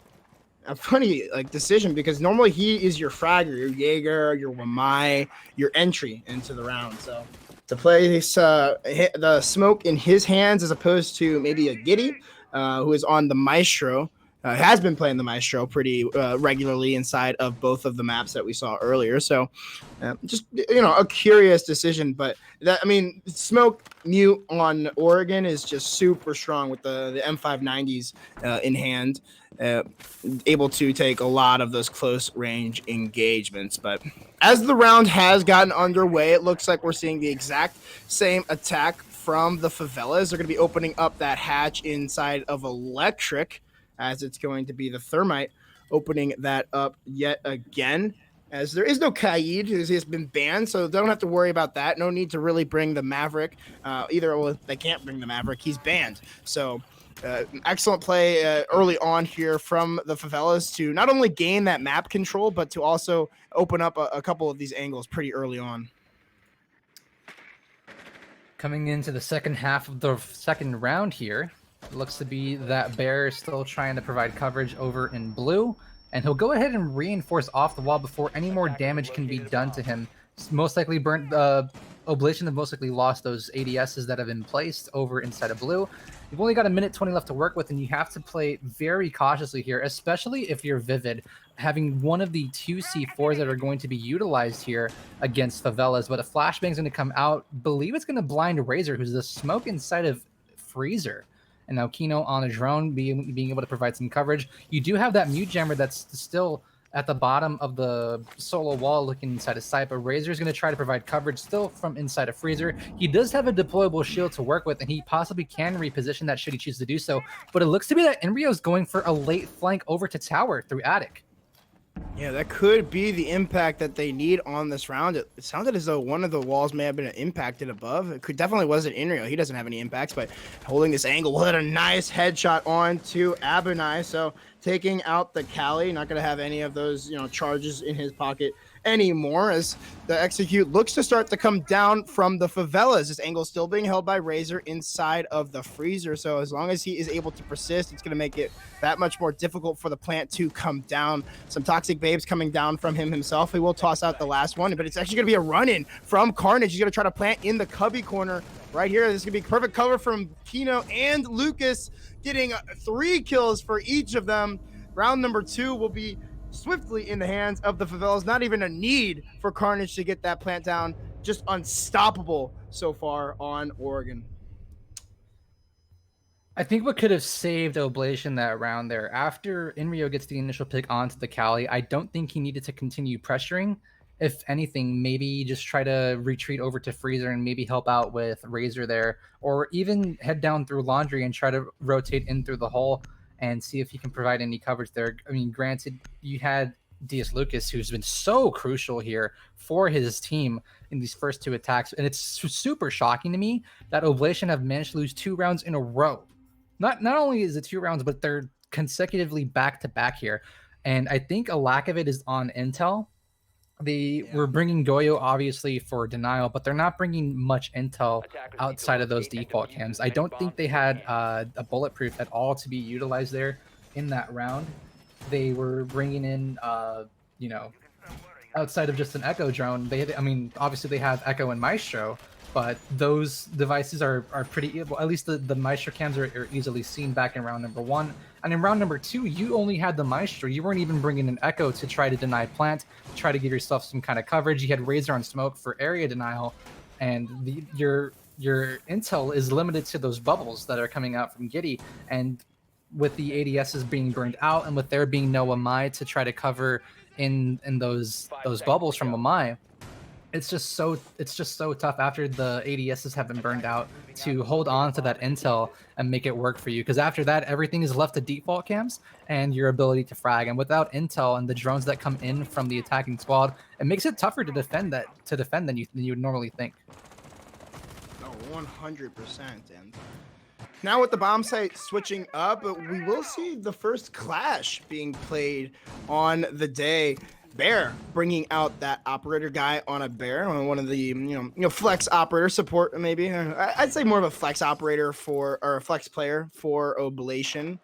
funny decision, because normally he is your fragger, your Jaeger, your Wamai, your entry into the round. So to play the smoke in his hands as opposed to maybe a Giddy, who is on the Maestro, has been playing the Maestro pretty regularly inside of both of the maps that we saw earlier. So just, a curious decision. But smoke mute on Oregon is just super strong with the M590s in hand, able to take a lot of those close range engagements. But as the round has gotten underway, it looks like we're seeing the exact same attack from the Favelas. They're going to be opening up that hatch inside of Electric, as it's going to be the Thermite opening that up yet again. as there is no Kaid, who has been banned, so they don't have to worry about that. No need to really bring the Maverick. They can't bring the Maverick. He's banned. So excellent play early on here from the Favelas to not only gain that map control, but to also open up a couple of these angles pretty early on. Coming into the second half of the second round here, it looks to be that Bear is still trying to provide coverage over in blue, and he'll go ahead and reinforce off the wall before any more damage can be done to him. Most likely burnt Oblation have most likely lost those ADSs that have been placed over inside of blue. You've only got a minute 20 left to work with, and you have to play very cautiously here, especially if you're Vivid, having one of the two C4s that are going to be utilized here against Favelas. But a flashbang is going to come out. Believe it's going to blind Razor, who's the smoke inside of Freezer. And now Kino on a drone being able to provide some coverage. You do have that mute jammer that's still at the bottom of the solo wall looking inside his sight, but Razor is going to try to provide coverage still from inside of Freezer. He does have a deployable shield to work with, and he possibly can reposition that should he choose to do so, but it looks to be that Enryo is going for a late flank over to tower through attic. Yeah, that could be the impact that they need on this round. It sounded as though one of the walls may have been impacted above. It definitely wasn't Inrio. He doesn't have any impacts, but holding this angle will hit a nice headshot on to Abunai. So taking out the Cali, not going to have any of those, charges in his pocket anymore as the execute looks to start to come down from the Favelas. This angle still being held by Razor inside of the Freezer. So as long as he is able to persist, it's going to make it that much more difficult for the plant to come down. Some toxic babes coming down from him himself. He will toss out the last one, but it's actually going to be a run-in from Carnage. He's going to try to plant in the cubby corner right here. This is going to be perfect cover from Kino and Lucas, getting 3 kills for each of them. Round number 2 will be swiftly in the hands of the Favelas. Not even a need for Carnage to get that plant down. Just unstoppable so far on Oregon. I think what could have saved Oblation that round there, after Inrio gets the initial pick onto the Cali, I don't think he needed to continue pressuring. If anything, maybe just try to retreat over to Freezer and maybe help out with Razor there, or even head down through Laundry and try to rotate in through the hole and see if he can provide any coverage there. I mean, granted, you had DS Lucas, who's been so crucial here for his team in these first 2 attacks, and it's super shocking to me that Oblation have managed to lose 2 rounds in a row. Not only is it 2 rounds, but they're consecutively back-to-back here, and I think a lack of it is on intel. They were bringing Goyo obviously for denial, but they're not bringing much intel outside of those default cams. I don't think they had a bulletproof at all to be utilized there in that round. They were bringing in, outside of just an Echo drone. Obviously they have Echo and Maestro, but those devices are pretty, well, at least the Maestro cams are easily seen back in round number 1. And in round number 2, you only had the Maestro. You weren't even bringing an Echo to try to deny plant, try to give yourself some kind of coverage. You had Razor on smoke for area denial, and your intel is limited to those bubbles that are coming out from Giddy. And with the ADSs being burned out, and with there being no Amai to try to cover in those bubbles from Amai, it's just so tough after the ADSs have been burned out to hold on to that intel and make it work for you, because after that everything is left to default cams and your ability to frag. And without intel and the drones that come in from the attacking squad, it makes it tougher to defend than you would normally think. Oh, 100%. And now with the bomb site switching up, we will see the first clash being played on the day. Bear bringing out that operator guy on a Bear, on one of the flex operator support, maybe I'd say more of a flex operator or a flex player for Oblation,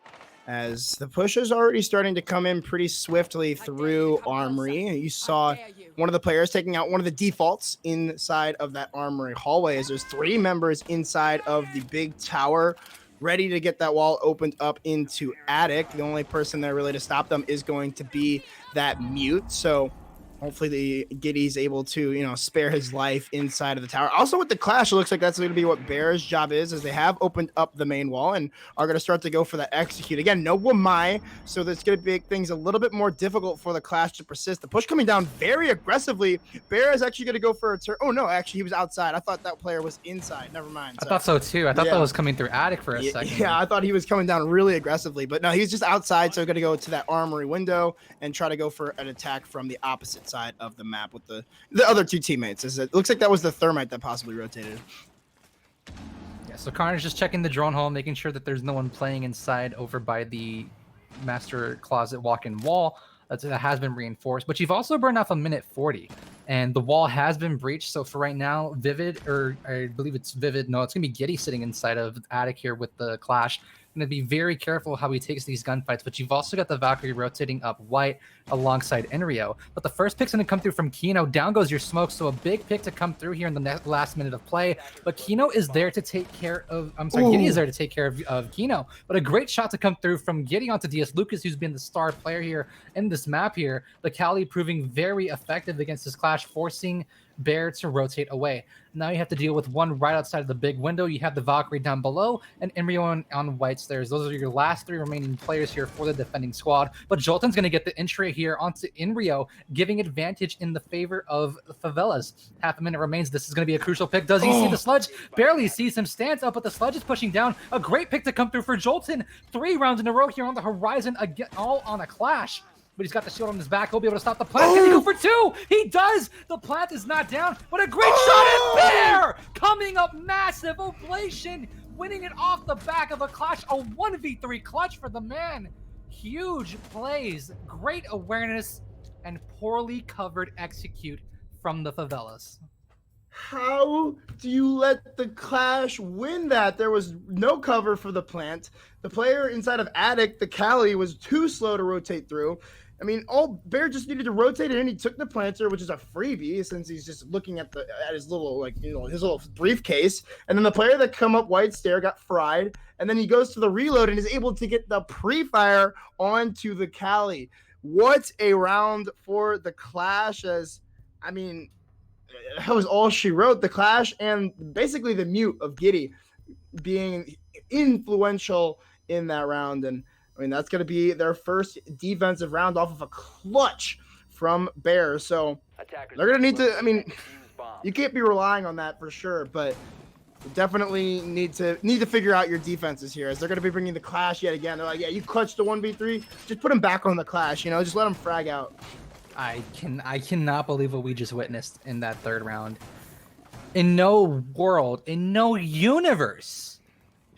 as the push is already starting to come in pretty swiftly through Armory. You saw one of the players taking out one of the defaults inside of that Armory hallway, as there's 3 members inside of the big tower ready to get that wall opened up into attic. The only person there really to stop them is going to be that mute. So hopefully the Giddy's able to, spare his life inside of the tower. Also with the clash, it looks like that's going to be what Bear's job is, as they have opened up the main wall and are going to start to go for that execute. Again, no Wamai, so that's going to make things a little bit more difficult for the clash to persist. The push coming down very aggressively. Bear is actually going to go for a turn. Oh, no, actually, he was outside. I thought that player was inside. Never mind. I thought so, too. I thought that was coming through attic for a second. Yeah, I thought he was coming down really aggressively, but no, he's just outside, so going to go to that Armory window and try to go for an attack from the opposite side. side of the map with the other two teammates. It looks like that was the Thermite that possibly rotated. Yeah, so Carnage just checking the drone hole, making sure that there's no one playing inside over by the master closet walk-in wall. That has been reinforced, but you've also burned off a minute 40, and the wall has been breached. So for right now, Vivid, or I believe it's Vivid, no, it's gonna be Giddy sitting inside of Attic here with the Clash. Gonna be very careful how he takes these gunfights, but you've also got the Valkyrie rotating up white alongside Enrio. But the first pick's gonna come through from Kino. Down goes your smoke, so a big pick to come through here in the last minute of play. But Kino is there to take care of, Giddy is there to take care of Kino. But a great shot to come through from Giddy onto DS Lucas, who's been the star player here in this map here. The Cali proving very effective against this Clash, forcing Bear to rotate away. Now you have to deal with one right outside of the big window. You have the Valkyrie down below and Enrio on white stairs. Those are your last three remaining players here for the defending squad. But Jolton's going to get the entry here onto Enrio, giving advantage in the favor of the Favelas. Half a minute remains. This is going to be a crucial pick. Does he see the Sludge? Barely sees him. Stands up, but the Sludge is pushing down. A great pick to come through for Jolton. 3 rounds in a row here on the horizon, again, all on a Clash. But he's got the shield on his back. He'll be able to stop the plant. Can he go for 2? He does! The plant is not down, but a great shot at Bear! Coming up massive. Oblation winning it off the back of a Clash. A 1v3 clutch for the man. Huge plays, great awareness, and poorly covered execute from the Favelas. How do you let the Clash win that? There was no cover for the plant. The player inside of Attic, the Cali, was too slow to rotate through. I mean, all Bear just needed to rotate it, and he took the planter, which is a freebie since he's just looking at his little, his little briefcase. And then the player that come up white stair got fried, and then he goes to the reload and is able to get the pre-fire onto the Cali. What a round for the Clash! That was all she wrote. The Clash and basically the mute of Giddy being influential in that round. And that's going to be their first defensive round off of a clutch from Bear. So they're going to need to, you can't be relying on that for sure, but definitely need to figure out your defenses here, as they're going to be bringing the Clash yet again. They're like, yeah, you clutched the 1v3, just put him back on the Clash, just let him frag out. I cannot believe what we just witnessed in that third round. In no world, in no universe,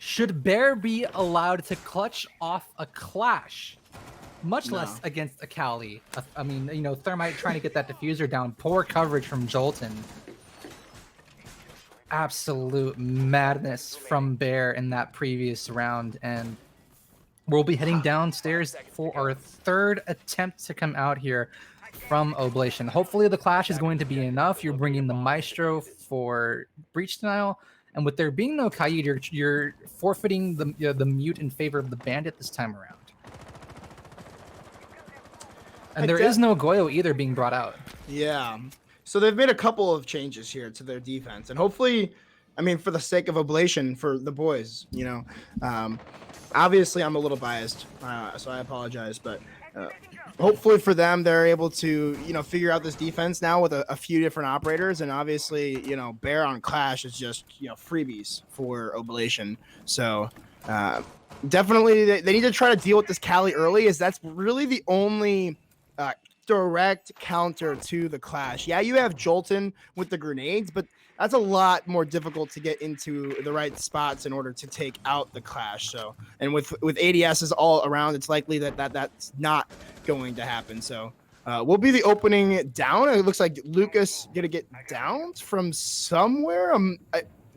should Bear be allowed to clutch off a Clash, much less against a Cali. Thermite trying to get that diffuser down. Poor coverage from Jolton. Absolute madness from Bear in that previous round, and we'll be heading downstairs for our third attempt to come out here from Oblation. Hopefully the Clash is going to be enough. You're bringing the Maestro for breach denial, and with there being no Kaid, you're forfeiting the mute in favor of the Bandit this time around. And there is no Goyo either being brought out. Yeah. So they've made a couple of changes here to their defense, and hopefully, for the sake of Oblation, for the boys, obviously I'm a little biased, so I apologize, but hopefully for them, they're able to, figure out this defense now with a few different operators. And obviously, Bear on Clash is just, freebies for Oblation. So definitely they need to try to deal with this Cali early, as that's really the only direct counter to the Clash. Yeah, you have Jolton with the grenades, but that's a lot more difficult to get into the right spots in order to take out the Clash. So, and with ADSs all around, it's likely that's not going to happen. So we'll be the opening down. It looks like Lucas gonna get downed from somewhere.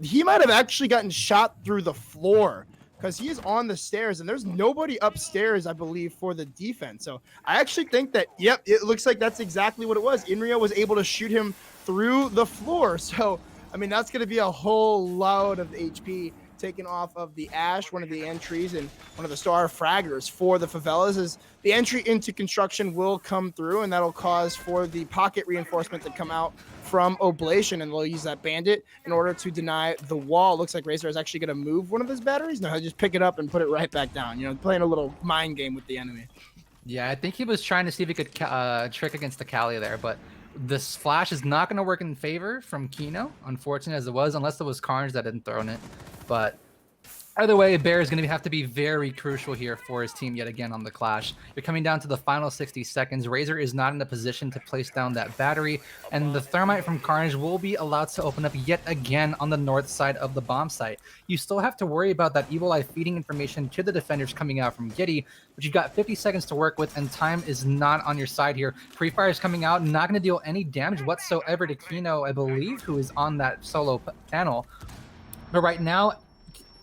He might have actually gotten shot through the floor, because he is on the stairs, and there's nobody upstairs, I believe, for the defense. So I actually think that, yep, it looks like that's exactly what it was. Inrio was able to shoot him through the floor. So, that's going to be a whole load of HP taken off of the Ash, one of the entries, and one of the star fraggers for the Favelas. As the entry into construction will come through, and that'll cause for the pocket reinforcement to come out from Oblation, and they'll use that Bandit in order to deny the wall. Looks like Razor is actually going to move one of his batteries. No, he'll just pick it up and put it right back down, playing a little mind game with the enemy. Yeah, I think he was trying to see if he could trick against the Cali there, but this flash is not going to work in favor from Kino, unfortunate as it was, unless it was Carnage that hadn't thrown it. But Either way, Bear is going to have to be very crucial here for his team yet again on the Clash. You're coming down to the final 60 seconds. Razor is not in a position to place down that battery, and the Thermite from Carnage will be allowed to open up yet again on the north side of the bomb site. You still have to worry about that Evil Eye feeding information to the defenders coming out from Giddy, but you've got 50 seconds to work with, and time is not on your side here. Free Fire is coming out, not going to deal any damage whatsoever to Kino, I believe, who is on that solo panel. But right now,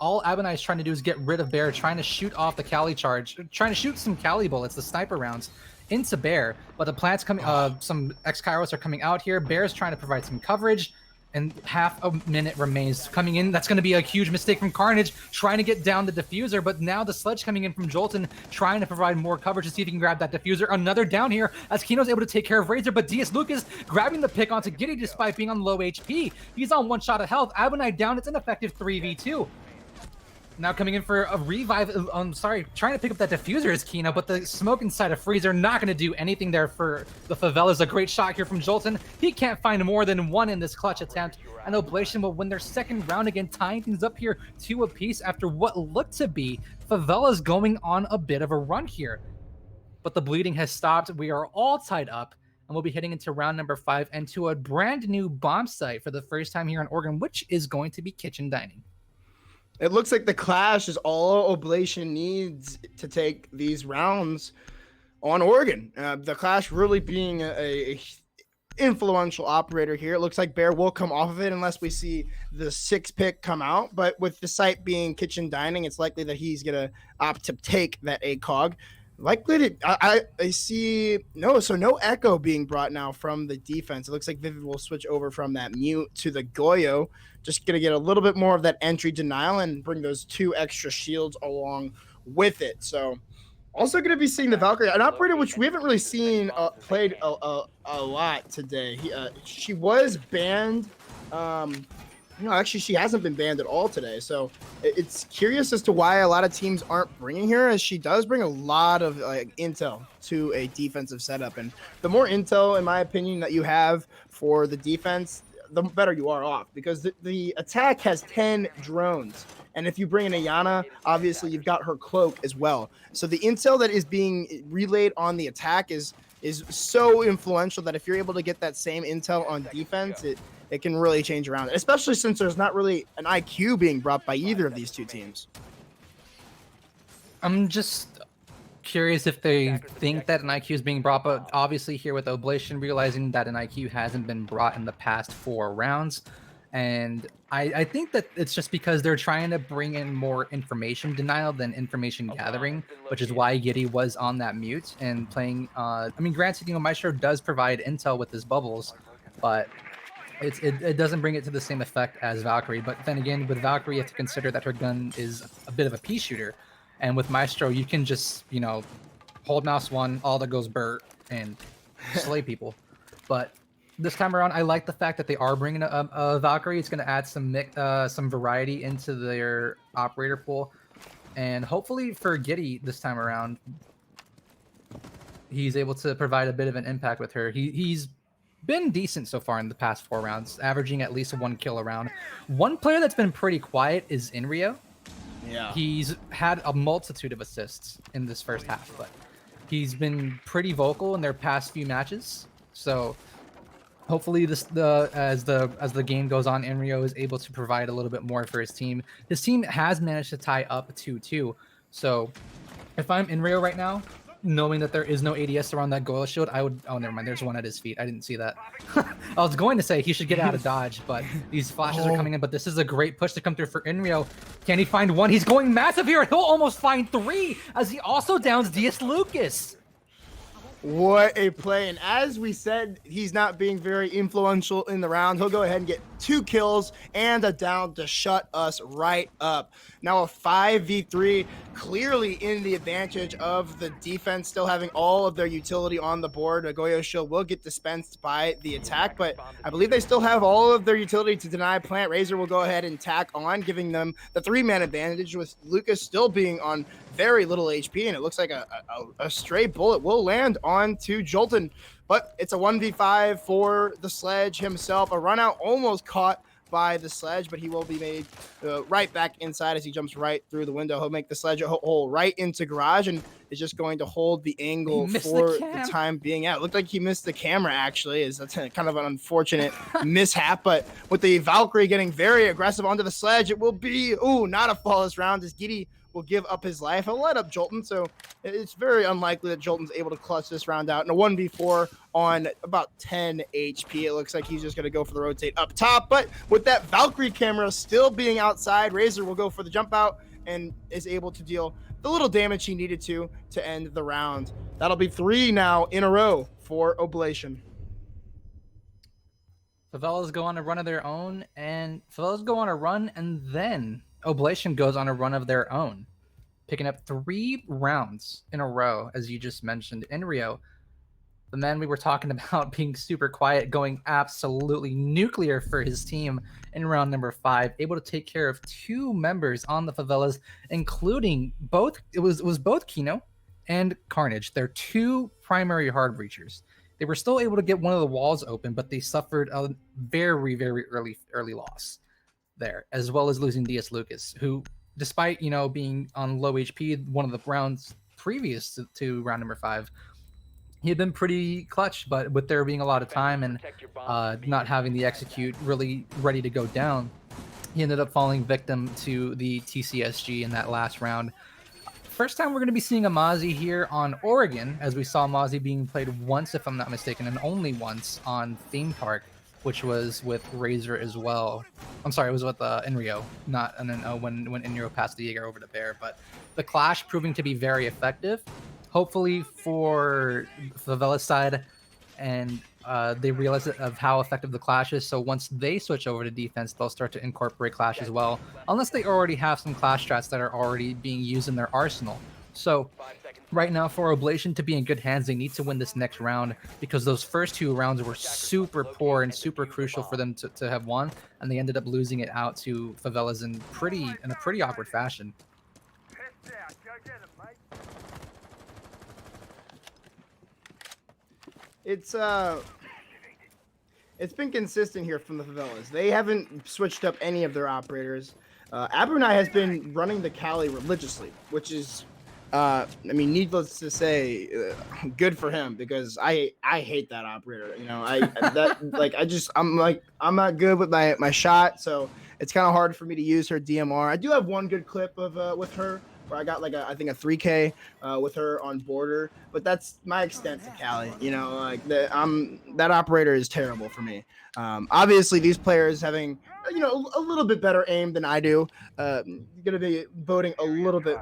all Abonai is trying to do is get rid of Bear, trying to shoot off the Cali charge, trying to shoot some Cali bullets, the sniper rounds, into Bear. But the plants coming, some X-Kairos are coming out here. Bear's trying to provide some coverage, and half a minute remains. Coming in, that's going to be a huge mistake from Carnage, trying to get down the diffuser, but now the sledge coming in from Jolton, trying to provide more coverage to see if he can grab that diffuser. Another down here, as Kino's able to take care of Razor, but DS Lucas grabbing the pick onto Giddy despite being on low HP. He's on one shot of health. Abonai down, it's an effective 3v2. Now coming in for a revive, trying to pick up that diffuser is Kino, but the smoke inside of Freezer not going to do anything there for the Favelas. A great shot here from Jolton. He can't find more than one in this clutch attempt, and Oblation will win their second round again, tying things up here 2 apiece after what looked to be Favelas going on a bit of a run here. But the bleeding has stopped. We are all tied up, and we'll be heading into round number 5 and to a brand new bomb site for the first time here in Oregon, which is going to be Kitchen Dining. It looks like the Clash is all Oblation needs to take these rounds on Oregon. The Clash really being a influential operator here. It looks like Bear will come off of it unless we see the 6 pick come out. But with the site being Kitchen Dining, it's likely that he's going to opt to take that ACOG. Likely to, I see, no echo being brought now from the defense. It looks like Vivid will switch over from that mute to the Goyo. Just going to get a little bit more of that entry denial and bring those 2 extra shields along with it. So also going to be seeing the Valkyrie, an operator which we haven't really seen played a lot today. She was banned. Actually, she hasn't been banned at all today. So it's curious as to why a lot of teams aren't bringing her, as she does bring a lot of intel to a defensive setup. And the more intel, in my opinion, that you have for the defense, the better you are off, because the attack has 10 drones. And if you bring in Ayana, obviously you've got her cloak as well. So the intel that is being relayed on the attack is so influential that if you're able to get that same intel on defense, it can really change around, especially since there's not really an IQ being brought by either of these 2 teams. I'm just curious if they think that an IQ is being brought, but obviously here with Oblation realizing that an IQ hasn't been brought in the past 4 rounds. And I think that it's just because they're trying to bring in more information denial than information gathering, which is why Giddy was on that mute and playing. Granted, Maestro does provide intel with his bubbles, but it doesn't bring it to the same effect as Valkyrie. But then again, with Valkyrie, you have to consider that her gun is a bit of a pea shooter. And with Maestro, you can just, hold mouse 1, all that goes Burt, and slay people. But this time around, I like the fact that they are bringing a Valkyrie. It's going to add some variety into their operator pool. And hopefully for Giddy this time around, he's able to provide a bit of an impact with her. He's been decent so far in the past 4 rounds, averaging at least 1 kill a round. One player that's been pretty quiet is Inrio. Yeah. He's had a multitude of assists in this first half, but he's been pretty vocal in their past few matches. So hopefully as the game goes on, Inrio is able to provide a little bit more for his team. His team has managed to tie up 2-2. So if I'm Inrio right now, knowing that there is no ADS around that Goyle shield, I would... Oh, never mind. There's one at his feet. I didn't see that. I was going to say he should get out of dodge, but these flashes are coming in. But this is a great push to come through for Inrio. Can he find 1? He's going massive here. He'll almost find 3 as he also downs DS Lucas. What a play. And as we said, he's not being very influential in the round. He'll go ahead and get 2 kills and a down to shut us right up. Now a 5v3, clearly in the advantage of the defense, still having all of their utility on the board. A Goyo shield will get dispensed by the attack, but I believe they still have all of their utility to deny plant. Razor will go ahead and tack on, giving them the 3-man advantage, with Lucas still being on very little HP, and it looks like a stray bullet will land onto Jolton. But it's a 1v5 for the Sledge himself. A run out almost caught by the sledge, but he will be made right back inside as he jumps right through the window. He'll make the sledge hole right into garage and is just going to hold the angle for the time being. Yeah, it looked like he missed the camera, actually. That's kind of an unfortunate mishap, but with the Valkyrie getting very aggressive onto the sledge, it will be, not a flawless round as Giddy will give up his life. He'll light up Jolton, so it's very unlikely that Jolton's able to clutch this round out. In a 1v4 on about 10 HP, it looks like he's just going to go for the rotate up top, but with that Valkyrie camera still being outside, Razor will go for the jump out and is able to deal the little damage he needed to end the round. That'll be 3 now in a row for Oblation. Favelas go on a run of their own, and Favelas go on a run, and then Oblation goes on a run of their own, picking up 3 rounds in a row, as you just mentioned. In Rio, the man we were talking about being super quiet, going absolutely nuclear for his team in round number 5, able to take care of 2 members on the Favelas, including both Kino and Carnage. They're 2 primary hard breachers. They were still able to get one of the walls open, but they suffered a very, very early loss there, as well as losing DS Lucas, who, despite being on low HP one of the rounds previous to round number 5, he had been pretty clutch, but with there being a lot of time and not having the execute really ready to go down, he ended up falling victim to the TCSG in that last round. First time we're going to be seeing a Mozzie here on Oregon, as we saw Mozzie being played once, if I'm not mistaken, and only once on Theme Park, which was with Razor as well. I'm sorry, it was with Inrio, not when Inrio passed the Jaeger over to Bear. But the Clash proving to be very effective, hopefully for the Favelas side, and they realize of how effective the Clash is. So once they switch over to defense, they'll start to incorporate Clash as well, unless they already have some Clash strats that are already being used in their arsenal. So right now, for Oblation to be in good hands, they need to win this next round, because those first 2 rounds were super poor and super crucial for them to have won, and they ended up losing it out to Favelas in a pretty awkward fashion. It's been consistent here from the Favelas. They haven't switched up any of their operators. Abunai has been running the Cali religiously, which is, needless to say, good for him, because I hate that operator. I'm not good with my shot, so it's kind of hard for me to use her DMR. I do have one good clip of with her, where I got I think a 3K with her on border, but that's my extent to Cali. That operator is terrible for me. Obviously, these players having a little bit better aim than I do, gonna be voting a little bit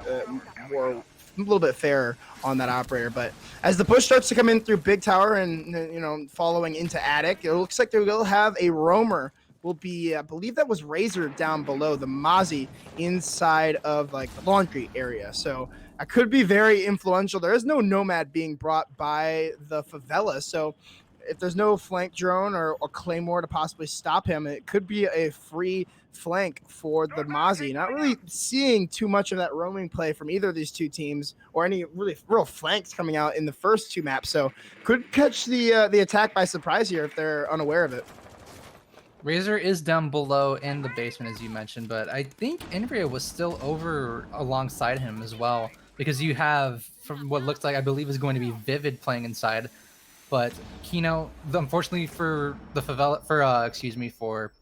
fairer on that operator. But as the push starts to come in through Big Tower and following into Attic, it looks like they will have a roamer. Will be, I believe that was Razor down below, the Mozzie inside of the laundry area. So I could be very influential. There is no Nomad being brought by the Favela. So if there's no flank drone or Claymore to possibly stop him, it could be a free flank for the Mozzie. Not really seeing too much of that roaming play from either of these 2 teams, or any really real flanks coming out in the first 2 maps. So could catch the attack by surprise here if they're unaware of it. Razor is down below in the basement, as you mentioned, but I think Inria was still over alongside him as well, because you have, from what looks like, I believe is going to be Vivid playing inside, but Kino, unfortunately for the Favela, for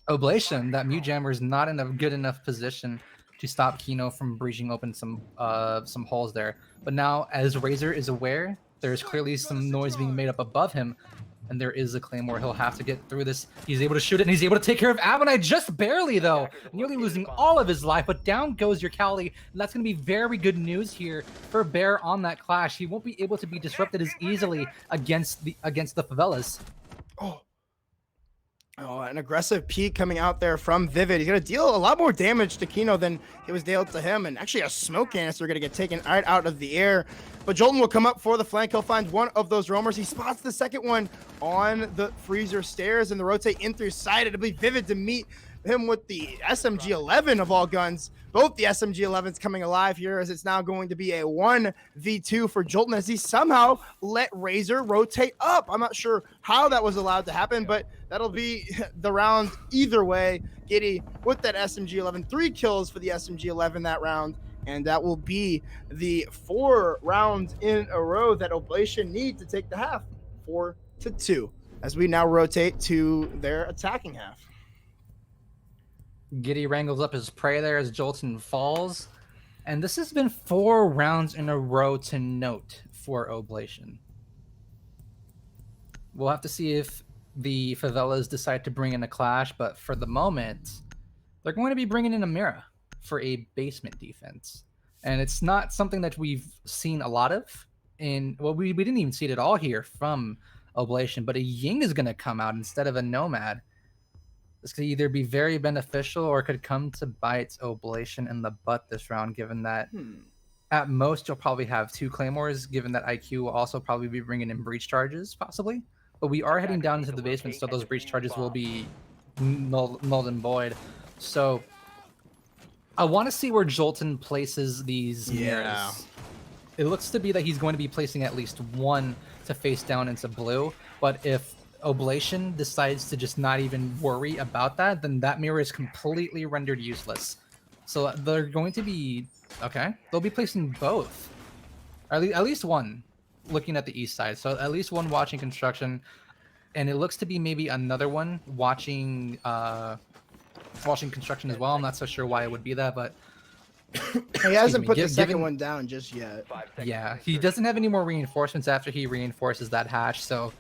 Oblation, that Mute Jammer is not in a good enough position to stop Kino from breaching open some holes there. But now, as Razor is aware, there's clearly some noise being made up above him, and there is a Claymore. He'll have to get through this. He's able to shoot it, and he's able to take care of Abunai, just barely, though. Nearly losing all of his life, but down goes your Cali, and that's going to be very good news here for Bear on that Clash. He won't be able to be disrupted as easily against the Favelas. Oh, an aggressive peek coming out there from Vivid. He's going to deal a lot more damage to Kino than it was dealt to him. And actually a smoke canister going to get taken right out of the air. But Jolton will come up for the flank. He'll find one of those roamers. He spots the second one on the freezer stairs and the rotate in through side. It'll be Vivid to meet him with the SMG-11 of all guns. Both the SMG-11s coming alive here, as it's now going to be a 1v2 for Jolton as he somehow let Razor rotate up. I'm not sure how that was allowed to happen, but that'll be the round either way. Giddy with that SMG-11, 3 kills for the SMG-11 that round, and that will be the 4 rounds in a row that Oblation need to take the half, 4-2, as we now rotate to their attacking half. Giddy wrangles up his prey there as Jolton falls. And this has been 4 rounds in a row to note for Oblation. We'll have to see if the Favelas decide to bring in a clash, but for the moment, they're going to be bringing in a Mira for a basement defense. And it's not something that we've seen a lot of. We didn't even see it at all here from Oblation, but a Ying is going to come out instead of a Nomad. This could either be very beneficial or it could come to bite Oblation in the butt this round, given that at most you'll probably have 2 Claymores, given that IQ will also probably be bringing in breach charges, possibly. But we are heading down into the basement, so those breach charges will be null and void. So I want to see where Jolton places these mirrors. It looks to be that he's going to be placing at least 1 to face down into blue, but if Oblation decides to just not even worry about that, then that mirror is completely rendered useless. So they're going to be they'll be placing both, or at least 1 looking at the east side. So at least 1 watching construction, and it looks to be maybe another one watching construction as well. I'm not so sure why it would be that, but he hasn't put the second one down just yet. Yeah, he doesn't have any more reinforcements after he reinforces that hatch, so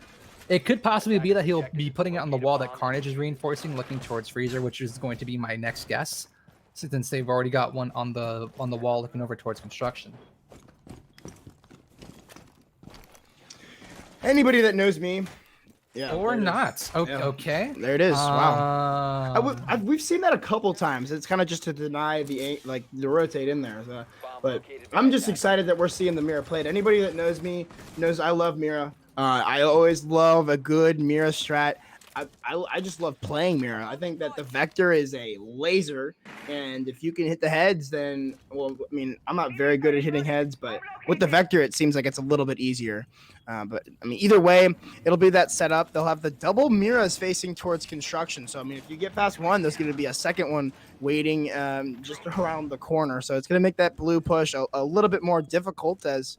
it could possibly be that he'll be putting it on the wall that Carnage is reinforcing, looking towards Freezer, which is going to be my next guess, since they've already got one on the wall looking over towards construction. Anybody that knows me, or not. Okay. There it is. Wow. We've seen that a couple times. It's kind of just to deny the rotate in there. So, but I'm just excited that we're seeing the Mira played. Anybody that knows me knows I love Mira. I always love a good Mira strat. I just love playing Mira. I think that the Vector is a laser, and if you can hit the heads, then, well, I mean, I'm not very good at hitting heads, but with the Vector, it seems like it's a little bit easier. But, I mean, either way, it'll be that setup. They'll have the double Miras facing towards construction. So, I mean, if you get past 1, there's going to be a second one waiting just around the corner. So it's going to make that blue push a little bit more difficult, as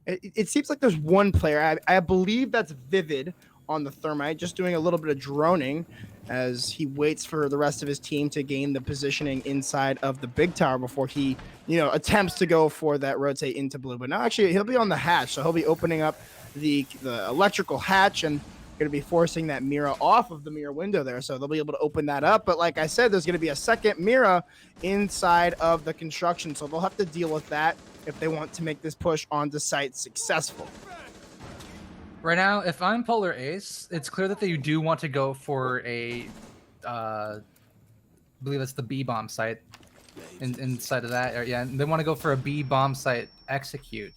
it seems like there's 1 player. I believe that's Vivid on the Thermite, just doing a little bit of droning as he waits for the rest of his team to gain the positioning inside of the big tower before he, attempts to go for that rotate into blue. But now actually he'll be on the hatch, so he'll be opening up the electrical hatch and going to be forcing that Mira off of the Mira window there, so they'll be able to open that up. But like I said, there's going to be a second Mira inside of the construction, so they'll have to deal with that if they want to make this push onto site successful. Right now, if I'm Polar Ace, it's clear that they do want to go for a, I believe it's the B bomb site inside of that area. And they want to go for a B bomb site execute.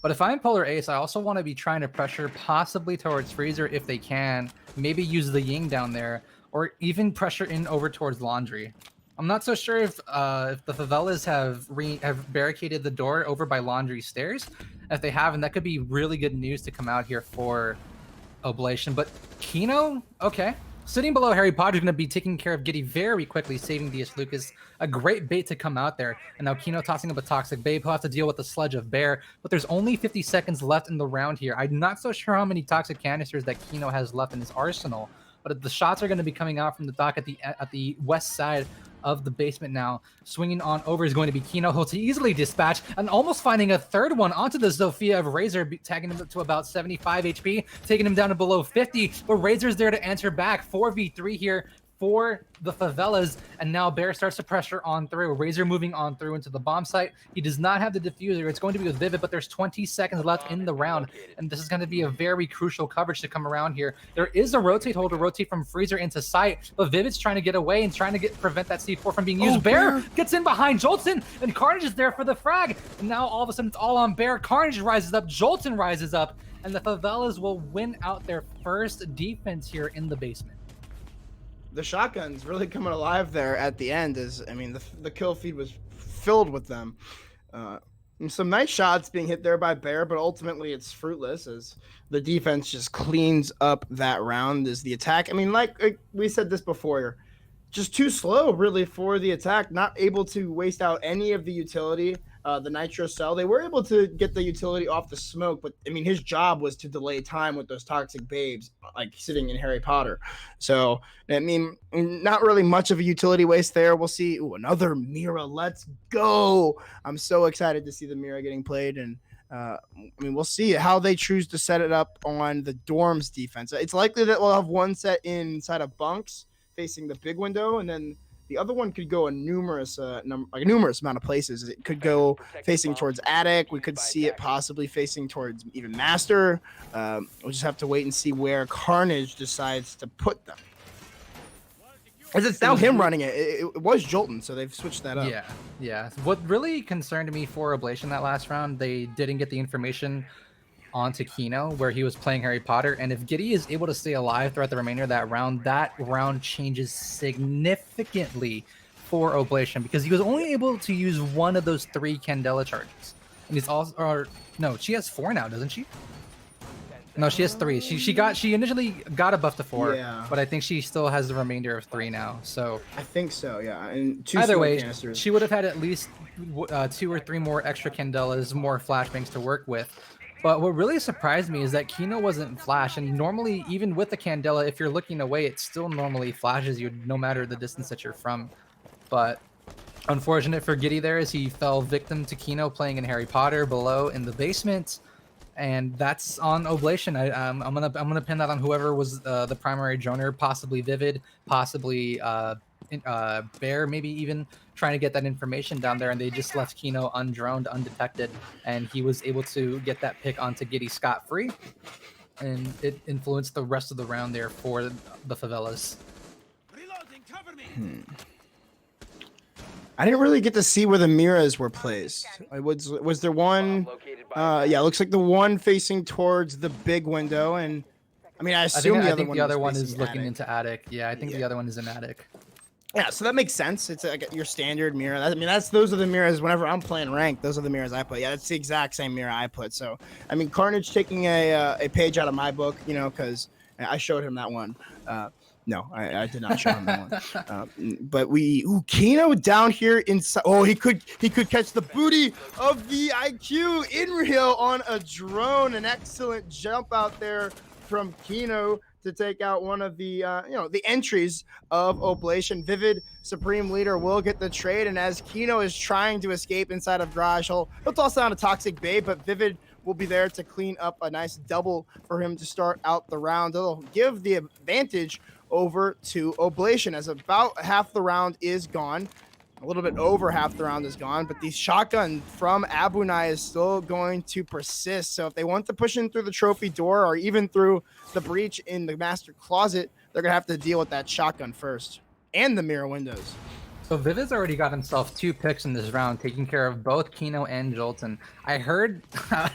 But if I'm Polar Ace, I also want to be trying to pressure possibly towards Freezer if they can. Maybe use the Ying down there, or even pressure in over towards Laundry. I'm not so sure if the Favelas have barricaded the door over by Laundry stairs. If they haven't, that could be really good news to come out here for Oblation. But Kino, okay. Sitting below Harry Potter is going to be taking care of Giddy very quickly, saving DS Lucas. A great bait to come out there. And now Kino tossing up a Toxic Babe. He'll have to deal with the Sledge of Bear. But there's only 50 seconds left in the round here. I'm not so sure how many Toxic Canisters that Kino has left in his arsenal. But the shots are going to be coming out from the dock at the west side of the basement now. Swinging on over is going to be Kino. He'll easily dispatch and almost finding a third one onto the Zofia of Razor, tagging him to about 75 HP, taking him down to below 50. But Razor's there to answer back. 4v3 here for the Favelas, and now Bear starts to pressure on through. Razor moving on through into the bomb site. He does not have the diffuser. It's going to be with Vivid, but there's 20 seconds left in the round, and this is going to be a very crucial coverage to come around here. There is a rotate hold to rotate from Freezer into sight, but Vivid's trying to get away and trying to prevent that C4 from being used. Bear gets in behind Jolton, and Carnage is there for the frag, and now all of a sudden it's all on Bear. Carnage rises up, Jolton rises up, and the Favelas will win out their first defense here in the basement. The shotgun's really coming alive there at the end. The kill feed was filled with them. Some nice shots being hit there by Bear, but ultimately it's fruitless as the defense just cleans up that round. As the attack, like we said this before, just too slow really for the attack, not able to waste out any of the utility. The nitro cell, they were able to get the utility off the smoke, but his job was to delay time with those toxic babes like sitting in Harry Potter. So not really much of a utility waste there. We'll see. Ooh, another Mira. Let's go. I'm so excited to see the Mira getting played, and we'll see how they choose to set it up on the dorms defense. It's likely that we'll have one set inside of bunks facing the big window, and then the other one could go a numerous amount of places. It could go facing towards attic. We could see it possibly facing towards even master. We'll just have to wait and see where Carnage decides to put them. As it's now him running it. It was Jolton, so they've switched that up. Yeah. What really concerned me for Oblation that last round, they didn't get the information onto Kino where he was playing Harry Potter, and if Giddy is able to stay alive throughout the remainder of that round changes significantly for Oblation, because he was only able to use one of those 3 Candela charges, and he's also, or no, she has 4 now, doesn't she? No, she has 3. She initially got a buff to 4, but I think she still has the remainder of 3 now. So I think so, yeah. And 2 either way, canisters. She would have had at least 2 or 3 more extra Candelas, more flashbangs to work with. But what really surprised me is that Kino wasn't flash, and normally, even with the Candela, if you're looking away, it still normally flashes you no matter the distance that you're from. But unfortunate for Giddy there, as he fell victim to Kino playing in Harry Potter below in the basement, and that's on Oblation. I'm gonna pin that on whoever was the primary droner, possibly Vivid, possibly Bear, maybe even trying to get that information down there, and they just left Kino undroned, undetected, and he was able to get that pick onto Giddy scot-free, and it influenced the rest of the round there for the Favelas. I didn't really get to see where the Miras were placed. Was there one? Yeah, it looks like the one facing towards the big window, and I assume I think the other one is looking into attic. Yeah, I think the other one is in attic. Yeah, so that makes sense. It's like your standard mirror. Those are the mirrors. Whenever I'm playing ranked, those are the mirrors I put. Yeah, that's the exact same mirror I put. So, Carnage taking a page out of my book, because I showed him that one. No, I did not show him that one. But Kino down here inside. Oh, he could catch the booty of the IQ in real on a drone. An excellent jump out there from Kino to take out one of the the entries of Oblation. Vivid, Supreme Leader, will get the trade, and as Kino is trying to escape inside of Garage, he'll toss down a Toxic Babe, but Vivid will be there to clean up a nice double for him to start out the round. It'll give the advantage over to Oblation, as about half the round is gone. A little bit over half the round is gone, but the shotgun from Abunai is still going to persist. So if they want to push in through the trophy door or even through the breach in the master closet, they're going to have to deal with that shotgun first and the mirror windows. So Vivid's already got himself 2 picks in this round, taking care of both Kino and Jolton. I heard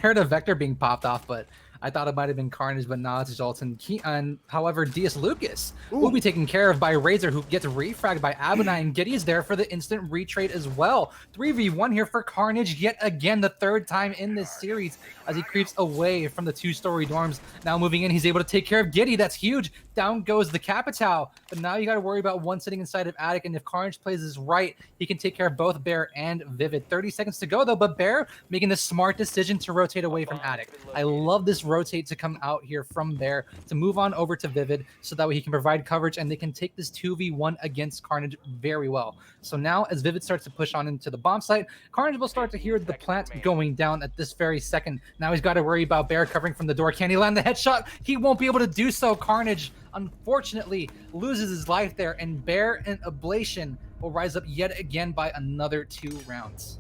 a Vector being popped off, but I thought it might have been Carnage, but no, it's Jolton. However, DS Lucas will be taken care of by Razor, who gets refragged by Abunai, and Giddy is there for the instant retrade as well. 3v1 here for Carnage, yet again, the 3rd time in this series, as he creeps away from the 2-story dorms. Now moving in, he's able to take care of Giddy. That's huge. Down goes the Capital. But now you got to worry about one sitting inside of attic, and if Carnage plays this right, he can take care of both Bear and Vivid. 30 seconds to go, though, but Bear making the smart decision to rotate away from attic. I love this rotate to come out here from Bear to move on over to Vivid, so that way he can provide coverage and they can take this 2v1 against Carnage very well. So now as Vivid starts to push on into the bomb site, Carnage will start to hear the plant going down at this very second. Now he's got to worry about Bear covering from the door. Can he land the headshot? He won't be able to do so. Carnage unfortunately loses his life there, and Bear and Oblation will rise up yet again by another 2 rounds.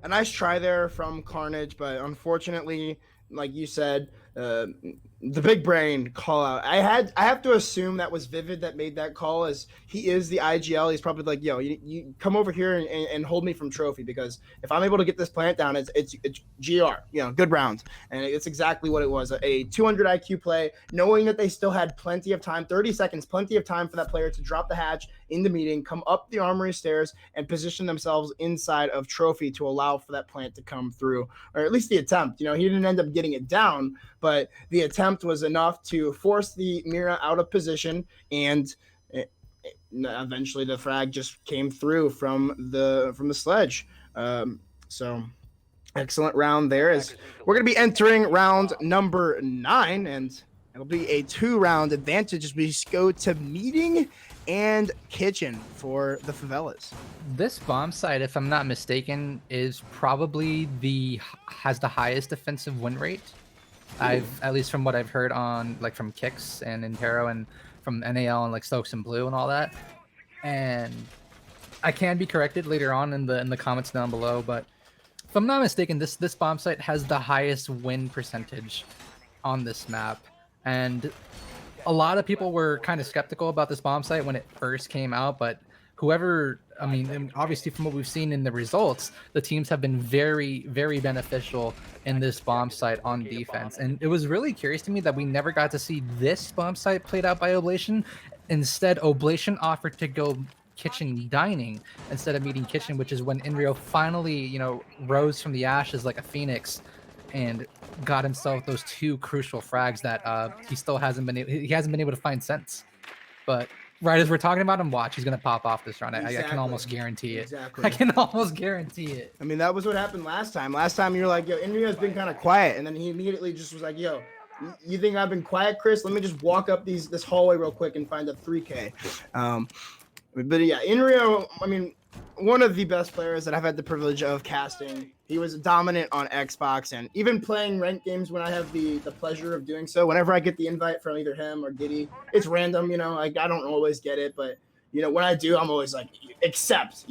A nice try there from Carnage, but unfortunately, like you said, the big brain call out. I have to assume that was Vivid that made that call, as he is the IGL. He's probably like, yo, you come over here and hold me from trophy, because if I'm able to get this plant down, it's GR, good round. And it's exactly what it was, a 200 IQ play, knowing that they still had plenty of time, 30 seconds, plenty of time for that player to drop the hatch in the meeting, come up the armory stairs, and position themselves inside of trophy to allow for that plant to come through, or at least the attempt. He didn't end up getting it down, but the attempt was enough to force the Mira out of position, and eventually the frag just came through from the sledge. So excellent round there, as we're going to be entering round number 9, and it'll be a 2-round advantage as we go to meeting and kitchen for the Favelas. This bomb site, if I'm not mistaken, is probably has the highest defensive win rate. At least from what I've heard on from Kicks and Intero and from NAL and Stokes and Blue and all that. And I can be corrected later on in the comments down below, but if I'm not mistaken, this bomb site has the highest win percentage on this map. And a lot of people were kind of skeptical about this bomb site when it first came out, but obviously from what we've seen in the results, the teams have been very, very beneficial in this bomb site on defense. And it was really curious to me that we never got to see this bomb site played out by Oblation. Instead, Oblation offered to go kitchen dining instead of meeting kitchen, which is when Inrio finally, rose from the ashes like a phoenix and got himself those 2 crucial frags that he hasn't been able to find since. But right as we're talking about him, watch, he's gonna pop off this round. Exactly. I can almost guarantee it. Exactly. I can almost guarantee it. That was what happened last time. Last time you were like, yo, Inrio's been kind of quiet, and then he immediately just was like, yo, you think I've been quiet, Chris? Let me just walk up this hallway real quick and find a 3K. But yeah, Inrio, one of the best players that I've had the privilege of casting. He was dominant on Xbox, and even playing ranked games when I have the pleasure of doing so. Whenever I get the invite from either him or Giddy, it's random, I don't always get it, but when I do, I'm always like, accept,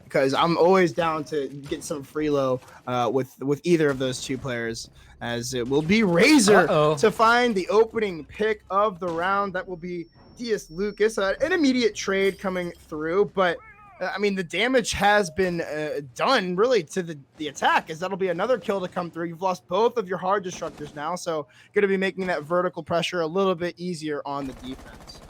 because I'm always down to get some freelo with either of those 2 players, as it will be Razor to find the opening pick of the round. That will be Dias Lucas, an immediate trade coming through, but the damage has been done really to the attack, as that'll be another kill to come through. You've lost both of your hard destructors now, so going to be making that vertical pressure a little bit easier on the defense.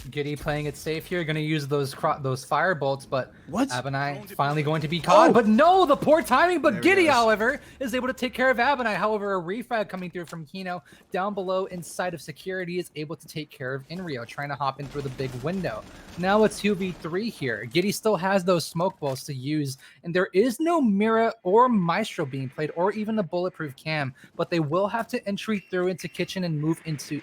Giddy playing it safe here, going to use those fire bolts, but Abinai finally going to be caught. But no, the poor timing, but Giddy, however, is able to take care of Abinai. However, a refrag coming through from Kino down below inside of security is able to take care of Inrio, trying to hop in through the big window. Now it's 2v3 here. Giddy still has those smoke balls to use, and there is no Mira or Maestro being played, or even a bulletproof cam, but they will have to entry through into kitchen and move into,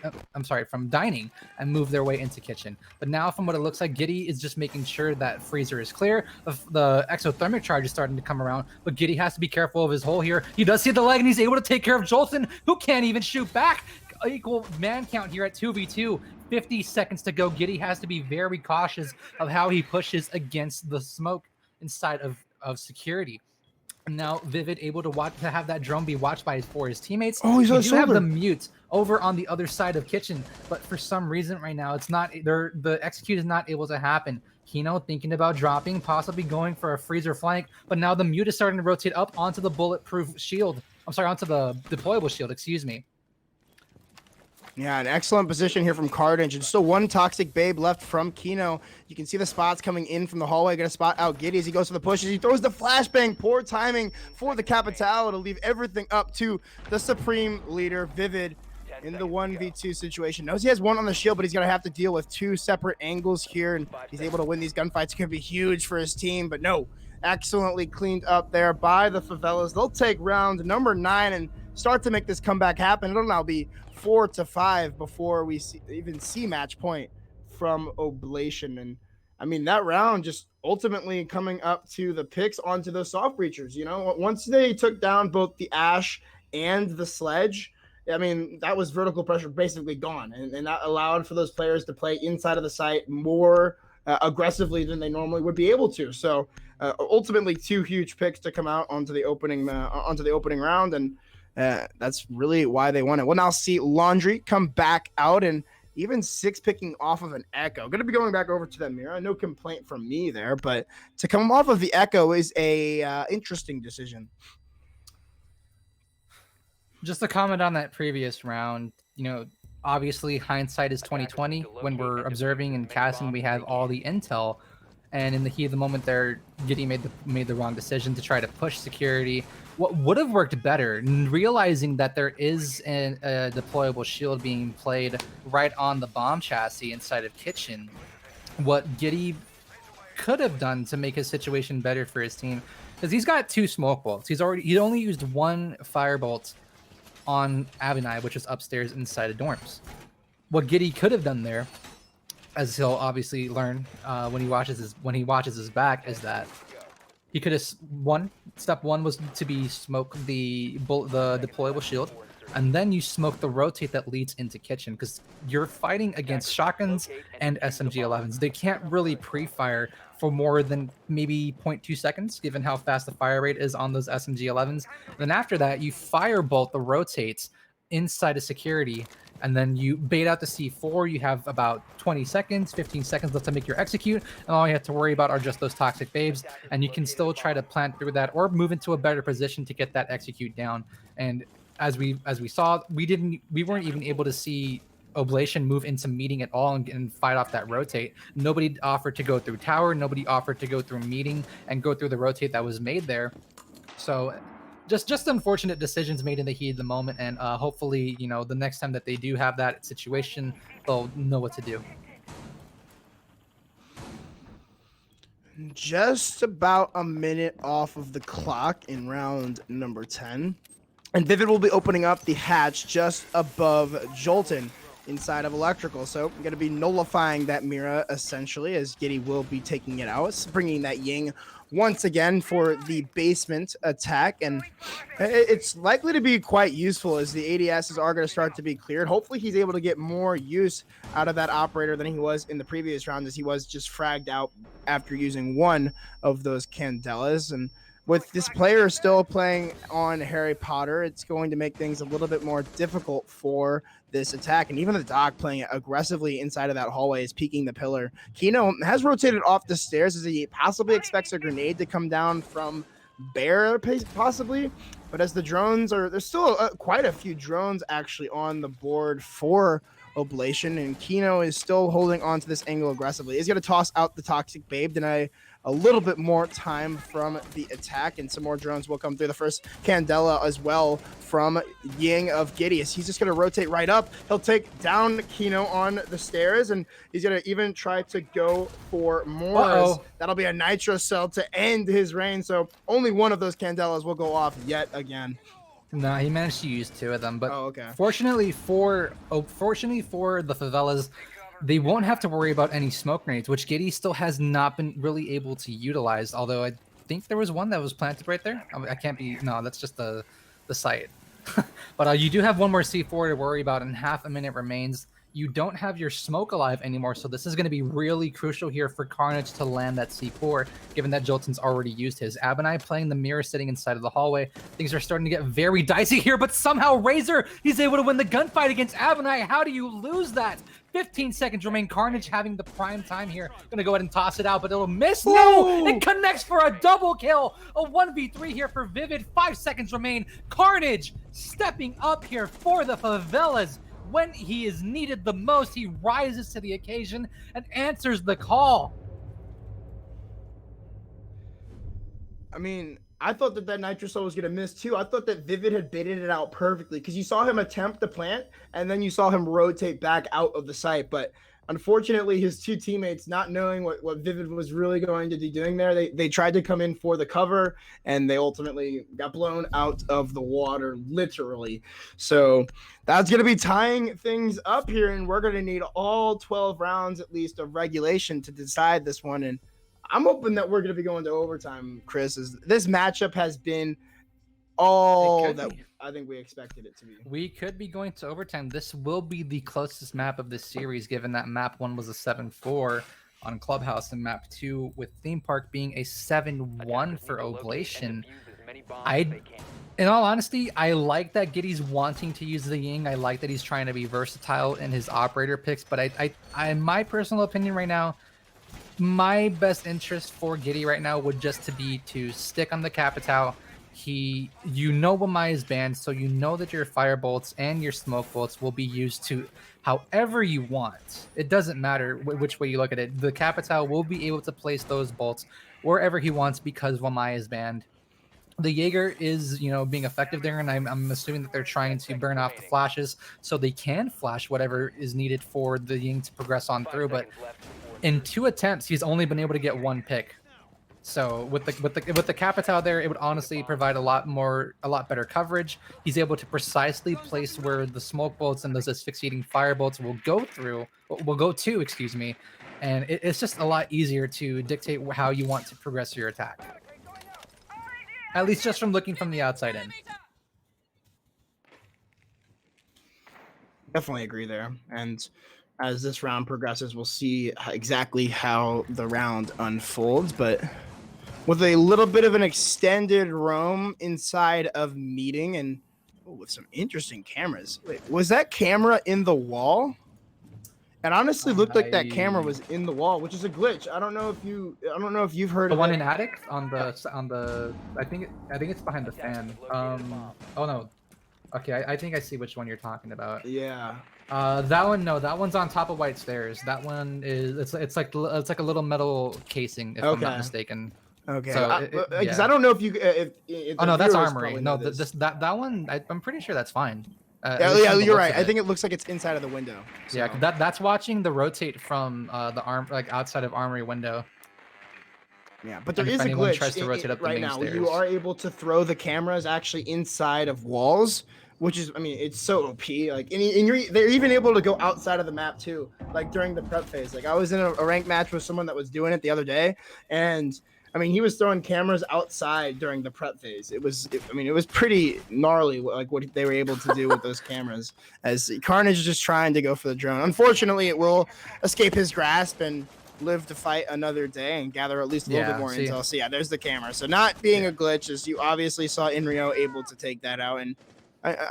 from dining and move their way into kitchen. But now from what it looks like, Giddy is just making sure that freezer is clear. The exothermic charge is starting to come around, but Giddy has to be careful of his hole here. He does see the leg, and he's able to take care of Jolson, who can't even shoot back. Equal man count here at 2v2. 50 seconds to go. Giddy has to be very cautious of how he pushes against the smoke inside of security. And now Vivid able to have that drone be watched by his teammates. Oh, he's so have the mute over on the other side of kitchen, but for some reason right now it's not there. The execute is not able to happen. Kino thinking about dropping, possibly going for a freezer flank, but now the mute is starting to rotate up onto the bulletproof shield. Onto the deployable shield. Excuse me. Yeah, an excellent position here from Carnage. And still 1 toxic babe left from Kino. You can see the spots coming in from the hallway. Going to spot out Giddy as he goes for the pushes. He throws the flashbang. Poor timing for the Capital to leave everything up to the Supreme Leader, Vivid, in the 1v2 situation. Knows he has 1 on the shield, but he's going to have to deal with 2 separate angles here. And he's able to win these gunfights. It's going to be huge for his team, but no. Excellently cleaned up there by the Favelas. They'll take round number 9 and start to make this comeback happen. It'll now be 4-5 before we even see match point from Oblation. And that round just ultimately coming up to the picks onto those soft breachers. Once they took down both the Ash and the Sledge, I mean, that was vertical pressure basically gone, and that allowed for those players to play inside of the site more aggressively than they normally would be able to. So ultimately, 2 huge picks to come out onto the opening round, and that's really why they won it. We'll now see Laundry come back out, and even 6 picking off of an Echo. Going to be going back over to that Mira. No complaint from me there, but to come off of the Echo is a interesting decision. Just to comment on that previous round, obviously hindsight is 2020. When we're observing and casting, we have all the intel, and in the heat of the moment, there Giddy made the wrong decision to try to push security. What would have worked better, realizing that there is a deployable shield being played right on the bomb chassis inside of kitchen, what Giddy could have done to make his situation better for his team, because he's got 2 smoke bolts. He only used 1 firebolt on Abinai, which is upstairs inside of dorms. What Giddy could have done there, as he'll obviously learn when he watches his back, is that he could have step one was to be smoke the deployable shield, and then you smoke the rotate that leads into kitchen, because you're fighting against shotguns and SMG-11s. They can't really pre-fire for more than maybe 0.2 seconds, given how fast the fire rate is on those SMG-11s. Then after that, you firebolt the rotates inside of security, and then you bait out the C4. You have about 20 seconds, 15 seconds left to make your execute, and all you have to worry about are just those toxic babes, and you can still try to plant through that or move into a better position to get that execute down. And as we saw, we weren't even able to see Oblation move into meeting at all and fight off that rotate. Nobody offered to go through tower. Nobody offered to go through meeting and go through the rotate that was made there. So just unfortunate decisions made in the heat of the moment, and hopefully, the next time that they do have that situation, they'll know what to do. Just about a minute off of the clock in round number 10. And Vivid will be opening up the hatch just above Jolton inside of Electrical. So I'm going to be nullifying that Mira, essentially, as Giddy will be taking it out, bringing that Ying once again for the basement attack. And it's likely to be quite useful as the ADSs are going to start to be cleared. Hopefully he's able to get more use out of that operator than he was in the previous round, as he was just fragged out after using 1 of those Candelas. And with this player still playing on Harry Potter, it's going to make things a little bit more difficult for this attack. And even the Doc playing aggressively inside of that hallway is peeking the pillar. Kino has rotated off the stairs as he possibly expects a grenade to come down from Bear, possibly. But as the drones there's still quite a few drones actually on the board for Oblation, and Kino is still holding on to this angle aggressively. He's going to toss out the Toxic Babe, deny a little bit more time from the attack, and some more drones will come through. The first Candela as well from Ying of Gideus. He's just going to rotate right up. He'll take down Kino on the stairs, and he's going to even try to go for more. That'll be a Nitro Cell to end his reign, so only 1 of those Candelas will go off yet again. No, he managed to use 2 of them, but fortunately for the Favelas, they won't have to worry about any smoke grenades, which Giddy still has not been really able to utilize, although I think there was one that was planted right there. I can't be... No, that's just the site. But you do have 1 more C4 to worry about, and half a minute remains. You don't have your smoke alive anymore, so this is going to be really crucial here for Carnage to land that C4, given that Jolton's already used his. Abinai playing the mirror sitting inside of the hallway. Things are starting to get very dicey here, but somehow Razor, he's able to win the gunfight against Abinai. How do you lose that? 15 seconds remain. Carnage having the prime time here. Gonna go ahead and toss it out, but it'll miss. Ooh. No! It connects for a double kill. A 1v3 here for Vivid. 5 seconds remain. Carnage stepping up here for the Favelas. When he is needed the most, he rises to the occasion and answers the call. I mean, I thought that Nitro Cell was going to miss too. I thought that Vivid had baited it out perfectly, because you saw him attempt to plant and then you saw him rotate back out of the site. But unfortunately, his 2 teammates, not knowing what Vivid was really going to be doing there, they tried to come in for the cover, and they ultimately got blown out of the water, literally. So that's going to be tying things up here, and we're going to need all 12 rounds at least of regulation to decide this one. And I'm hoping that we're going to be going to overtime, Chris. As this matchup has been all that I think we expected it to be. We could be going to overtime. This will be the closest map of this series, given that map 1 was a 7-4 on Clubhouse, and map 2 with Theme Park being a 7-1 for Oblation. In all honesty, I like that Giddy's wanting to use the Ying. I like that he's trying to be versatile in his operator picks, but I my personal opinion right now, my best interest for Giddy right now would just to be to stick on the Capitao. You know Wamai is banned, so you know that your fire bolts and your smoke bolts will be used to however you want. It doesn't matter which way you look at it. The Capitao will be able to place those bolts wherever he wants because Wamai is banned. The Jaeger is, being effective there, and I'm assuming that they're trying to burn off the flashes so they can flash whatever is needed for the Ying to progress on through. But in 2 attempts, he's only been able to get 1 pick. So with the Capitao there, it would honestly provide a lot better coverage. He's able to precisely place where the smoke bolts and those asphyxiating fire bolts will go to, excuse me, and it's just a lot easier to dictate how you want to progress your attack. At least just from looking from the outside in. Definitely agree there. And as this round progresses, we'll see exactly how the round unfolds. But with a little bit of an extended roam inside of meeting and with some interesting cameras. Wait, was that camera in the wall? It honestly looked like that camera was in the wall, which is a glitch. I don't know if you've heard the of one it. in attic on the. I think it's behind the fan. Oh no. Okay, I think I see which one you're talking about. Yeah. That one, no, that one's on top of white stairs. That one is it's like a little metal casing, if I'm not mistaken. Okay. So because I don't know if you. If oh no, that's armory. No, that one. I'm pretty sure that's fine. Yeah, you're right. I think it looks like it's inside of the window. So. Yeah, that's watching the rotate from the outside of armory window. Yeah, but there is a glitch tries to rotate up right now. Stairs. You are able to throw the cameras actually inside of walls, which is, it's so OP. Like, they're even able to go outside of the map too. Like during the prep phase. Like I was in a ranked match with someone that was doing it the other day, and he was throwing cameras outside during the prep phase. It was pretty gnarly, like what they were able to do with those cameras. As Carnage is just trying to go for the drone. Unfortunately, it will escape his grasp and live to fight another day and gather at least a little bit more intel. So yeah, there's the camera. So not being a glitch, as you obviously saw Inrio able to take that out. And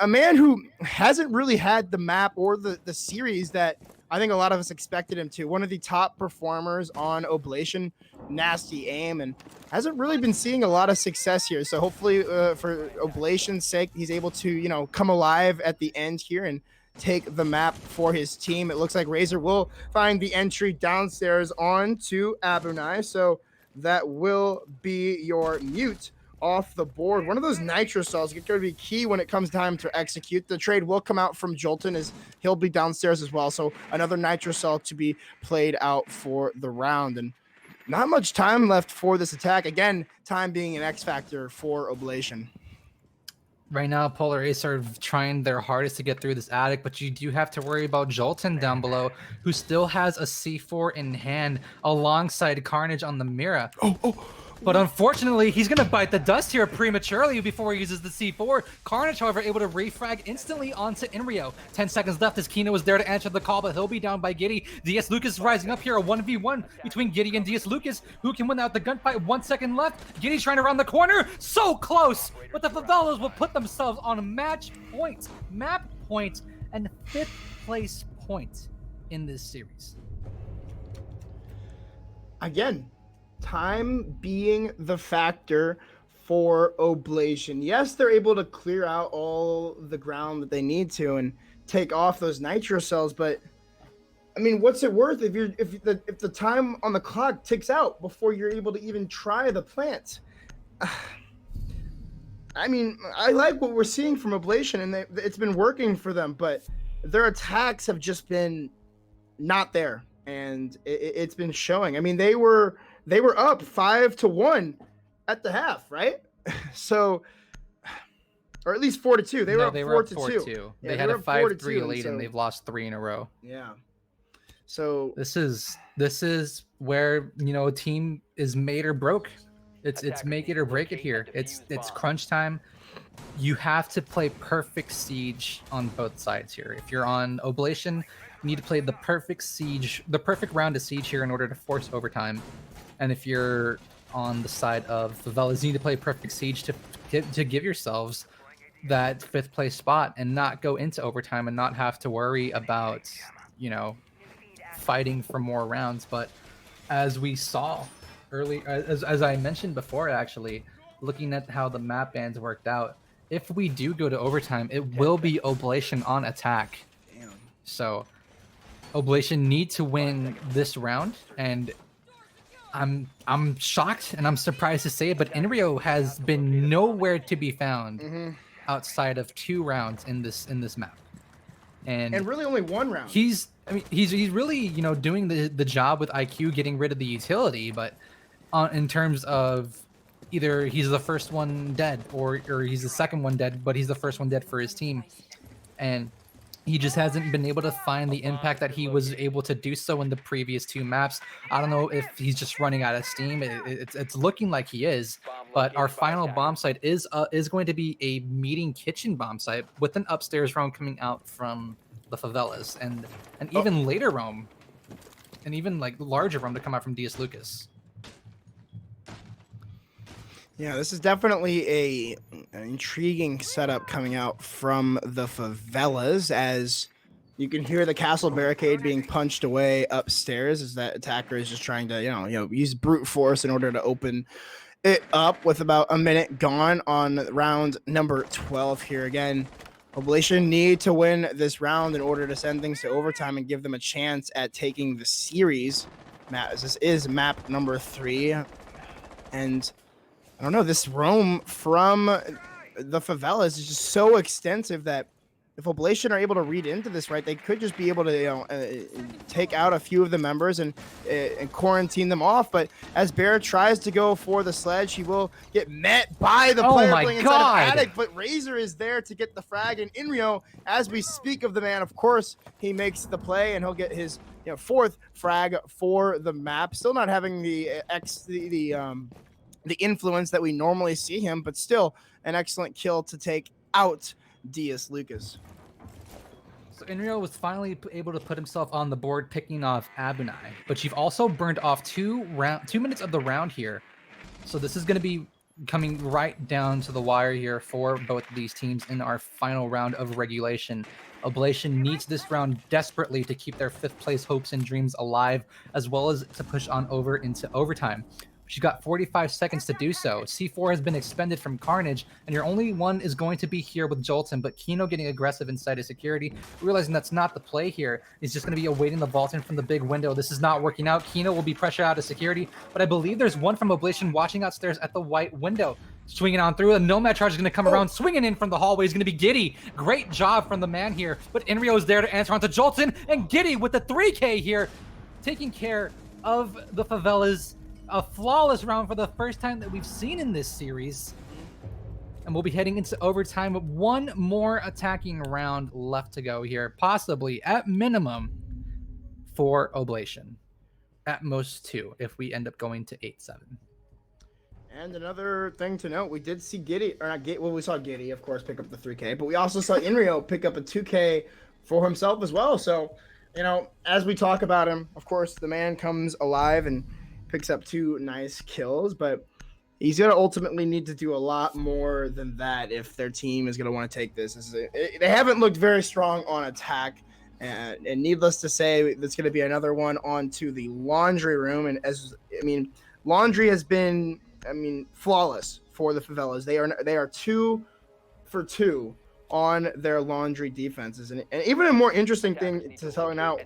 a man who hasn't really had the map or the series that I think a lot of us expected him to. One of the top performers on Oblation, nasty aim, and hasn't really been seeing a lot of success here. So hopefully for Oblation's sake, he's able to, come alive at the end here and take the map for his team. It looks like Razor will find the entry downstairs onto Abunai. So that will be your mute off the board. One of those nitro cells is going to be key when it comes time to execute. The trade will come out from Jolton as he'll be downstairs as well. So another nitro cell to be played out for the round. And not much time left for this attack. Again, time being an X factor for Oblation. Right now, Polar Ace are trying their hardest to get through this attic, but you do have to worry about Jolton down below, who still has a C4 in hand alongside Carnage on the Mira. But unfortunately, he's going to bite the dust here prematurely before he uses the C4. Carnage, however, able to refrag instantly onto Inrio. 10 seconds left as Kino is there to answer the call, but he'll be down by Giddy. DS Lucas rising up here, a 1v1 between Giddy and DS Lucas. Who can win out the gunfight? 1 second left. Giddy's trying to round the corner. So close! But the Favelas will put themselves on a match point, map point, and 5th place point in this series. Again, time being the factor for Oblation. Yes, they're able to clear out all the ground that they need to and take off those nitro cells, but what's it worth if the time on the clock ticks out before you're able to even try the plant? I like what we're seeing from Oblation, and it's been working for them, but their attacks have just been not there, and it's been showing. They were up 5-1 at the half, right? So, or at least 4-2. They were up 4-2. Yeah, they had a 5-3 lead, and they've lost 3 in a row. Yeah. So this is where a team is made or broke. It's make it or break it here. It's crunch time. you have to play perfect siege on both sides here. If you're on Oblation, you need to play the perfect siege, the perfect round of siege here in order to force overtime. And if you're on the side of Favelas, you need to play perfect siege to give yourselves that 5th place spot and not go into overtime and not have to worry about, you know, fighting for more rounds. But as we saw early, as I mentioned before, actually, looking at how the map bans worked out, if we do go to overtime, it will be Oblation on attack. Damn. So Oblation need to win this round, and I'm shocked and I'm surprised to say it, but Inrio has been nowhere to be found outside of 2 rounds in this map. And really only 1 round. He's really, you know, doing the job with IQ, getting rid of the utility, but in terms of either he's the first one dead or he's the second one dead, but he's the first one dead for his team. And he just hasn't been able to find the impact that he was able to do so in the previous 2 maps. I don't know if he's just running out of steam. It's looking like he is, but our final bomb site is going to be a meeting kitchen bomb site with an upstairs roam coming out from the Favelas, and even later roam, and even like larger roam to come out from DS Lucas. Yeah, this is definitely an intriguing setup coming out from the Favelas, as you can hear the castle barricade being punched away upstairs as that attacker is just trying to, you know, use brute force in order to open it up with about a minute gone on round number 12 here. Again, Oblation need to win this round in order to send things to overtime and give them a chance at taking the series. This is map number 3, and I don't know, this roam from the Favelas is just so extensive that if Oblation are able to read into this right, they could just be able to, you know, take out a few of the members and quarantine them off. But as Bear tries to go for the sledge, he will get met by the player playing inside of Attic. But Razor is there to get the frag, and Inrio, as we speak of the man, of course, he makes the play and he'll get his, you know, 4th frag for the map. Still not having the influence that we normally see him, but still an excellent kill to take out DS Lucas. So Inrio was finally able to put himself on the board, picking off Abunai, but you've also burned off 2 minutes of the round here. So this is going to be coming right down to the wire here for both of these teams in our final round of regulation. Oblation needs this round desperately to keep their 5th place hopes and dreams alive, as well as to push on over into overtime. She's got 45 seconds to do so. C4 has been expended from Carnage, and your only one is going to be here with Jolton, but Kino getting aggressive inside of security, realizing that's not the play here. He's just going to be awaiting the vault in from the big window. This is not working out. Kino will be pressured out of security, but I believe there's one from Oblation watching outstairs at the white window. Swinging on through, a Nomad charge is going to come around, swinging in from the hallway is going to be Giddy. Great job from the man here, but Inrio is there to answer onto Jolton, and Giddy with the 3K here, taking care of the Favelas. A flawless round for the first time that we've seen in this series. And we'll be heading into overtime with 1 more attacking round left to go here. Possibly, at minimum, 4 Oblation. At most 2, if we end up going to 8-7. And another thing to note, we did see Giddy, or not Giddy, well, we saw Giddy, of course, pick up the 3K, but we also saw Inrio pick up a 2K for himself as well. So, you know, as we talk about him, of course, the man comes alive and picks up 2 nice kills, but he's going to ultimately need to do a lot more than that if their team is going to want to take this. They haven't looked very strong on attack, and needless to say, there's going to be another one onto the laundry room. And laundry has been, flawless for the Favelas. They are 2 for 2 on their laundry defenses, and even a more interesting thing to tell you now.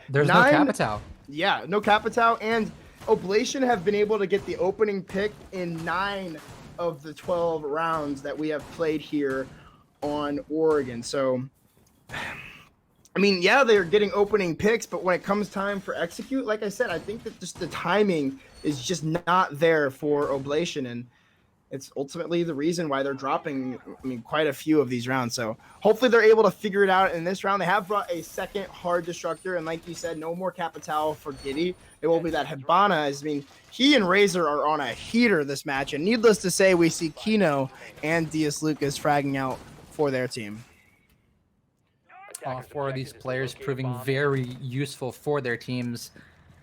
There's no Capitao. Yeah, no Capitao, and Oblation have been able to get the opening pick in 9 of the 12 rounds that we have played here on Oregon. So, yeah, they're getting opening picks, but when it comes time for execute, like I said, I think that just the timing is just not there for Oblation. And it's ultimately the reason why they're dropping, I mean, quite a few of these rounds. So hopefully they're able to figure it out in this round. They have brought a second hard destructor, and like you said, no more Capital for Giddy. It will be that Hibana. I mean, he and Razor are on a heater this match, and needless to say, we see Kino and Diaz Lucas fragging out for their team. All four of these players proving very useful for their teams,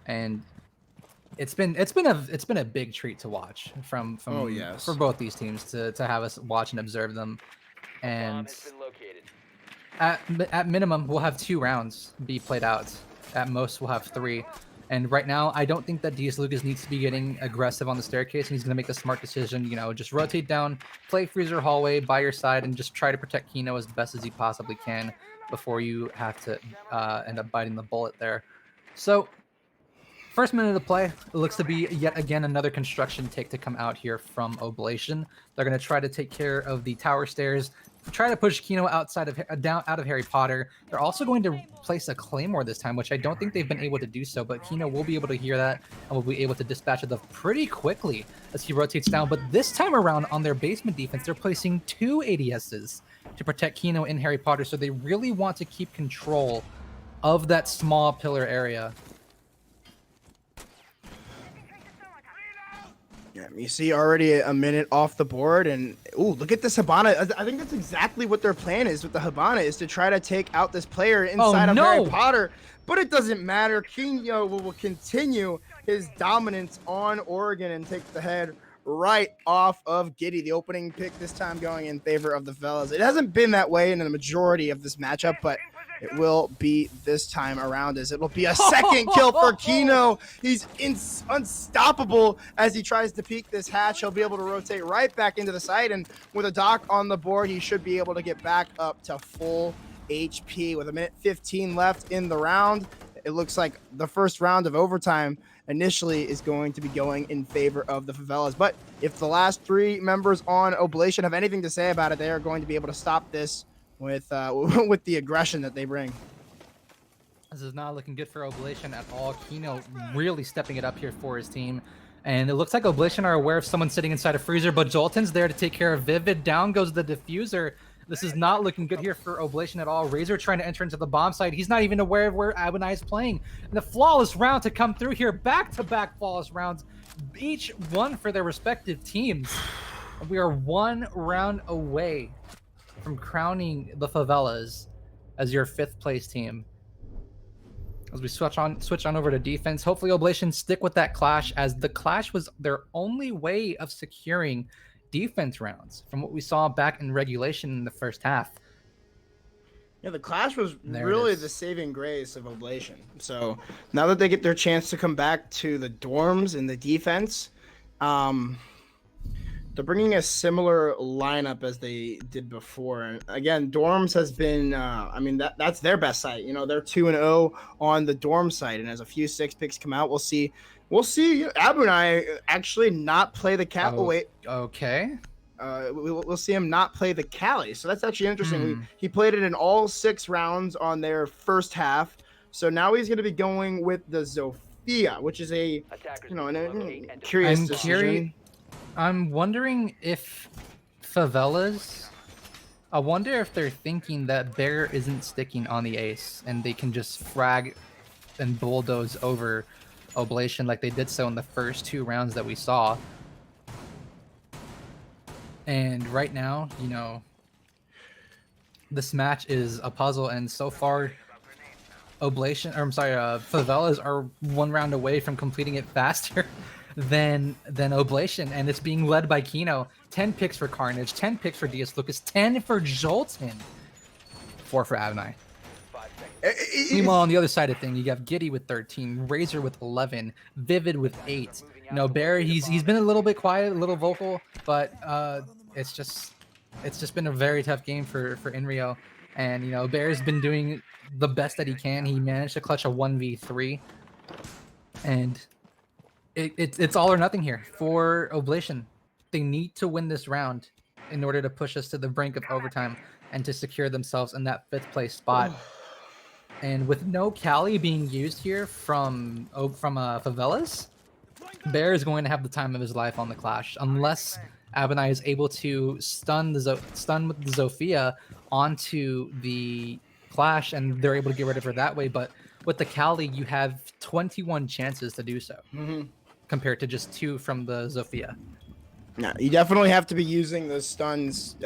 and it's been a big treat to watch from for both these teams to have us watch and observe them. And at minimum, we'll have 2 rounds be played out. At most, we'll have 3. And right now, I don't think that Diaz Lucas needs to be getting aggressive on the staircase, and he's going to make the smart decision. You know, just rotate down, play Freezer Hallway by your side, and just try to protect Kino as best as he possibly can before you have to end up biting the bullet there. So, first minute of play, it looks to be yet again another construction take to come out here from Oblation. They're going to try to take care of the tower stairs, try to push Kino outside of out of Harry Potter. They're also going to place a Claymore this time, which I don't think they've been able to do so, but Kino will be able to hear that and will be able to dispatch it pretty quickly as he rotates down. But this time around on their basement defense, they're placing 2 ADSs to protect Kino in Harry Potter, so they really want to keep control of that small pillar area. Yeah, you see already a minute off the board, and ooh, look at this Hibana. I think that's exactly what their plan is with the Hibana, is to try to take out this player inside of Harry Potter. But it doesn't matter. Kino will continue his dominance on Oregon and take the head right off of Giddy. The opening pick this time going in favor of the Favelas. It hasn't been that way in the majority of this matchup, but it will be this time around, as it will be a second kill for Kino. He's unstoppable as he tries to peek this hatch. He'll be able to rotate right back into the site, and with a dock on the board, he should be able to get back up to full HP. With 1:15 left in the round, it looks like the first round of overtime initially is going to be going in favor of the Favelas. But if the last 3 members on Oblation have anything to say about it, they are going to be able to stop this with the aggression that they bring. This is not looking good for Oblation at all. Kino really stepping it up here for his team. And it looks like Oblation are aware of someone sitting inside a freezer, but Jolton's there to take care of Vivid. Down goes the diffuser. This is not looking good here for Oblation at all. Razor trying to enter into the bomb site. He's not even aware of where Abunai is playing. And the flawless round to come through here. Back-to-back flawless rounds, each one for their respective teams. We are 1 round away from crowning the Favelas as your 5th place team. As we switch on over to defense, hopefully Oblation stick with that clash, as the clash was their only way of securing defense rounds from what we saw back in regulation in the first half. Yeah, the clash was really the saving grace of Oblation. So now that they get their chance to come back to the dorms in the defense, they're bringing a similar lineup as they did before. And again, dorms has been, I mean, that's their best site. You know, they're 2-0 on the dorm site, and as a few 6 picks come out, we'll see Abunai actually not play the cat. Oh, wait, okay. We'll see him not play the Cali. So that's actually interesting. He played it in all 6 rounds on their first half. So now he's going to be going with the Zofia, which is a, you know, a curious decision. I'm wondering if Favelas, I wonder if they're thinking that Bear isn't sticking on the ace and they can just frag and bulldoze over Oblation like they did so in the first 2 rounds that we saw. And right now, you know, this match is a puzzle, and so far Favelas are 1 round away from completing it faster than Oblation, and it's being led by Kino. 10 picks for Carnage, 10 picks for Diaz Lucas, 10 for Jolton, 4 for Abunai. Meanwhile, on the other side of things, you have Giddy with 13, Razor with 11, Vivid with 8. You know, Bear, he's been a little bit quiet, a little vocal, but it's just been a very tough game for Inrio. And you know, Bear's been doing the best that he can. He managed to clutch a 1v3, and it's all or nothing here for Oblation. They need to win this round in order to push us to the brink of overtime and to secure themselves in that 5th place spot. And with no Cali being used here from Favelas, Bear is going to have the time of his life on the clash, unless Abinai is able to stun with the Zofia onto the Clash, and they're able to get rid of her that way. But with the Kali, you have 21 chances to do so, compared to just 2 from the Zofia. Yeah, you definitely have to be using those stuns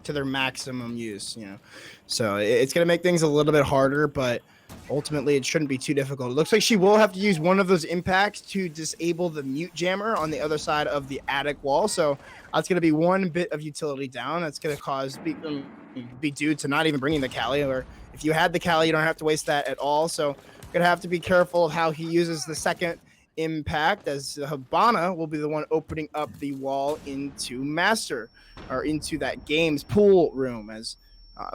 to their maximum use, So it's going to make things a little bit harder, but ultimately it shouldn't be too difficult. It looks like she will have to use one of those impacts to disable the mute jammer on the other side of the attic wall. So that's going to be one bit of utility down. That's going to be due to not even bringing the Kali, or if you had the Kali, you don't have to waste that at all. So going to have to be careful of how he uses the second impact, as Habana will be the one opening up the wall into Master, or into that game's pool room, as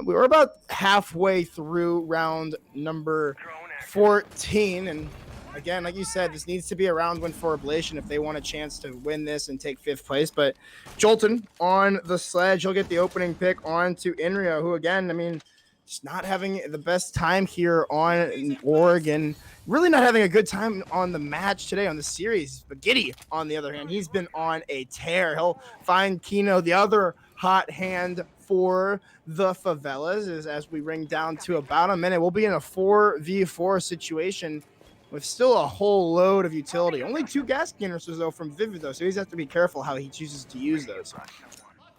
we were about halfway through round number 14. And again, like you said, this needs to be a round win for Oblation if they want a chance to win this and take 5th place. But Jolton on the sledge, he'll get the opening pick on to Inrio, who again, just not having the best time here on Oregon. Really not having a good time on the match today, on the series. But Giddy, on the other hand, he's been on a tear. He'll find Kino, the other hot hand for the Favelas, as we ring down to about a minute. We'll be in a 4v4 situation with still a whole load of utility. Only 2 gas canisters, though, from Vivid, though, so he's have to be careful how he chooses to use those.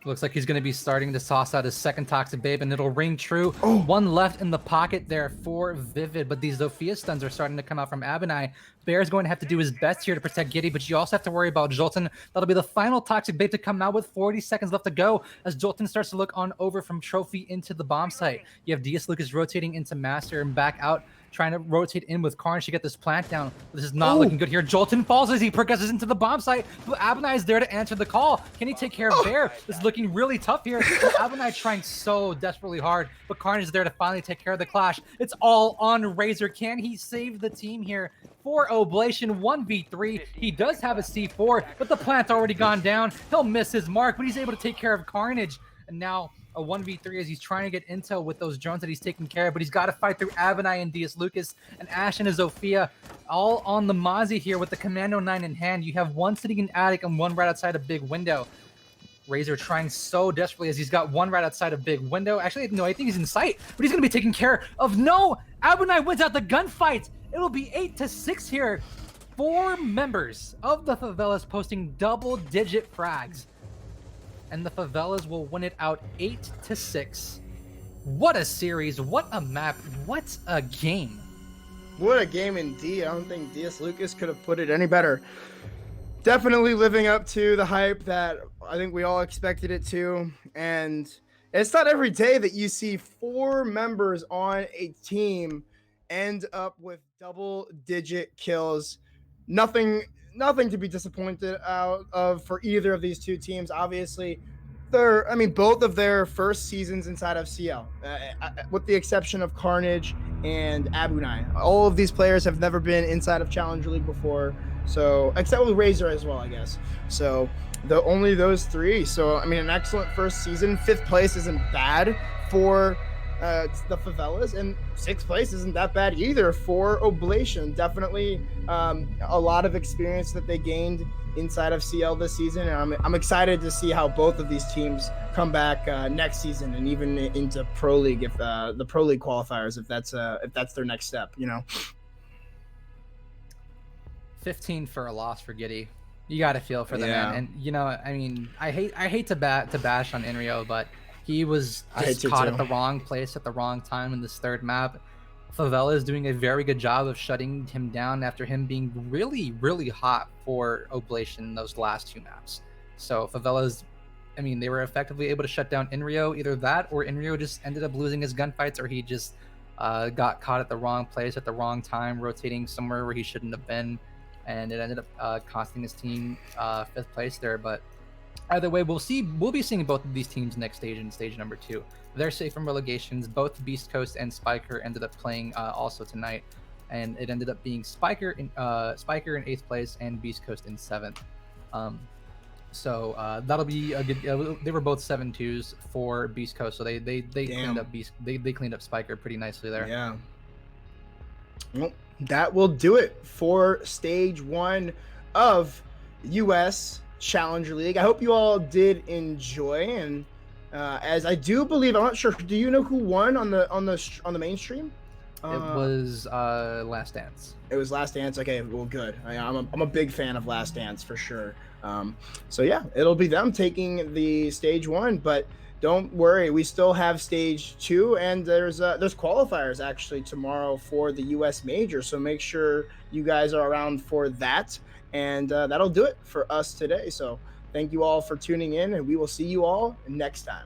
Looks like he's going to be starting to toss out his second Toxic Babe, and it'll ring true. Oh. 1 left in the pocket there for Vivid, but these Zofia stuns are starting to come out from Abinai. Bear's going to have to do his best here to protect Giddy, but you also have to worry about Jolton. That'll be the final Toxic Babe to come out with 40 seconds left to go, as Jolton starts to look on over from Trophy into the bomb site. You have DS Lucas rotating into Master and back out, trying to rotate in with Carnage to get this plant down. This is not looking good here. Jolton falls as he progresses into the bomb site, but Abinai is there to answer the call. Can he take care of Bear? This is looking really tough here. Abinai trying so desperately hard, but Carnage is there to finally take care of the clash. It's all on Razor. Can he save the team here for Oblation? 1v3. He does have a C4, but the plant's already gone down. He'll miss his mark, but he's able to take care of Carnage. And now a 1v3 as he's trying to get intel with those drones that he's taking care of, but he's got to fight through Abinai and DS Lucas and Ash and Zofia all on the Mozzie here with the Commando 9 in hand. You have 1 sitting in attic and 1 right outside a big window. Razor trying so desperately as he's got 1 right outside a big window. Actually, no, I think he's in sight, but he's going to be taken care of. No! Abinai wins out the gunfight. It'll be 8-6 here. 4 members of the Favelas posting double-digit frags, and the Favelas will win it out 8-6. What a series, what a map, what a game. What a game indeed. I don't think DS Lucas could have put it any better. Definitely living up to the hype that I think we all expected it to. And it's not every day that you see 4 members on a team end up with double-digit kills. Nothing to be disappointed out of for either of these 2 teams. Obviously, both of their first seasons inside of CL, with the exception of Carnage and Abunai. All of these players have never been inside of Challenger League before, so except with Razor as well, I guess. So only those 3. So an excellent first season. 5th place isn't bad for the Favelas, and 6th place isn't that bad either for Oblation. Definitely a lot of experience that they gained inside of CL this season, and I'm excited to see how both of these teams come back next season and even into Pro League, if the Pro League qualifiers, if that's their next step. 15 for a loss for Giddy. You got to feel for the man, and I hate to bash on Inrio, but he was just caught at the wrong place at the wrong time in this 3rd map. Favela is doing a very good job of shutting him down after him being really, really hot for Oblation in those last 2 maps. So Favela's, they were effectively able to shut down Inrio. Either that or Inrio just ended up losing his gunfights, or he just got caught at the wrong place at the wrong time, rotating somewhere where he shouldn't have been. And it ended up costing his team 5th place there. But either way, we'll be seeing both of these teams next stage in stage number 2. They're safe from relegations. Both Beast Coast and Spiker ended up playing also tonight, and it ended up being Spiker in 8th place and Beast Coast in 7th. So that'll be a good. They were both 7-2s for Beast Coast, so they cleaned up they cleaned up Spiker pretty nicely there. Yeah. Well, that will do it for stage 1 of US Challenger League. I hope you all did enjoy, and as I do believe, I'm not sure. Do you know who won on the mainstream? It was Last Dance. It was Last Dance. Okay, well, good. I'm a big fan of Last Dance for sure. So yeah, it'll be them taking the stage 1, but don't worry, we still have stage 2, and there's qualifiers actually tomorrow for the U.S. Major. So make sure you guys are around for that, and that'll do it for us today. So thank you all for tuning in, and we will see you all next time.